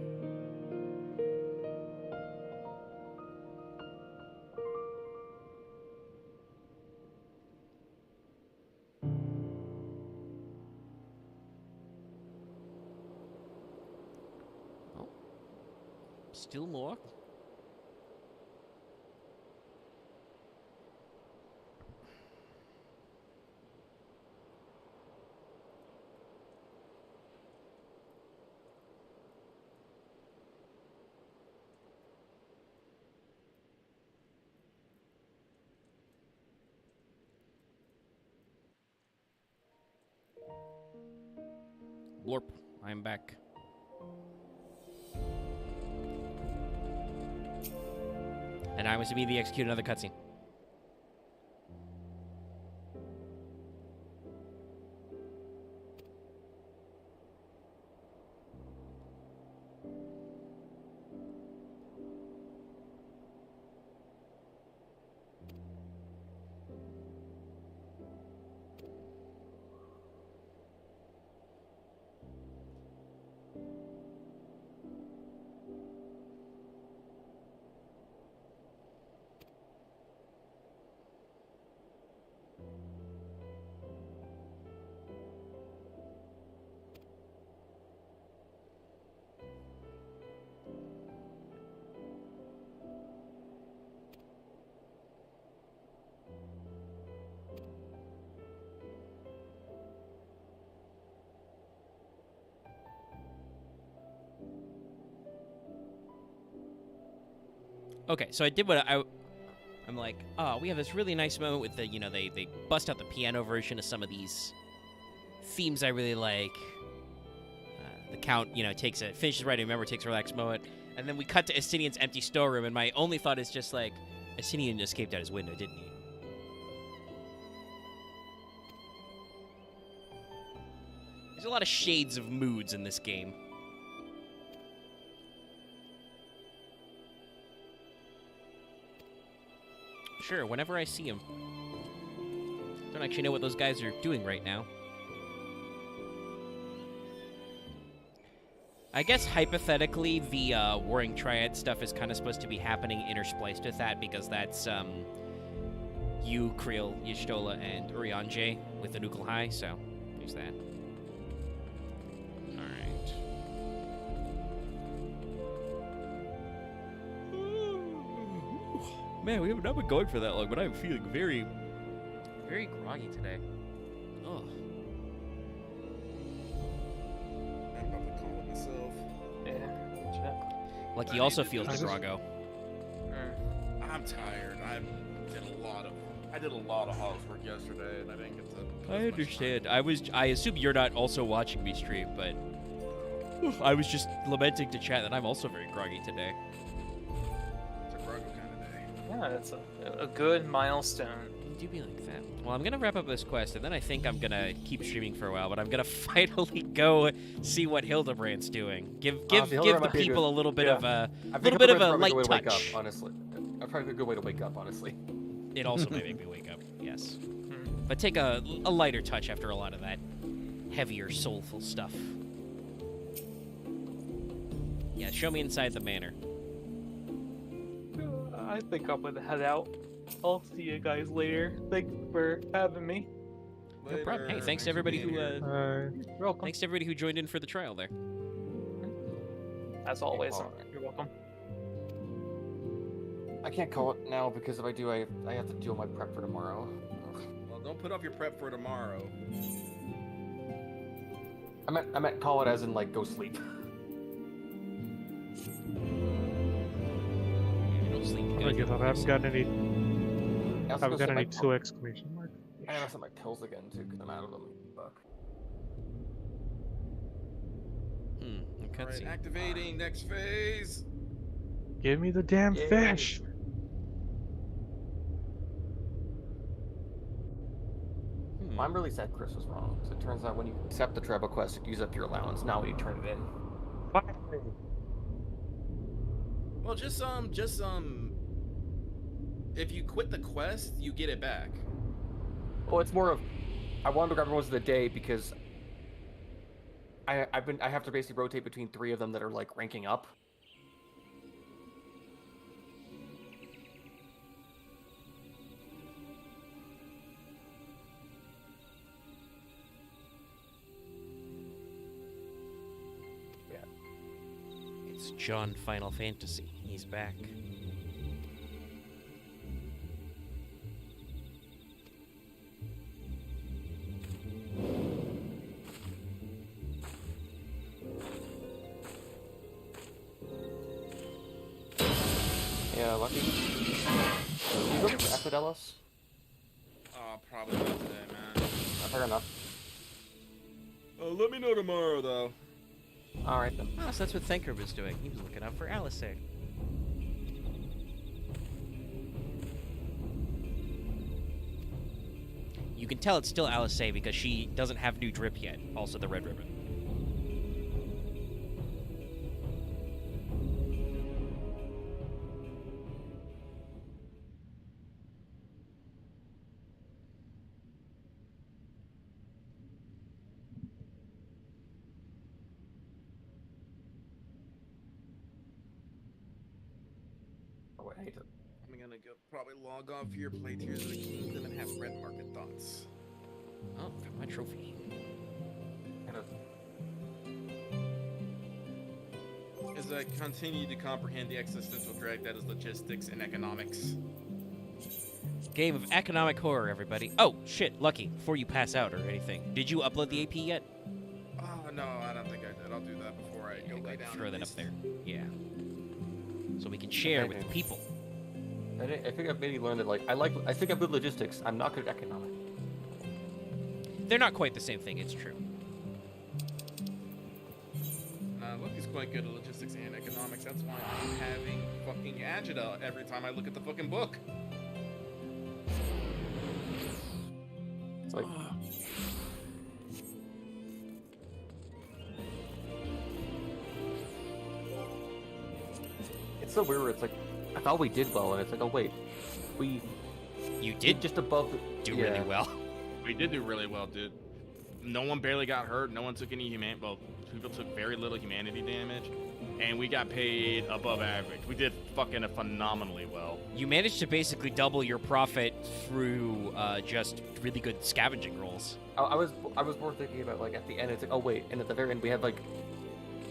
Oh. Still more. Blorp, I'm back. And I was to be the execute another cutscene. Okay, so I did what I'm like, oh, we have this really nice moment with the, they bust out the piano version of some of these themes I really like. The Count, finishes writing, remember, takes a relaxed moment. And then we cut to Estinian's empty storeroom, and my only thought is just like, Estinian escaped out his window, didn't he? There's a lot of shades of moods in this game. Sure, whenever I see him. Don't actually know what those guys are doing right now. I guess hypothetically, the Warring Triad stuff is kind of supposed to be happening interspliced with that because that's you, Creel, Y'shtola, and Urianger with the Nuclear High. So there's that. All right. Man, we have not been going for that long, but I'm feeling very, very groggy today. Oh. I'm about to call it myself. Yeah. Lucky also feels the groggo. I'm tired. I did a lot of housework yesterday, and I didn't get to. I understand. I assume you're not also watching me stream, but I was just lamenting to chat that I'm also very groggy today. It's a groggo kind of day. Yeah, it's a good milestone. You do be like that. Well, I'm gonna wrap up this quest, and then I think I'm gonna keep streaming for a while. But I'm gonna finally go see what Hildebrand's doing. Give the people a little bit of a light touch. Wake up, honestly, probably a good way to wake up. Honestly, it also may make me wake up. Yes, but take a lighter touch after a lot of that heavier, soulful stuff. Yeah, show me inside the manor. I think I'm gonna head out. I'll see you guys later. Thanks for having me. No problem. Hey, thanks to everybody who thanks to everybody who joined in for the trial there. As always, you're welcome. I can't call it now because if I do, I have to do my prep for tomorrow. Well, don't put off your prep for tomorrow. I meant call it as in like go sleep. I give up. I haven't gotten any. I haven't got any 2 exclamation marks. I gotta set my pills again too because I'm out of them. Fuck. Alright, activating next phase. Give me the damn fish. I'm really sad Chris was wrong. So it turns out when you accept the treble quest, you use up your allowance. Now when you turn it in. Well, just if you quit the quest, you get it back. Well, it's more of I wanted to grab Rose of the Day because I have to basically rotate between 3 of them that are like ranking up. Yeah. It's John Final Fantasy. He's back. Yeah, lucky. Can you go for Epidelos? Oh, probably not today, man. Fair enough. Let me know tomorrow, though. Alright then. Oh, so that's what Thanker was doing. He was looking out for Alisei. You can tell it's still Alisei because she doesn't have new drip yet. Also the red ribbon. I'm gonna go probably log off your play Tears of the Kingdom and have red market thoughts. Oh, got my trophy. As I continue to comprehend the existential drag that is logistics and economics. Game of economic horror, everybody. Oh, shit, Lucky, before you pass out or anything. Did you upload the AP yet? Oh, no, I don't think I did. I'll do that before I go lay down. Throw that up there. Yeah. So we can share with the people. I think I've maybe learned that I think I'm good at logistics. I'm not good at economic. They're not quite the same thing, it's true. Lucky's quite good at logistics and economics. That's why I'm having fucking agita every time I look at the fucking book. It's like... It's so weird. It's like, I thought we did well, and it's like, oh wait, you did just above do really well. We did do really well, dude. no one barely got hurt. No one took any well, people took very little humanity damage, and we got paid above average. We did fucking phenomenally well. You managed to basically double your profit through just really good scavenging rolls. I was more thinking about like at the end. It's like, oh wait, and at the very end we have like,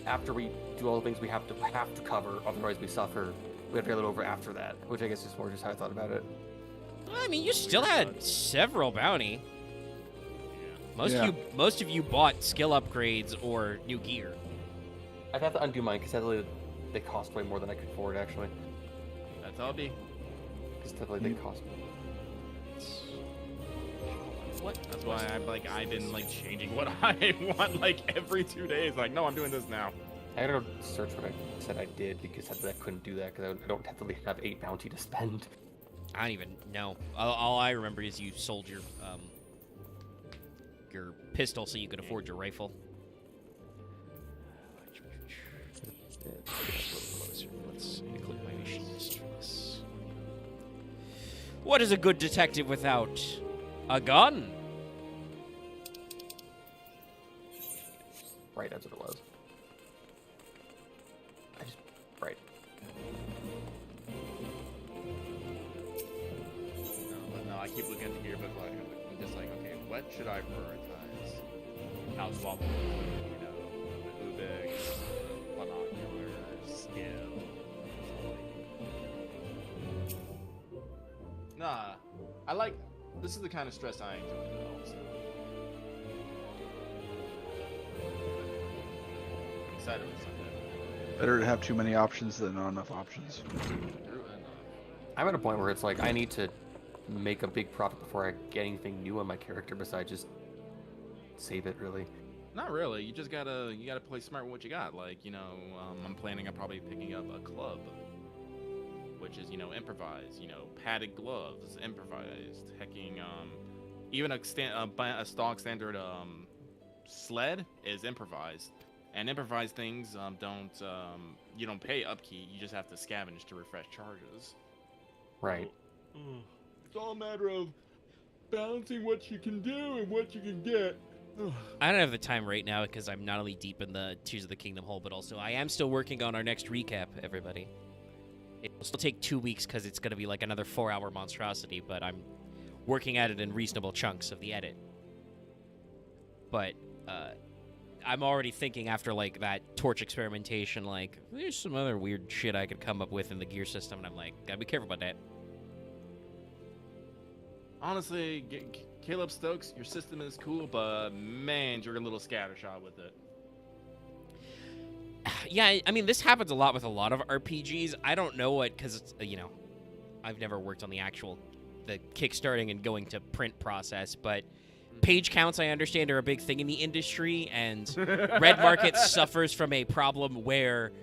after we do all the things we have to cover, otherwise we suffer. We have to get it over after that, which I guess is more just how I thought about it. I mean, you still had several bounty. Most of you bought skill upgrades or new gear. I'd have to undo mine because they cost way more than I could afford actually. That's all be. Because definitely they cost. What? That's why I've been like changing what I want like every 2 days. Like, no, I'm doing this now. I gotta go search what I said I did because I couldn't do that because I don't have to have 8 bounty to spend. I don't even know. All I remember is you sold your pistol so you could afford your rifle. Let's include my machinist for this. What is a good detective without a gun? Right, that's what it was. Right. No, I keep looking at the yearbook like I'm just like, okay, what should I prioritize? House level, you know, Ubix, binoculars, skill. Nah, I like. This is the kind of stress I enjoy though. So. I'm excited for Sunday. Better to have too many options than not enough options. I'm at a point where it's like I need to make a big profit before I get anything new on my character besides just save it. Really. Not really. You just gotta play smart with what you got. Like, you know, I'm planning on probably picking up a club, which is, you know, improvised. You know, padded gloves, improvised. Hecking, even a stock standard sled is improvised. And improvised things you don't pay upkeep. You just have to scavenge to refresh charges. Right. It's all a matter of balancing what you can do and what you can get. I don't have the time right now because I'm not only deep in the Tears of the Kingdom hole, but also I am still working on our next recap, everybody. It will still take 2 weeks because it's going to be like another 4-hour monstrosity, but I'm working at it in reasonable chunks of the edit. But I'm already thinking after like that torch experimentation, like there's some other weird shit I could come up with in the gear system, and I'm like, gotta be careful about that. Honestly, Caleb Stokes, your system is cool, but man, you're a little scattershot with it. Yeah, I mean, this happens a lot with a lot of RPGs. I don't know what, because it's, you know, I've never worked on the kickstarting and going to print process, but page counts, I understand, are a big thing in the industry, and Red Market suffers from a problem where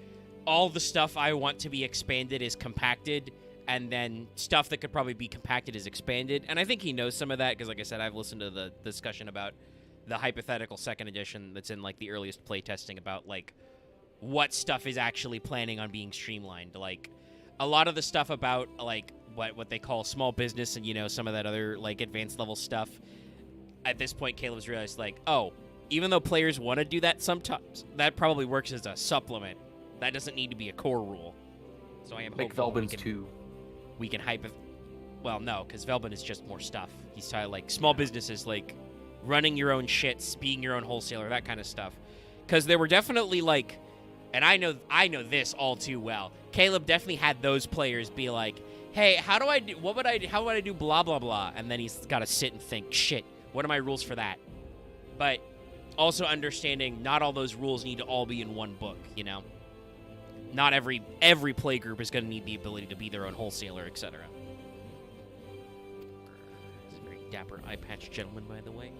all the stuff I want to be expanded is compacted, and then stuff that could probably be compacted is expanded. And I think he knows some of that, because like I said, I've listened to the discussion about the hypothetical second edition that's in like the earliest playtesting about like what stuff is actually planning on being streamlined. Like a lot of the stuff about like what they call small business and, you know, some of that other like advanced level stuff. At this point, Caleb's realized like, oh, even though players want to do that sometimes, that probably works as a supplement. That doesn't need to be a core rule. So I am hopeful we can hype it. Well, no, because Velbin is just more stuff. He's talking like small businesses, like running your own shits, being your own wholesaler, that kind of stuff. Because there were definitely like, and I know this all too well. Caleb definitely had those players be like, hey, how would I do blah, blah, blah. And then he's got to sit and think, shit, what are my rules for that? But also understanding not all those rules need to all be in one book, you know? Not every play group is going to need the ability to be their own wholesaler, etc. This is a very dapper eye patch gentleman, by the way.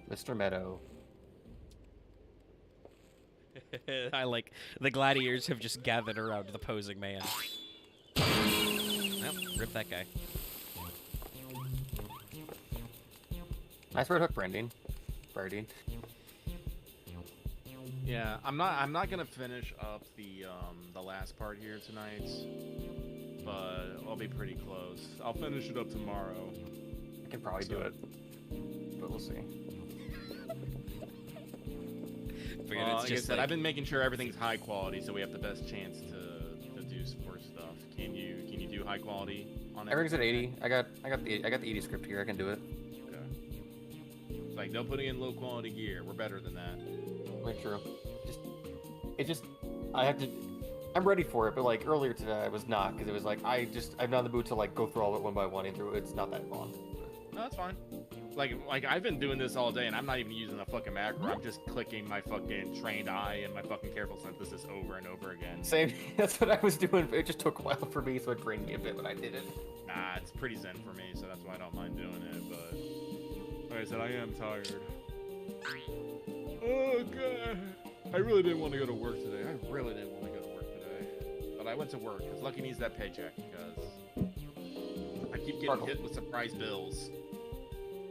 Mr. Meadow. I like the gladiators have just gathered around the posing man. Well, rip that guy. Nice red hook, Brandine. Yeah, I'm not gonna finish up the last part here tonight. but I'll be pretty close. I'll finish it up tomorrow. I can probably do it, but we'll see. Like I said, I've been making sure everything's high quality, so we have the best chance to do more stuff. Can you do high quality on Everything's at 80. I got the 80 script here. I can do it. Okay. It's like no putting in low quality gear. We're better than that. Wait, true. I'm ready for it, but like earlier today I was not, because it was like I'm not in the mood to like go through all of it one by one and through. It's not that long. No, that's fine. Like I've been doing this all day, and I'm not even using a fucking macro. I'm just clicking my fucking trained eye and my fucking careful synthesis over and over again. Same. That's what I was doing. It just took a while for me, so it drained me a bit when I did it. Nah, it's pretty zen for me, so that's why I don't mind doing it. But like I said, I am tired. Oh god, I really didn't want to go to work today. But I went to work because Lucky needs that paycheck because I keep getting hit with surprise bills.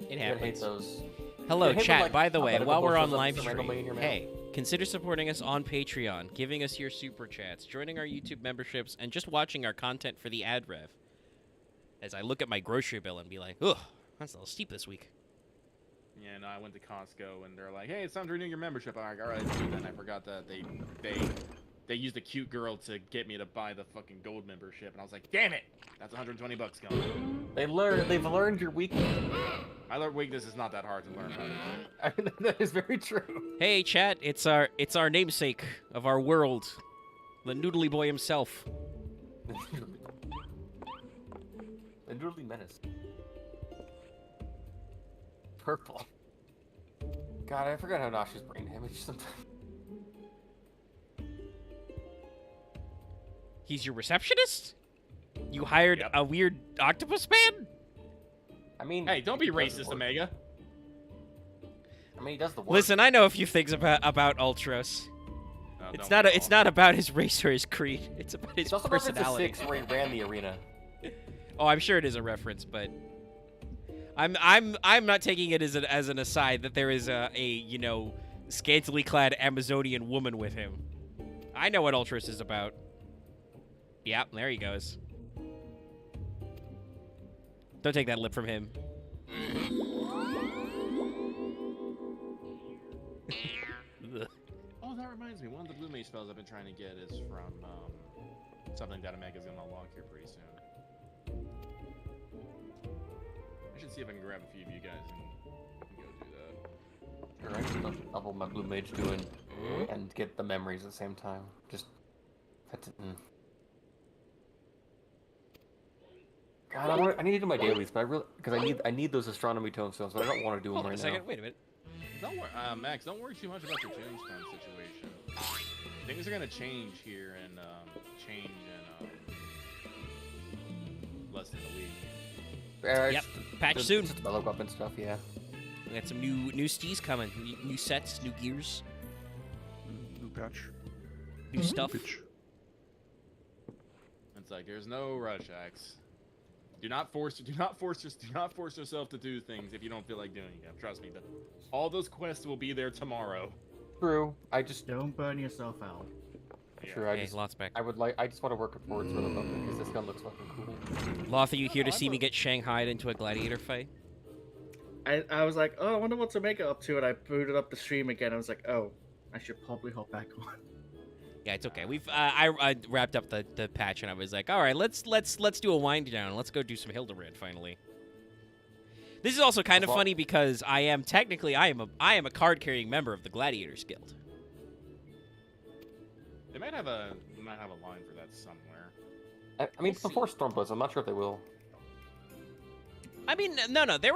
It happens. I hate those. Hello, chat. Like, by the way, while we're on live stream, stream, hey, consider supporting us on Patreon, giving us your super chats, joining our YouTube memberships, and just watching our content for the ad rev. As I look at my grocery bill and be like, ugh, that's a little steep this week. Yeah, no, I went to Costco and they're like, hey, it's time to renew your membership. I'm like, all right, dude. Then I forgot that they used a cute girl to get me to buy the fucking gold membership, and I was like, damn it, that's 120 bucks gone. They've learned your weakness. My weakness is not that hard to learn. I mean, that is very true. Hey, chat, it's our namesake of our world, the Noodly Boy himself. The Noodly Menace. Purple. God, I forgot how Nasha's brain damage sometimes. He's your receptionist? You hired a weird octopus man? I mean, hey, don't be racist, Omega. I mean, he does the work. Listen, I know a few things about Ultros. It's not about his race or his creed. It's about his personality. It's also where he ran the arena. Oh, I'm sure it is a reference, but I'm not taking it as an aside that there is a scantily clad Amazonian woman with him. I know what Ultros is about. Yep, there he goes. Don't take that lip from him. Oh, that reminds me. One of the blue mage spells I've been trying to get is from something that Omega's gonna unlock here pretty soon. I should see if I can grab a few of you guys and go do that. Sure, I can double my blue mage doing and get the memories at the same time. Just God, I need to do my dailies, but I need those astronomy tombstones, but I don't want to do them right now. Wait a minute. Don't worry, Max. Don't worry too much about your tombstone situation. Things are gonna change here and less than a week. Yep, patch soon. Develop up and stuff, yeah. We got some new stees coming, new sets, new gears, new patch, new stuff. It's like there's no rush, Axe. Do not force yourself to do things if you don't feel like doing them. Trust me, all those quests will be there tomorrow. True. I just don't burn yourself out. Sure, I just want to work towards for the moment because this gun looks fucking cool. Loth, are you here to see me get shanghaied into a gladiator fight? I was like, oh, I wonder what's Omega up to, and I booted up the stream again. I was like, oh, I should probably hop back on. Yeah, it's okay. We've I wrapped up the patch, and I was like, all right, let's do a wind down. Let's go do some Hildebrand finally. This is also kind of funny because I am a card carrying member of the Gladiators Guild. They might have a line for that somewhere. I mean, before Stormblitz, I'm not sure if they will. I mean, no, there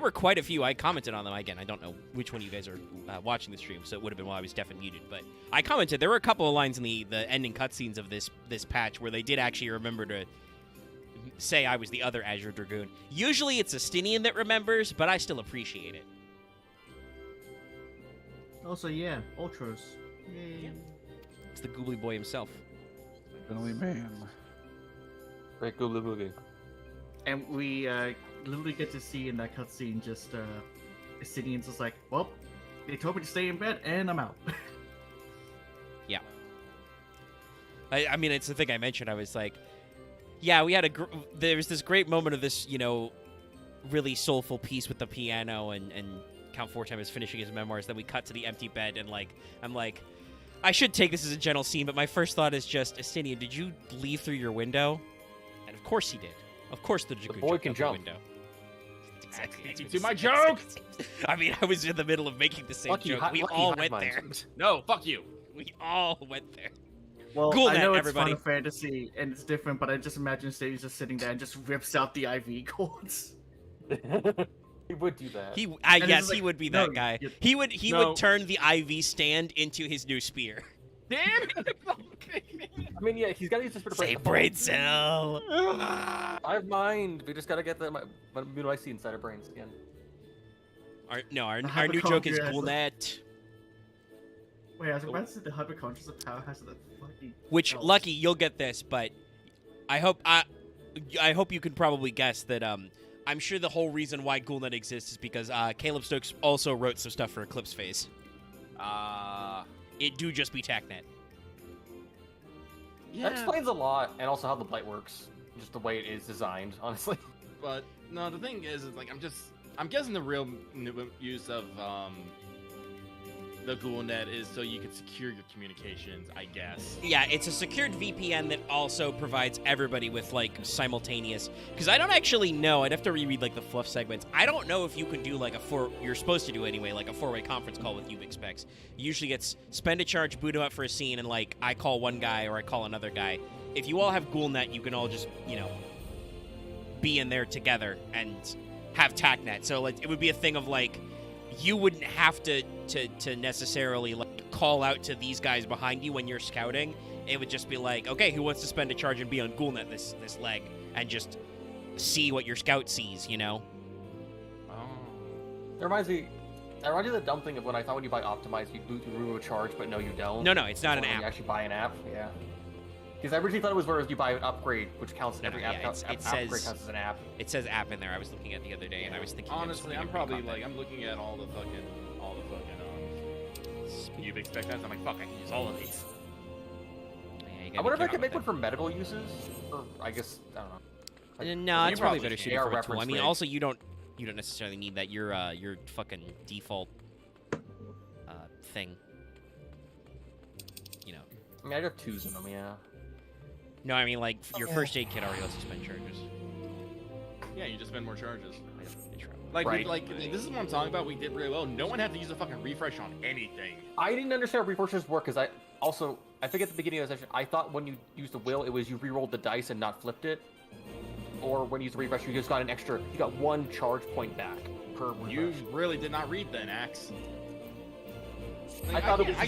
were quite a few. I commented on them. Again, I don't know which one of you guys are watching the stream, so it would have been while I was deaf and muted. But I commented. There were a couple of lines in the ending cutscenes of this patch where they did actually remember to say I was the other Azure Dragoon. Usually it's a Stinian that remembers, but I still appreciate it. Also, yeah, Ultros. Yay. Yeah. It's the Goobly Boy himself. Finally, man. Great Goobly Boogie. And we literally get to see in that cutscene just Stinian's just like, well, they told me to stay in bed, and I'm out. Yeah. I mean, it's the thing I mentioned. I was like, Yeah, we had there was this great moment of this, you know, really soulful piece with the piano and Count Fortem is finishing his memoirs. Then we cut to the empty bed and like I'm like, I should take this as a gentle scene, but my first thought is just, Estinian, did you leave through your window? And of course he did. Of course the boy can jump. Window. Exactly. To my joke. I mean, I was in the middle of making the same joke. We all went there. No, fuck you. We all went there. Well, Ghoul I net, know it's everybody. Final Fantasy and it's different, but I just imagine Sadie's just sitting there and just rips out the IV cords. He would do that. Yes, he would be that guy. He would turn the IV stand into his new spear. Damn it! I mean, yeah, he's got to use this for the Say brain cell. I have mind. We just got to get the what do I see inside our brains again? Our new joke is Ghoul net. Wait, I was about to say the hyperconscious of power has the fucking. Which, Lucky, you'll get this, but I hope you can probably guess that I'm sure the whole reason why GhoulNet exists is because Caleb Stokes also wrote some stuff for Eclipse Phase. It do just be TACnet. Yeah. That explains a lot, and also how the blight works, just the way it is designed, honestly. But no, the thing is like I'm guessing the real use of the GhoulNet is so you can secure your communications, I guess. Yeah, it's a secured VPN that also provides everybody with, like, simultaneous... Because I don't actually know. I'd have to reread, like, the fluff segments. I don't know if you can do, like, you're supposed to do anyway, like, a four-way conference call with Ubix Specs. Usually gets spend a charge, boot him up for a scene, and, like, I call one guy or I call another guy. If you all have GhoulNet, you can all just, you know, be in there together and have TACnet. So, like, it would be a thing of, like, you wouldn't have to necessarily like call out to these guys behind you when you're scouting. It would just be like, okay, who wants to spend a charge and be on GhoulNet this leg and just see what your scout sees, you know? Oh. That reminds me of the dumb thing of when I thought when you buy Optimize, you boot through a charge, but no, you don't. No, it's not an app. You actually buy an app, yeah. Because I originally thought it was where you buy an upgrade, which counts every app. Upgrade counts as an app. It says app in there. I was looking at the other day, and I was thinking. Honestly, I'm probably like I'm looking at all the fucking Ubix Spec apps. I'm like, fuck, I can use all of these. Yeah, I wonder if I could make one for medical uses, or I guess I don't know. No, it's probably better suited for a tool. I mean, also you don't necessarily need that. Your fucking default thing. You know. I mean, I have twos in them, yeah. No, I mean, like, your first aid kit already lets you spend charges. Yeah, you just spend more charges. Like, this is what I'm talking about. We did really well. No one had to use a fucking refresh on anything. I didn't understand how refreshes work, because I think at the beginning of the session, I thought when you used the will, it was you re-rolled the dice and not flipped it. Or when you used the refresh, you just got you got one charge point back per refresh. You really did not read then, Axe. I thought it was I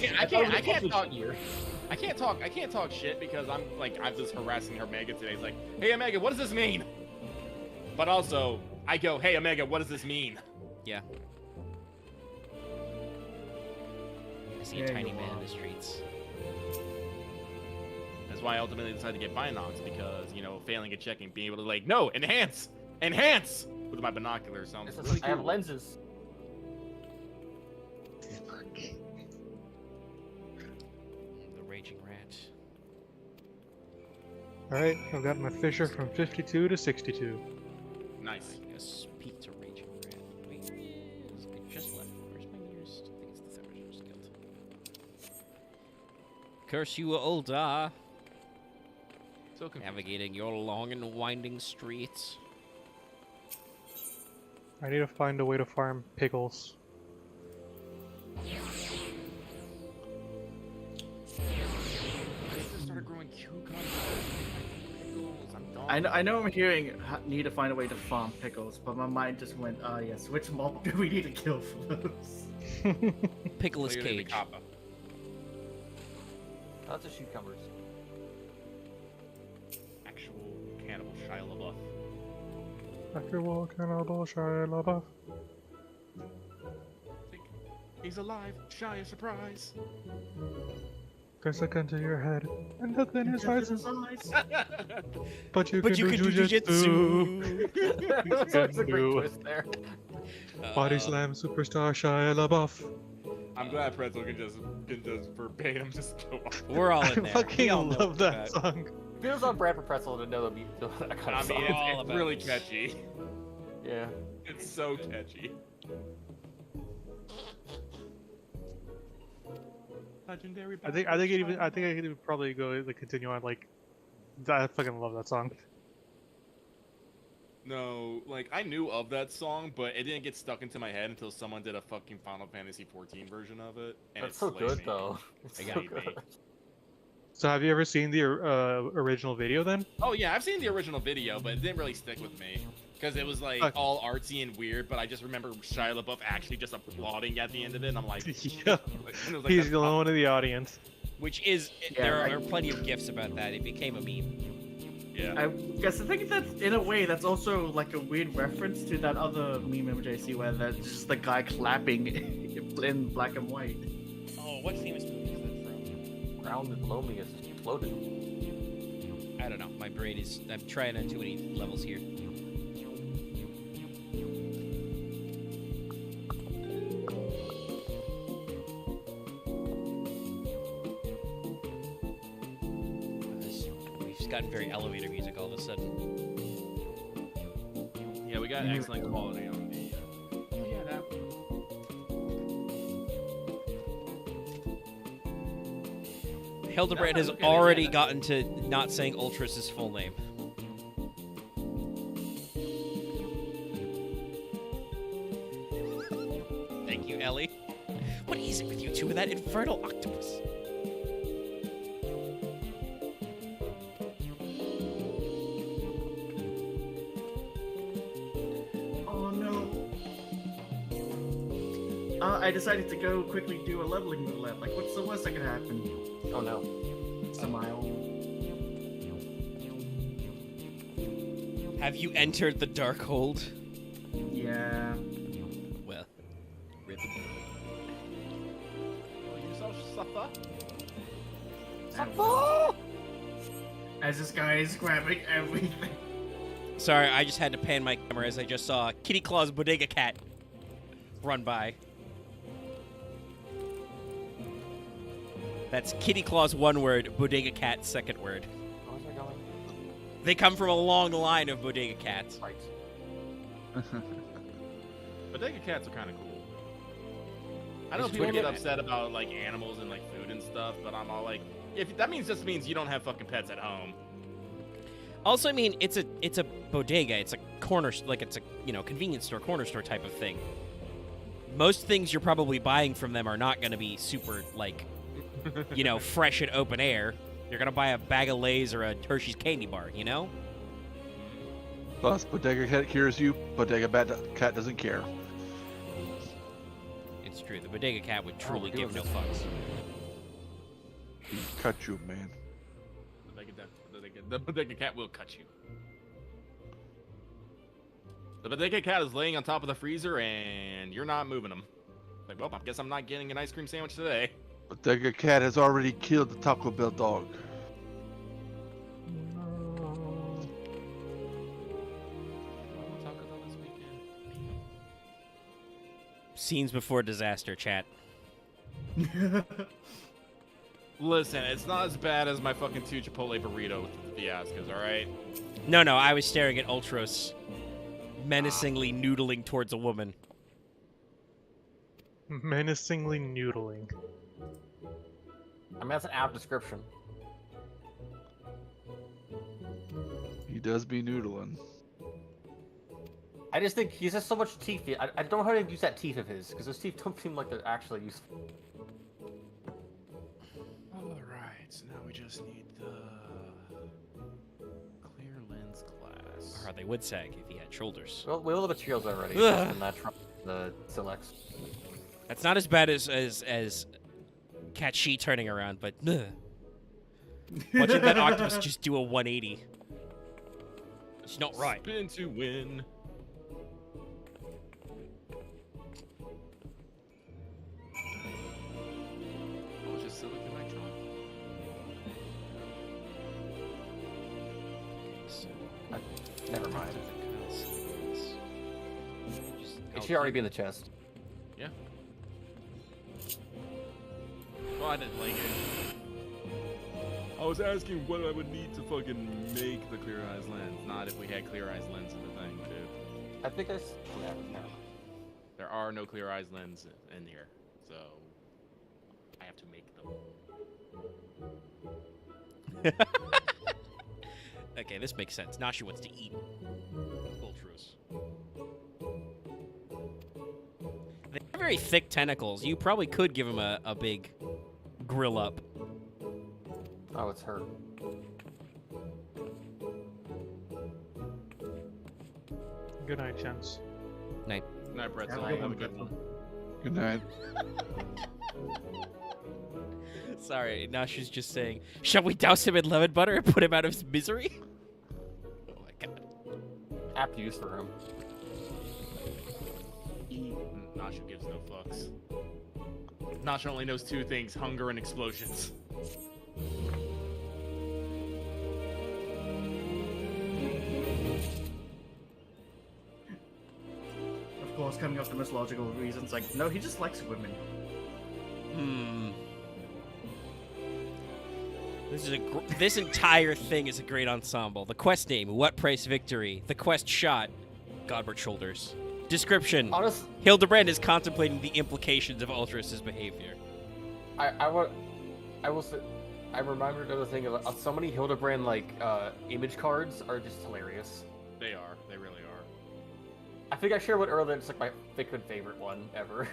can't talk shit because I'm just harassing her Omega today. It's like, hey Omega, what does this mean? But also, I go, hey Omega, what does this mean? Yeah. I see a tiny man in the streets. That's why I ultimately decided to get Binocs because, you know, failing a check and being able to like, no, enhance with my binoculars sounds really cool. I have lenses. Raging rat. Alright, I've got my Fisher from 52 to 62. Nice. Speak to Raging Rat. Wait, it just left. Where's my nearest? I think it's the Sabotage Guild. Curse you, Ulda. So confused. Navigating your long and winding streets. I need to find a way to farm pickles. I know I'm hearing need to find a way to farm pickles, but my mind just went, yes, which mob do we need to kill for those? Pickle's Cage. That's a shoot covers. Actual cannibal Shia LaBeouf. Actual cannibal Shia LaBeouf. He's alive, Shia, surprise. Press a gun to your head and look in his eyes. But you can do jujitsu. That's a great twist there. Body slam superstar Shia LaBeouf. I'm glad Pretzel can just verbatim just go off. We're all in there. I fucking love that song. feels on brand for Pretzel to know that kind of song. It's really catchy. Yeah. It's so catchy. Legendary. I think I could even probably go continue on like. I fucking love that song. No, like I knew of that song, but it didn't get stuck into my head until someone did a fucking Final Fantasy 14 version of it. And That's so good, though. It got me. So have you ever seen the original video then? Oh yeah, I've seen the original video, but it didn't really stick with me because it was like all artsy and weird. But I just remember Shia LaBeouf actually just applauding at the end of it, and I'm like, yeah. Like, He's the only one in the audience. Which is, there are plenty of gifs about that. It became a meme. Yeah. I guess I think that's, in a way, that's also like a weird reference to that other meme image I see where that's just the guy clapping in black and white. Oh, what famous movie is that from? Ground and below me is floating. I don't know. My brain is. I'm trying on too many levels here. We've just gotten very elevator music all of a sudden. Yeah, we got excellent quality on the. Yeah, that. Hildebrand has already gotten to not saying Ultras' full name. Thank you, Ellie. What is it with you two and that infernal octopus? Oh no. I decided to go quickly do a leveling roulette. Like, what's the worst that could happen? Oh no. Smile. Have you entered the Darkhold? Yeah. Well, rip. As this guy is grabbing everything. Sorry, I just had to pan my camera as I just saw Kitty Claw's Bodega Cat run by. That's Kitty Claw's one word, Bodega Cat second word. How's that going? They come from a long line of Bodega Cats. Right. Bodega cats are kind of cool. I know people get upset about like animals and like food and stuff, but I'm all like, if that just means you don't have fucking pets at home. Also, I mean, it's a bodega. It's a corner, like it's a convenience store, corner store type of thing. Most things you're probably buying from them are not going to be super like, fresh and open air. You're gonna buy a bag of Lay's or a Hershey's candy bar, Plus, Bodega Cat cures you. Bodega Cat doesn't care. It's true. The Bodega Cat would truly give no fucks. He cut you, man. The Bodega Cat will cut you. The Bodega Cat is laying on top of the freezer, and you're not moving him. Like, well, I guess I'm not getting an ice cream sandwich today. Bodega Cat has already killed the Taco Bell dog. Scenes before disaster, chat. Listen, it's not as bad as my fucking 2 Chipotle burrito with the fiascos, alright? No, I was staring at Ultros menacingly noodling towards a woman. Menacingly noodling. I mean, that's an apt description. He does be noodling. I just think he's just so much teeth. I don't know how to use that teeth of his, because those teeth don't seem like they're actually useful. Alright, so now we just need the clear lens glass. Or they would sag if he had shoulders. Well, we have a little bit of shields already. Ugh. And that the Silex. That's not as bad as Cat She turning around, but watching that octopus just do a 180. It's not right. Spin to win. Oh, just silicon nitron. Never mind. It should already be in the chest. Yeah. Well, I didn't like it. I was asking what I would need to fucking make the Clear Eyes lens, not if we had Clear Eyes lens in the thing, dude. I think I. Yeah, no. There are no Clear Eyes lens in here, so I have to make them. Okay, this makes sense. Now she wants to eat Ultros. They have very thick tentacles. You probably could give him a big grill up. Oh, it's her. Good night, gents. Night. Good night, Pretzel. Have a good Have a one, good one. Good night. Sorry, now she's just saying, shall we douse him in lemon butter and put him out of his misery? Oh my god. Apt use for him. Nasha gives no fucks. Nasha only knows two things, hunger and explosions. Of course, coming up with the most logical reasons, like, no, he just likes women. This entire thing is a great ensemble. The quest name, What Price Victory? The quest shot, Godward Shoulders. Description, Hildebrand is contemplating the implications of Ultros' behavior. I will say, I remembered the thing of so many Hildebrand image cards are just hilarious. They are. They really are. I think I shared one earlier. It's like my favorite one ever.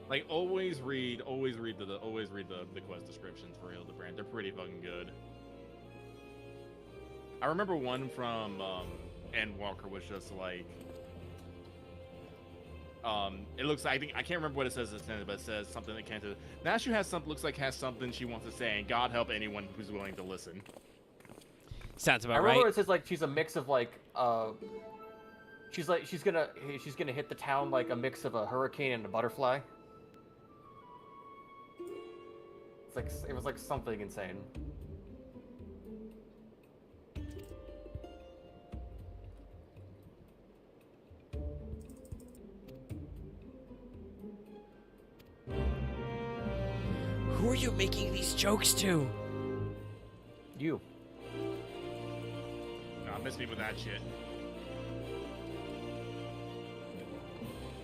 Like always read the quest descriptions for Hildebrand. They're pretty fucking good. I remember one from Endwalker was just like it looks I can't remember what it says at the end, but it says something that can't. Nashu has something she wants to say, and God help anyone who's willing to listen. Sounds about I remember right. It says like she's a mix of she's gonna hit the town like a mix of a hurricane and a butterfly. It's like it was like something insane. Who are you making these jokes to? You. Nah, miss me with that shit.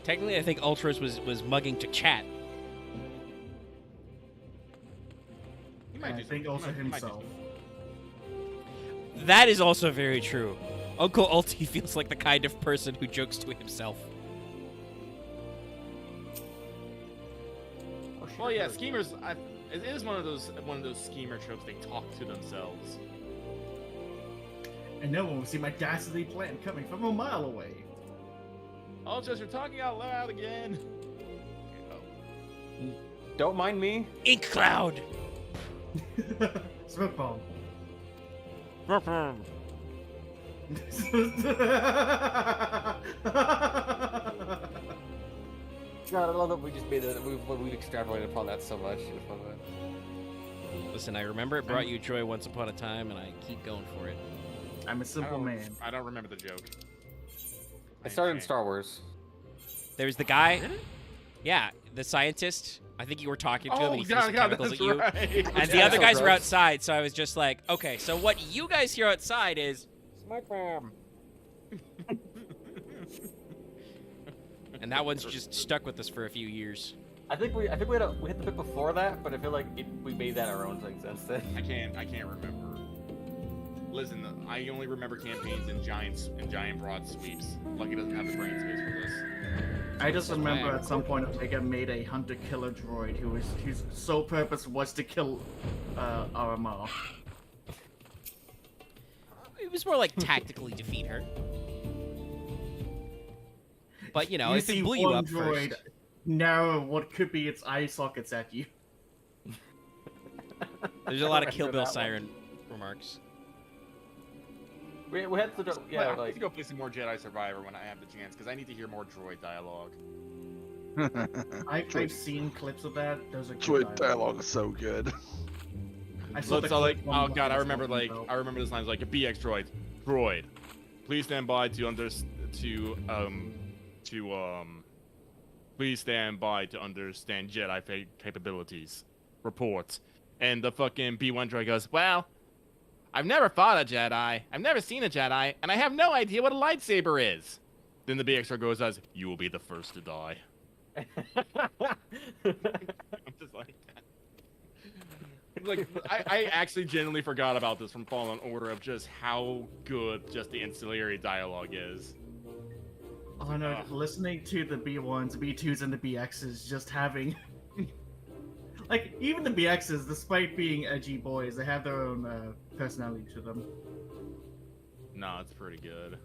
Technically, I think Ultros was mugging to chat. I think also himself. That is also very true. Uncle Ulti feels like the kind of person who jokes to himself. Well, yeah, schemers. It is one of those schemer tropes. They talk to themselves. And no one will see my dastardly plan coming from a mile away. Oh, just you're talking out loud again. Don't mind me. Ink cloud. Smoke bomb. God, I love that we just made it. We've extrapolated upon that so much. Listen, I remember it brought you joy once upon a time, and I keep going for it. I'm a simple man. I don't remember the joke. It started in Star Wars. There's the guy. Yeah, the scientist. I think you were talking to him, and he threw some chemicals at you. Right. And the other guys were outside, so I was just like, okay, so what you guys hear outside is smoke bomb. And that one's just stuck with us for a few years. I think we hit the bit before that, but I feel like we made that our own thing since then. I can't remember. Listen, I only remember campaigns and giant broad sweeps. Lucky doesn't have the brain space for this. I just remember at some point Omega made a hunter-killer droid whose sole purpose was to kill RMR. It was more like tactically defeat her. But you know, if it blew you up droid first. Narrow what could be its eye sockets at you. There's a lot of Kill Bill siren remarks. We had to I need to go play some more Jedi Survivor when I have the chance, because I need to hear more droid dialogue. I've seen clips of that. Those are Droid dialogue is so good. So like, oh god, I remember this line like a BX droid, please stand by please stand by to understand Jedi capabilities. Reports. And the fucking B1 droid goes, well, I've never fought a Jedi. I've never seen a Jedi, and I have no idea what a lightsaber is. Then the BXR goes as, you will be the first to die. I'm just like that. Like, I actually genuinely forgot about this from Fallen Order of just how good just the ancillary dialogue is. Oh no, listening to the B1s, B2s, and the BXs just having... like, even the BXs, despite being edgy boys, they have their own personality to them. No, it's pretty good.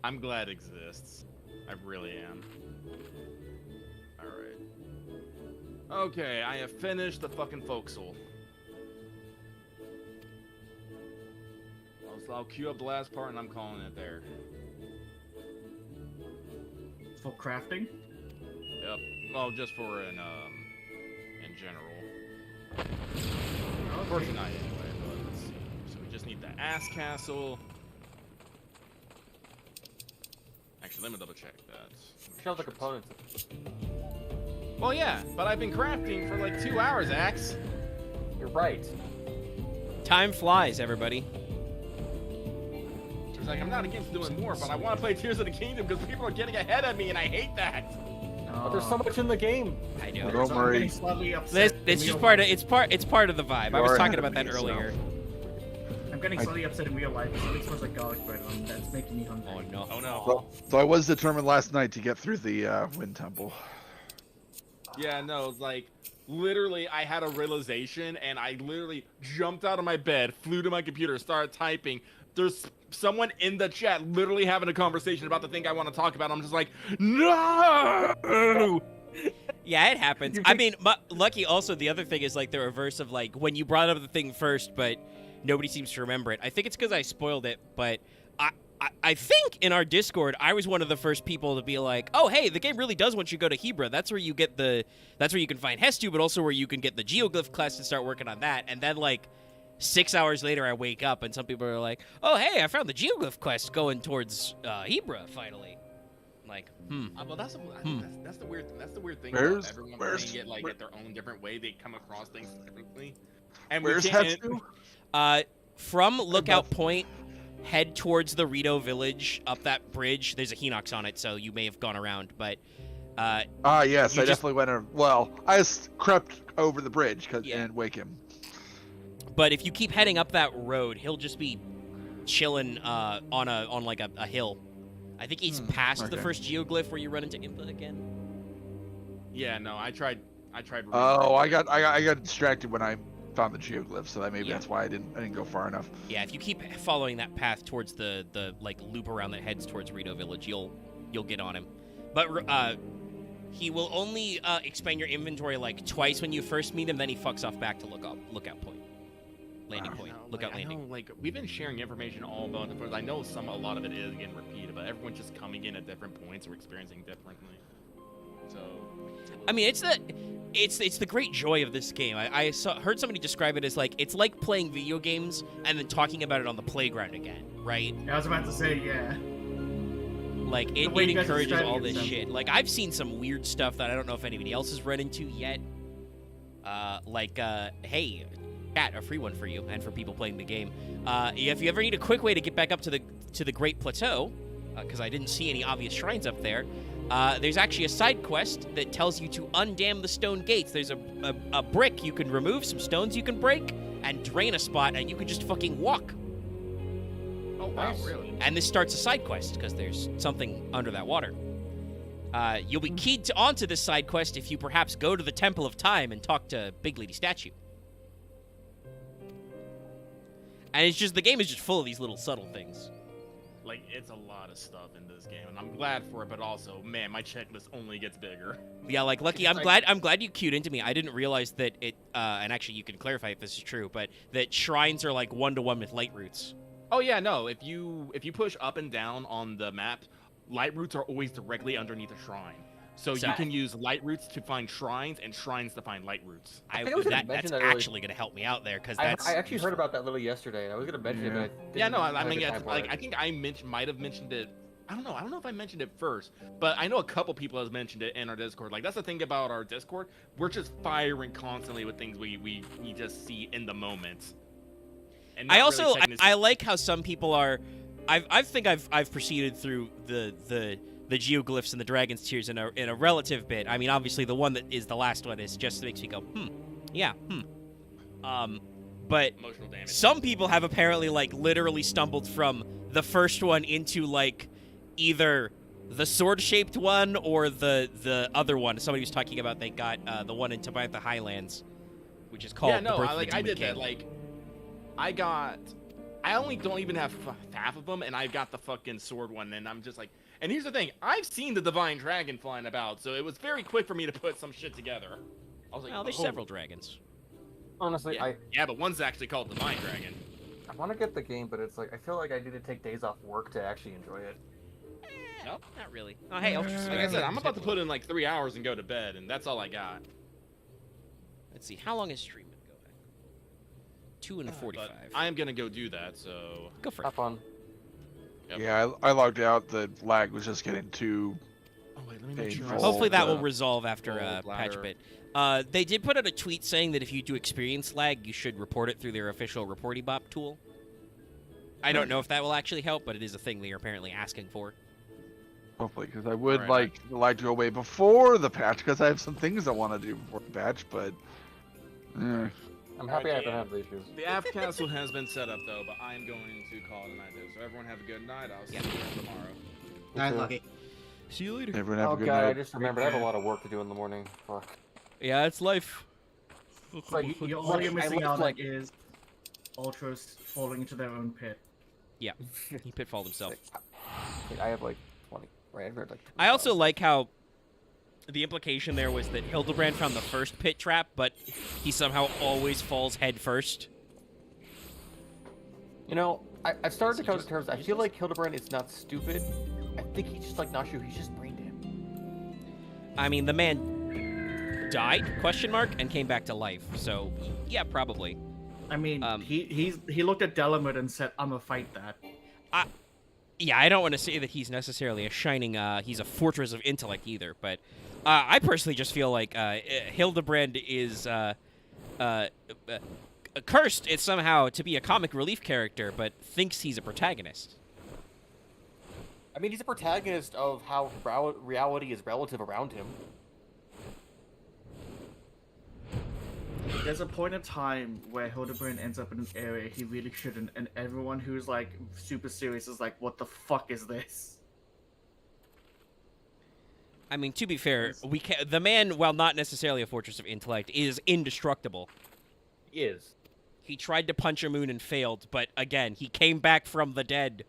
I'm glad it exists. I really am. Alright. Okay, I have finished the fucking forecastle. So I'll queue up the last part and I'm calling it there. For crafting? Yep. Well, just for in general. Of course not anyway, but let's see. So we just need the ass castle. Actually, let me double check that. Show the components. Well, yeah, but I've been crafting for like 2 hours, Axe. You're right. Time flies, everybody. It's like, I'm not against doing more, but I want to play Tears of the Kingdom because people are getting ahead of me, and I hate that. But there's so much in the game. I know. Don't worry. It's just part of it's part of the vibe. I was talking about that earlier. I'm getting slightly upset in real life because something smells like garlic bread on that's making me hungry. Oh no! Oh no! So I was determined last night to get through the Wind Temple. Yeah, no, like, literally, I had a realization, and I literally jumped out of my bed, flew to my computer, started typing. There's someone in the chat literally having a conversation about the thing I want to talk about. I'm just like, no! Yeah, it happens. I mean, lucky also, the other thing is, like, the reverse of, like, when you brought up the thing first, but nobody seems to remember it. I think it's because I spoiled it, but I think in our Discord, I was one of the first people to be like, oh, hey, the game really does want you to go to Hebra. That's where you get that's where you can find Hestu, but also where you can get the Geoglyph class to start working on that. And then, like, 6 hours later, I wake up, and some people are like, oh, hey, I found the Geoglyph quest going towards Hebra, finally. I'm like, Well, that's the weird thing. Where's- about everyone where's- playing it, like, where- at their own different way. They come across things differently. And Where's we can't... Hestu? From Lookout Point, head towards the Rito village, up that bridge. There's a Hinox on it, so you may have gone around, but... yes, I definitely went in. Well, I just crept over the bridge and wake him. But if you keep heading up that road, he'll just be chilling on like a hill. I think he's past the first geoglyph where you run into Impa again. Yeah, no, I tried. Oh, I got distracted when I found the geoglyph, so that's why I didn't go far enough. Yeah, if you keep following that path towards the like loop around that heads towards Rito Village, you'll get on him. But he will only expand your inventory like twice when you first meet him. Then he fucks off back to Lookout Point, landing point, Lookout landing. I know, like, we've been sharing information all about it. I know a lot of it is getting repeated, but everyone's just coming in at different points or experiencing differently. So, I mean, it's the great joy of this game. I heard somebody describe it as like it's like playing video games and then talking about it on the playground again, right? I was about to say, yeah. Like it encourages all this shit. Like I've seen some weird stuff that I don't know if anybody else has run into yet. Hey, chat, a free one for you and for people playing the game. If you ever need a quick way to get back up to the Great Plateau, because I didn't see any obvious shrines up there. There's actually a side quest that tells you to undam the stone gates. There's a brick you can remove, some stones you can break, and drain a spot, and you can just fucking walk. Oh, wow, really? And this starts a side quest, because there's something under that water. You'll be keyed onto this side quest if you perhaps go to the Temple of Time and talk to Big Lady Statue. And it's just, the game is just full of these little subtle things. Like, it's a lot of stuff in this game, and I'm glad for it, but also, man, my checklist only gets bigger. Yeah, like, Lucky, I'm glad you queued into me. I didn't realize that it, and actually you can clarify if this is true, but that shrines are like 1-to-1 with light roots. Oh yeah, no, if you push up and down on the map, light roots are always directly underneath a shrine. So you can use light roots to find shrines and shrines to find light roots. That's actually going to help me out there, because that's... I actually heard about that little yesterday, and I was going to mention it, but I didn't I mean, I think I might have mentioned it. I don't know if I mentioned it first, but I know a couple people have mentioned it in our Discord. Like, that's the thing about our Discord. We're just firing constantly with things we just see in the moment. And I not also really taking this- I like how some people are. I've proceeded through the geoglyphs and the dragon's tears in a relative bit. I mean, obviously the one that is the last one is just makes me go yeah but emotional damage. some people have apparently like literally stumbled from the first one into like either the sword-shaped one or the other one. Somebody was talking about they got the one in Tabantha Highlands, which is called the Birth of the Demon I did King. that. Like, I only don't even have half of them, and I got the fucking sword one, and I'm just like, and here's the thing, I've seen the Divine Dragon flying about, so it was very quick for me to put some shit together. I was like, well, there's several dragons. Honestly, yeah, but one's actually called Divine Dragon. I want to get the game, but it's like I feel like I need to take days off work to actually enjoy it. Nope, not really. Oh, hey, Ultra. Like I said, I'm about to put in like 3 hours and go to bed, and that's all I got. Let's see, how long is stream been going? 2 and 45. I am gonna go do that, so go for it. Have fun. Yep. Yeah, I logged out. The lag was just getting too. Oh wait, let me make sure. Hopefully that will resolve after patch bit. They did put out a tweet saying that if you do experience lag, you should report it through their official Reporty Bop tool. I don't know if that will actually help, but it is a thing they are apparently asking for. Hopefully, because I would like the lag to go away before the patch, because I have some things I want to do before the patch, but. I'm happy I haven't had the issues. The app castle has been set up though, but I am going to call it a night there. So everyone have a good night. I'll see you tomorrow. Night, Lucky. See you later. Everyone have a good God, night. I just remembered I have a lot of work to do in the morning. Fuck. Yeah, it's life. Like, All you're missing out on like is Ultras falling into their own pit. Yeah, he pitfalled himself. I have like 20. Right, I've read like 20. I also like how the implication there was that Hildebrand found the first pit trap, but he somehow always falls head first. You know, I've started to come to terms. I feel like Hildebrand is not stupid. I think he's just like Nashu. He's just brain dead. I mean, the man died? Question mark, and came back to life. So, yeah, probably. I mean, he looked at Delamud and said, "I'm gonna fight that." Yeah, I don't want to say that he's necessarily a shining, he's a fortress of intellect either, but I personally just feel like Hildebrand is cursed is somehow to be a comic relief character, but thinks he's a protagonist. I mean, he's a protagonist of how reality is relative around him. There's a point in time where Hildebrand ends up in an area he really shouldn't, and everyone who's like super serious is like, "What the fuck is this?" I mean, to be fair, the man, while not necessarily a fortress of intellect, is indestructible. He is. He tried to punch a moon and failed, but again, he came back from the dead.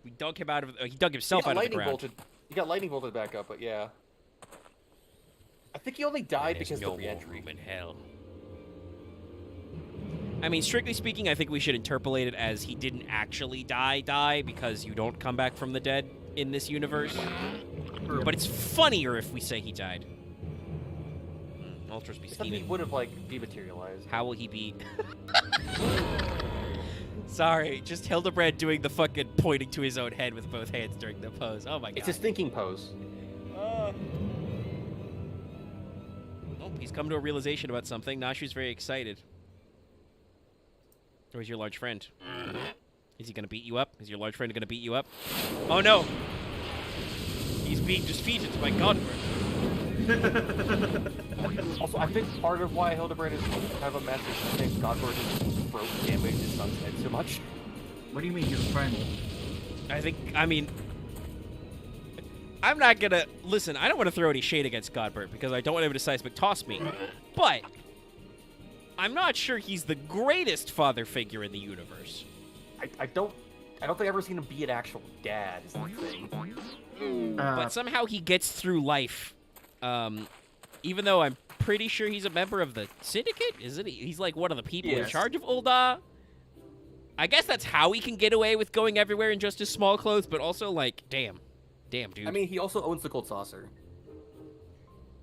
He dug himself out of the ground. He got lightning bolted back up, but yeah. I think he only died because of the re-entry. In hell. I mean, strictly speaking, I think we should interpolate it as he didn't actually die, because you don't come back from the dead in this universe. But it's funnier if we say he died. Ultras be Except he scheming. would have, like, dematerialized. How will he be? Sorry, just Hildebrand doing the fucking pointing to his own head with both hands during the pose. Oh my god. It's his thinking pose. Oh, he's come to a realization about something. Nashu's very excited. Where's your large friend? Is he gonna beat you up? Is your large friend gonna beat you up? Oh no! He's being defeated by Godbert. Also, I think part of why Hildebrand is kind of a mess is I think Godbert has broke damage his son's head so much. What do you mean, his friend? I mean, I'm not gonna listen. I don't want to throw any shade against Godbert because I don't want him to seismic toss me. But I'm not sure he's the greatest father figure in the universe. I don't think I've ever seen him be an actual dad. Is the thing. But somehow he gets through life. Even though I'm pretty sure he's a member of the Syndicate, isn't he? He's like one of the people in charge of Ul'dah. I guess that's how he can get away with going everywhere in just his small clothes, but also like, damn, dude. I mean, he also owns the Gold Saucer.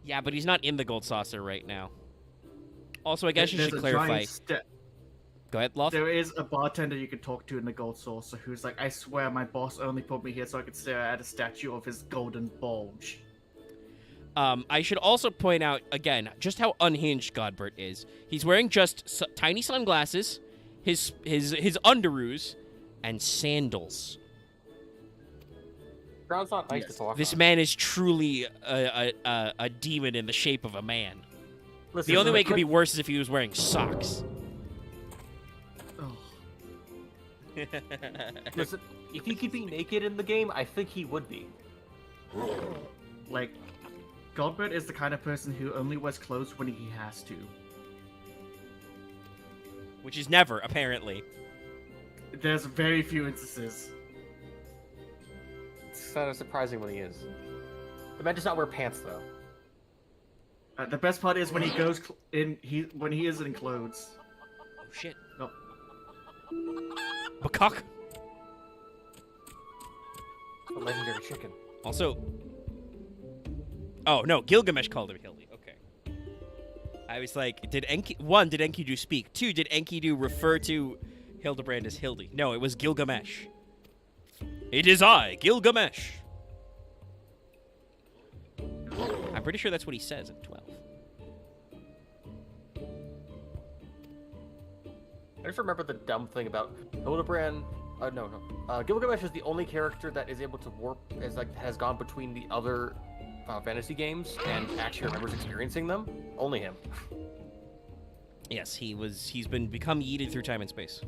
Yeah, but he's not in the Gold Saucer right now. Also, I guess you should clarify. Go ahead, Loth. There is a bartender you can talk to in the Gold Saucer who's like, "I swear my boss only put me here so I could stare at a statue of his golden bulge." I should also point out, again, just how unhinged Godbert is. He's wearing just tiny sunglasses. his underoos, and sandals. Ground's not nice to talk This on. man is truly a demon in the shape of a man. Listen, the only way it could be worse is if he was wearing socks. Listen, if he could be naked in the game, I think he would be. Like, Godbert is the kind of person who only wears clothes when he has to. Which is never, apparently. There's very few instances. It's kind of surprising when he is. The man does not wear pants, though. The best part is when he goes when he is in clothes. Oh shit! No. Macaque. The legendary chicken. Also. Oh no, Gilgamesh called him Hildy. Okay. I was like, did Enkidu speak? 2, did Enkidu refer to Hildebrand as Hildy? No, it was Gilgamesh. It is I, Gilgamesh. I'm pretty sure that's what he says in 12. I just remember the dumb thing about Hildebrand. Gilgamesh is the only character that is able to warp, has gone between the other fantasy games and actually remembers experiencing them. Only him. Yes, he's become yeeted through time and space.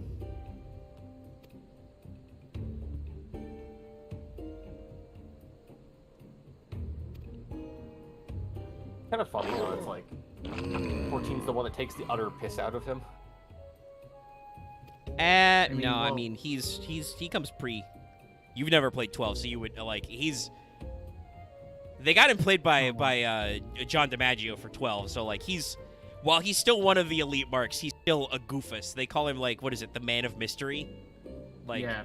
Kind of funny how it's like 14's the one that takes the utter piss out of him. I mean, he comes pre. You've never played 12, so you would like They got him played by John DiMaggio for 12, so like while he's still one of the elite marks, he's still a goofus. They call him like, what is it, the man of mystery? Like, yeah,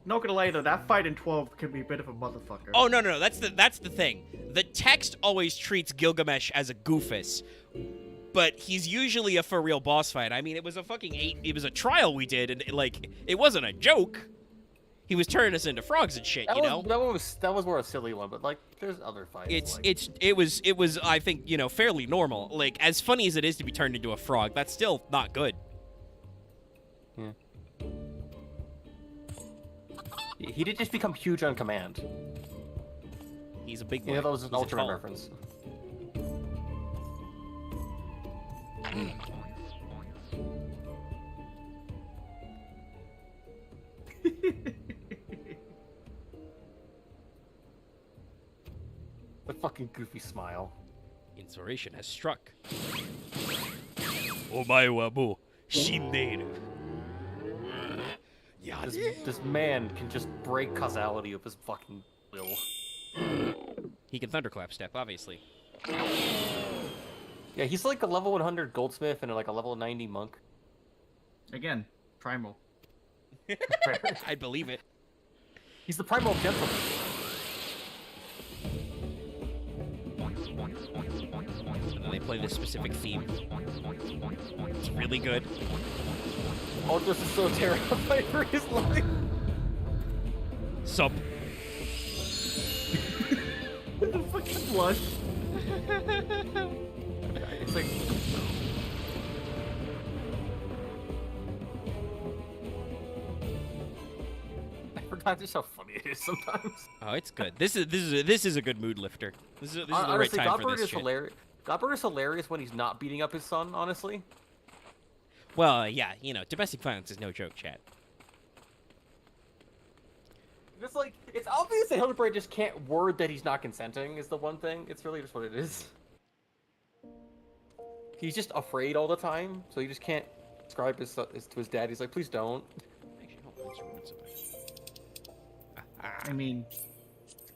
not gonna lie though, that fight in 12 could be a bit of a motherfucker. Oh no, that's the thing. The text always treats Gilgamesh as a goofus, but he's usually a for real boss fight. I mean, it was a fucking it was a trial we did, and it wasn't a joke. He was turning us into frogs and shit, you know. That was more a silly one, but like, there's other fights. It was I think, you know, fairly normal. Like, as funny as it is to be turned into a frog, that's still not good. Yeah. He did just become huge on command. He's a big boy. Yeah, that was an He's a Ultraman tall. reference. The fucking goofy smile. Inspiration has struck. Omae wa mou shindeiru. Yeah, this man can just break causality with his fucking will. He can thunderclap step, obviously. Yeah, he's like a level 100 goldsmith and like a level 90 monk. Again, primal. I believe it. He's the primal gentleman. And then they play this specific theme. It's really good. Aldous is so terrified for his life. Sup. What the fuck is blood? It's like... I forgot just how funny it is sometimes. Oh, it's good. This is a good mood lifter. This is the right Honestly, time for Godbert this is shit. hilarious. Godbert is hilarious when he's not beating up his son, honestly. Well, yeah, you know, domestic violence is no joke, chat. It's like, it's obvious that Hildebrand just can't word that he's not consenting is the one thing. It's really just what it is. He's just afraid all the time, so he just can't describe his to his dad. He's like, please don't. I mean,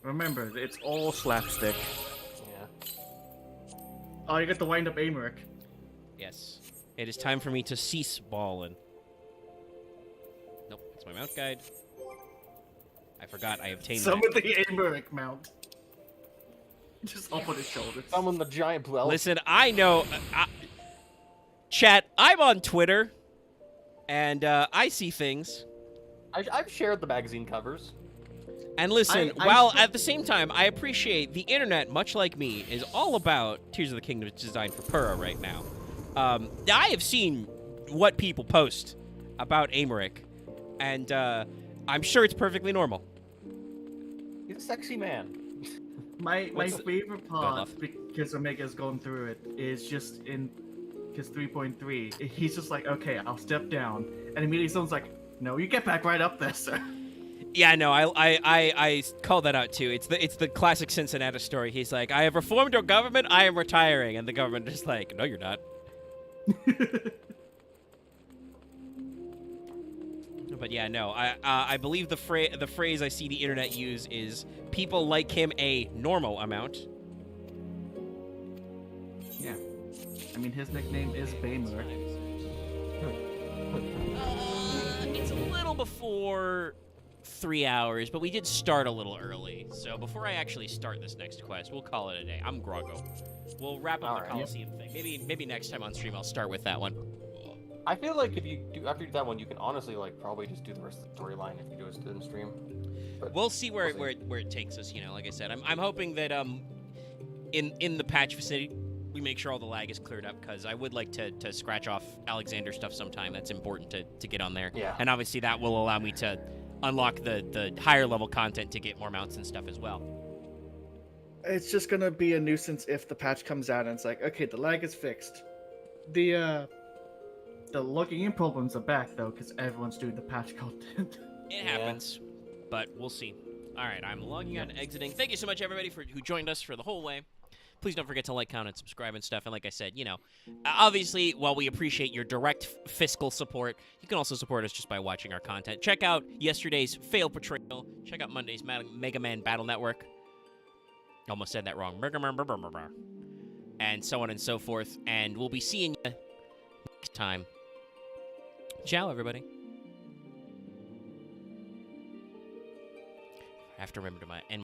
remember, it's all slapstick. Yeah. Oh, you got the wind-up Americ. Yes. It is time for me to cease ballin'. Nope, it's my mount guide. I forgot I obtained Summon the Americ mount. Just up on his shoulders. Summon the giant blue elephant. Listen, I know... chat, I'm on Twitter, and I see things. I've shared the magazine covers. And listen, while at the same time, I appreciate the internet, much like me, is all about Tears of the Kingdom designed for Purah right now. I have seen what people post about Amaric, and I'm sure it's perfectly normal. He's a sexy man. My What's the- favorite Go ahead, part, love. because Omega's going through it, is just in his 3.3. He's just like, okay, I'll step down, and immediately someone's like, no, you get back right up there, sir. Yeah, no, I call that out too. It's the classic Cincinnati story. He's like, I have reformed our government. I am retiring, and the government is like, no, you're not. But yeah, no, I believe the phrase I see the internet use is people like him a normal amount. Yeah. I mean, his nickname is Baymur. It's a little before 3 hours, but we did start a little early. So before I actually start this next quest, we'll call it a day. I'm Groggo. We'll wrap up the Coliseum thing. Maybe next time on stream I'll start with that one. I feel like if you do after you do that one, you can honestly like probably just do the rest of the storyline if you do it in stream. But We'll see where it takes us. You know, like I said, I'm hoping that in the patch vicinity we make sure all the lag is cleared up, because I would like to scratch off Alexander stuff sometime. That's important to get on there. Yeah. And obviously that will allow me to unlock the higher level content to get more mounts and stuff as well. It's just gonna be a nuisance if the patch comes out and it's like, okay, the lag is fixed. The logging in problems are back though, because everyone's doing the patch content. It happens, but we'll see. All right, I'm logging out and exiting. Thank you so much, everybody, who joined us for the whole way. Please don't forget to like, comment, and subscribe and stuff. And like I said, you know, obviously, while we appreciate your direct fiscal support, you can also support us just by watching our content. Check out yesterday's Fail Portrayal. Check out Monday's Mega Man Battle Network. Almost said that wrong. And so on and so forth. And we'll be seeing you next time. Ciao, everybody. I have to remember to end